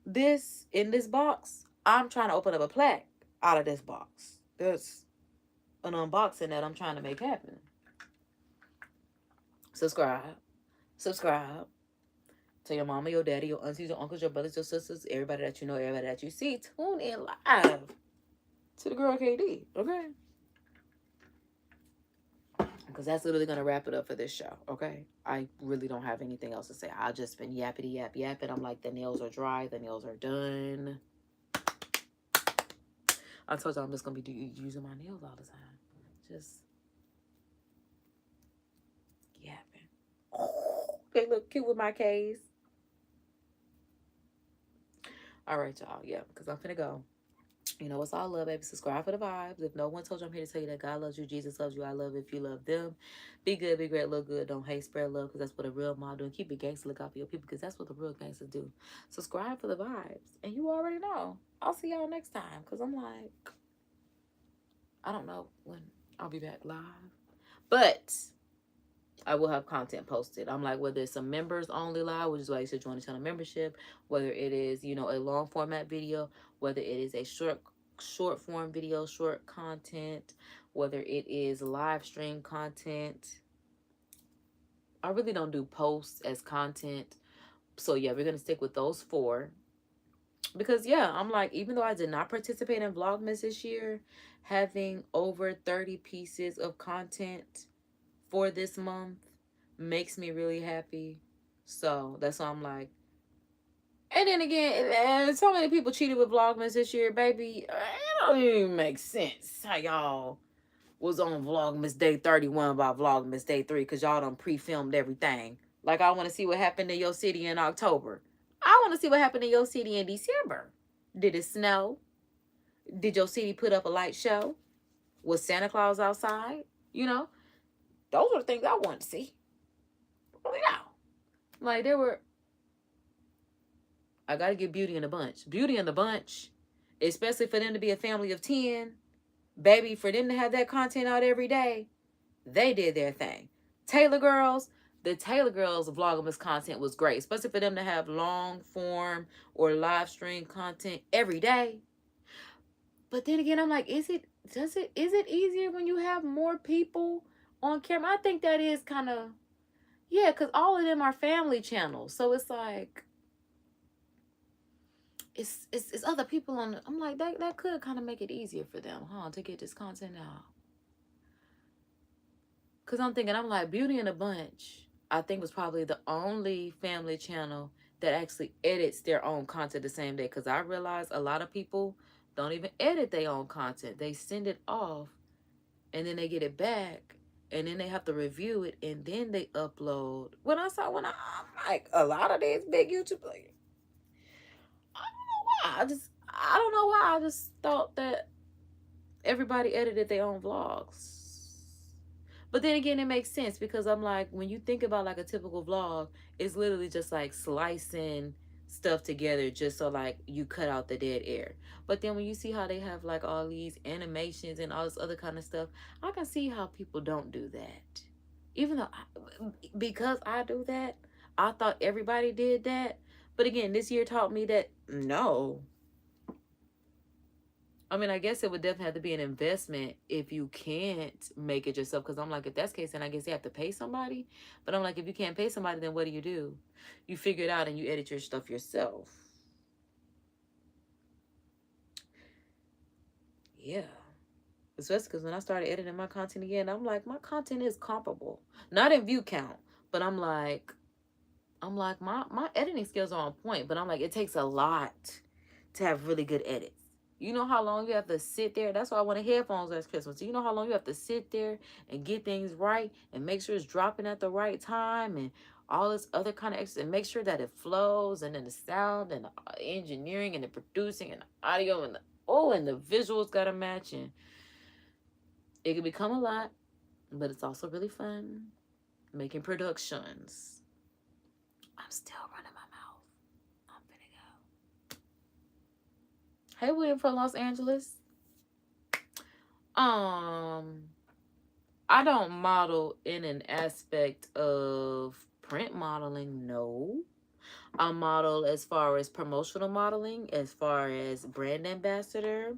this in this box? I'm trying to open up a plaque out of this box. There's an unboxing that I'm trying to make happen. Subscribe. Tell your mama, your daddy, your aunties, your uncles, your brothers, your sisters, everybody that you know, everybody that you see. Tune in live to the girl KD, okay? Because that's literally going to wrap it up for this show, okay? I really don't have anything else to say. I've just been yapping. I'm like, the nails are dry. The nails are done. I told you I'm just going to be using my nails all the time. Just yapping. Oh, they look cute with my case. All right, y'all. Yeah, because I'm finna go. You know, it's all love, baby. Subscribe for the vibes. If no one told you, I'm here to tell you that God loves you, Jesus loves you, I love you if you love them. Be good, be great, look good. Don't hate, spread love, because that's what a real mom do. And keep it gangster, look out for your people, because that's what the real gangsters do. Subscribe for the vibes. And you already know. I'll see y'all next time, because I'm like, I don't know when I'll be back live. But I will have content posted. I'm like, whether it's a members only live, which is why you should join the channel membership, whether it is, a long format video, whether it is a short form video, short content, whether it is live stream content. I really don't do posts as content. So yeah, we're going to stick with those 4. Because I'm like, even though I did not participate in Vlogmas this year, having over 30 pieces of content for this month makes me really happy. So that's why I'm like, and then again, so many people cheated with Vlogmas this year, baby. It don't even make sense how y'all was on Vlogmas day 31 by Vlogmas day 3, because y'all done pre-filmed everything. Like, I want to see what happened in your city in October. I want to see what happened in your city in December. Did it snow? Did your city put up a light show? Was Santa Claus outside? Those are the things I want to see. Like, I gotta give Beauty and the Bunch. Beauty and the Bunch, especially for them to be a family of 10, baby, for them to have that content out every day, they did their thing. The Taylor Girls Vlogmas content was great, especially for them to have long form or live stream content every day. But then again, I'm like, is it easier when you have more people on camera? I think that is kind of, because all of them are family channels. So it's like, it's other people on the, I'm like, that could kind of make it easier for them, to get this content out. Because I'm like, Beauty and the Bunch, I think, was probably the only family channel that actually edits their own content the same day. Because I realize a lot of people don't even edit their own content. They send it off, and then they get it back, and then they have to review it, and then they upload. I'm like, a lot of these big YouTube, like, I don't know why. I just thought that everybody edited their own vlogs. But then again, it makes sense, because I'm like, when you think about like a typical vlog, it's literally just like slicing stuff together just so like you cut out the dead air. But then when you see how they have like all these animations and all this other kind of stuff, I can see how people don't do that. Even though because I do that, I thought everybody did that. But again, this year taught me that no. I mean, I guess it would definitely have to be an investment if you can't make it yourself. Because I'm like, if that's the case, then I guess you have to pay somebody. But I'm like, if you can't pay somebody, then what do? You figure it out and you edit your stuff yourself. Yeah. Especially because when I started editing my content again, I'm like, my content is comparable. Not in view count, but I'm like, my editing skills are on point, but I'm like, it takes a lot to have really good edits. You know how long you have to sit there? That's why I wanted headphones last Christmas. You know how long you have to sit there and get things right and make sure it's dropping at the right time and all this other kind of extra, and make sure that it flows, and then the sound and the engineering and the producing and the audio and the visuals gotta match, and it can become a lot, but it's also really fun making productions. I'm still running my mouth. I'm finna go. Hey, William from Los Angeles. I don't model in an aspect of print modeling, no. I model as far as promotional modeling, as far as brand ambassador,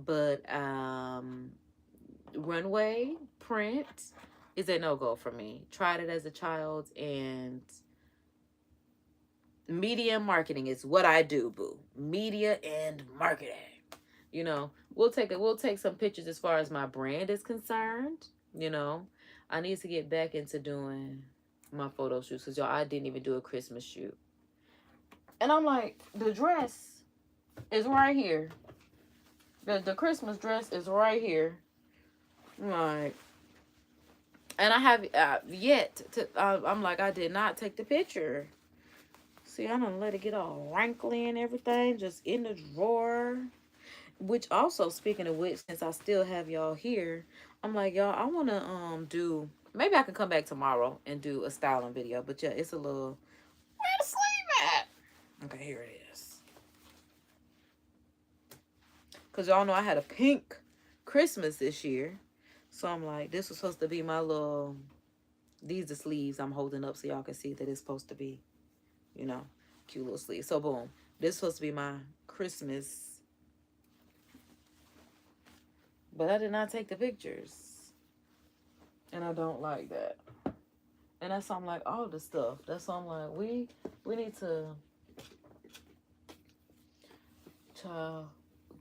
but runway print is a no-go for me. Tried it as a child, and media and marketing is what I do, boo. Media and marketing. You know, we'll take some pictures as far as my brand is concerned. You know, I need to get back into doing my photo shoots, because y'all, I didn't even do a Christmas shoot. And I'm like, the dress is right here. The Christmas dress is right here. Like, and I have yet to. I'm like, I did not take the picture. See, I don't let it get all wrinkly and everything, just in the drawer. Which also, speaking of which, since I still have y'all here, I'm like, y'all, I want to do, maybe I can come back tomorrow and do a styling video. But yeah, it's a little, where the sleeve at? Okay, here it is. Because y'all know I had a pink Christmas this year. So I'm like, this was supposed to be my little, these are sleeves I'm holding up so y'all can see that it's supposed to be, you know, cute little sleeves. So boom, this is supposed to be my Christmas. But I did not take the pictures. And I don't like that. And that's why I'm like, all the stuff. That's why I'm like, we need to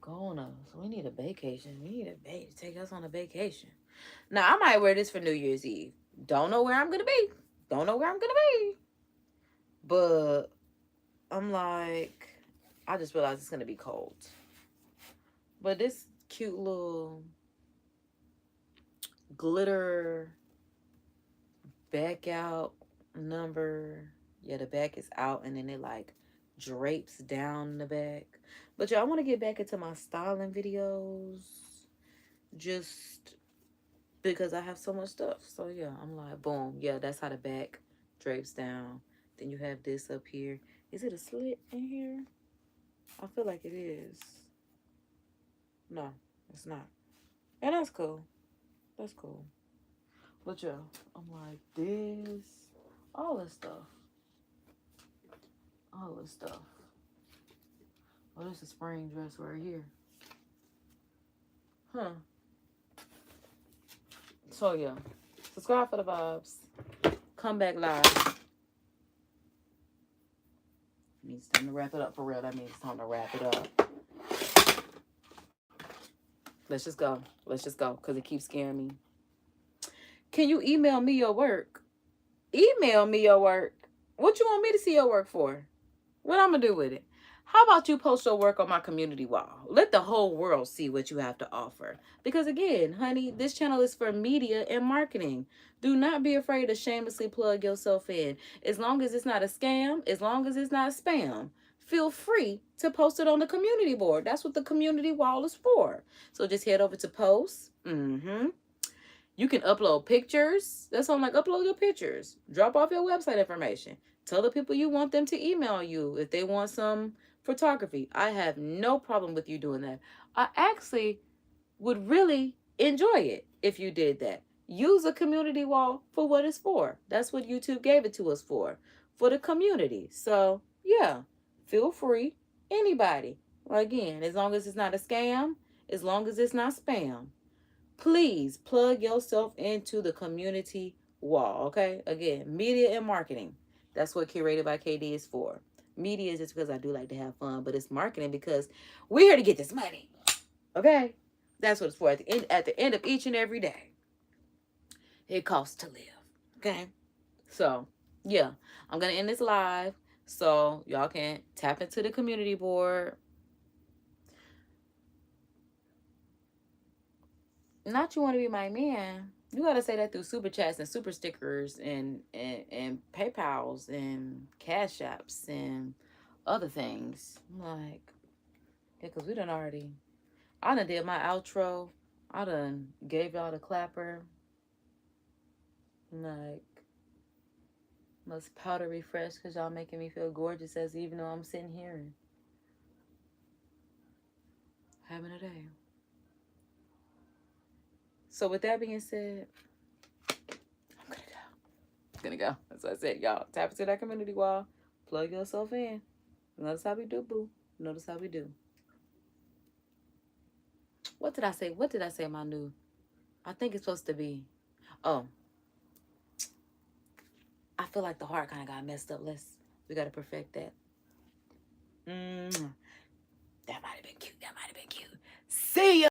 go on we need a vacation. We need a take us on a vacation. Now, I might wear this for New Year's Eve. Don't know where I'm going to be. Don't know where I'm going to be. But I'm like, I just realized it's going to be cold. But this cute little glitter back out number. Yeah, the back is out, and then it like drapes down the back. But yeah, I want to get back into my styling videos just because I have so much stuff. So yeah, I'm like, boom. Yeah, that's how the back drapes down. Then you have this up here. Is it a slit in here? I feel like it is. No, it's not. And that's cool. That's cool. But yeah, I'm like, this, all this stuff. All this stuff. Oh, this is a spring dress right here. Huh. So yeah, subscribe for the vibes. Come back live. It's time to wrap it up for real. That means it's time to wrap it up. Let's just go. Let's just go, because it keeps scaring me. Can you email me your work? Email me your work? What you want me to see your work for? What I'm going to do with it? How about you post your work on my community wall? Let the whole world see what you have to offer. Because again, honey, this channel is for media and marketing. Do not be afraid to shamelessly plug yourself in. As long as it's not a scam, as long as it's not spam, feel free to post it on the community board. That's what the community wall is for. So just head over to posts. You can upload pictures. That's on, like, upload your pictures. Drop off your website information. Tell the people you want them to email you if they want some photography. I have no problem with you doing that. I actually would really enjoy it if you did that. Use a community wall for what it's for. That's what YouTube gave it to us for the community. So yeah, feel free. Anybody. Again, as long as it's not a scam, as long as it's not spam, please plug yourself into the community wall, okay? Again, media and marketing. That's what Curated by KD is for. Media is just because I do like to have fun, but it's marketing because we're here to get this money, okay? That's what it's for. At the end of each and every day, it costs to live. Okay? So, yeah. I'm going to end this live so y'all can tap into the community board. Not you want to be my man. You got to say that through super chats and super stickers and PayPals and Cash Apps and other things. Like, yeah, because we done already. I done did my outro. I done gave y'all the clapper. Like, must powder refresh because y'all making me feel gorgeous as even though I'm sitting here and having a day. So with that being said, I'm gonna go. That's what I said, y'all. Tap into that community wall. Plug yourself in. Notice how we do, boo. Notice how we do. What did I say? What did I say my new? I think it's supposed to be. Oh. I feel like the heart kind of got messed up. We got to perfect that. That might have been cute. That might have been cute. See ya.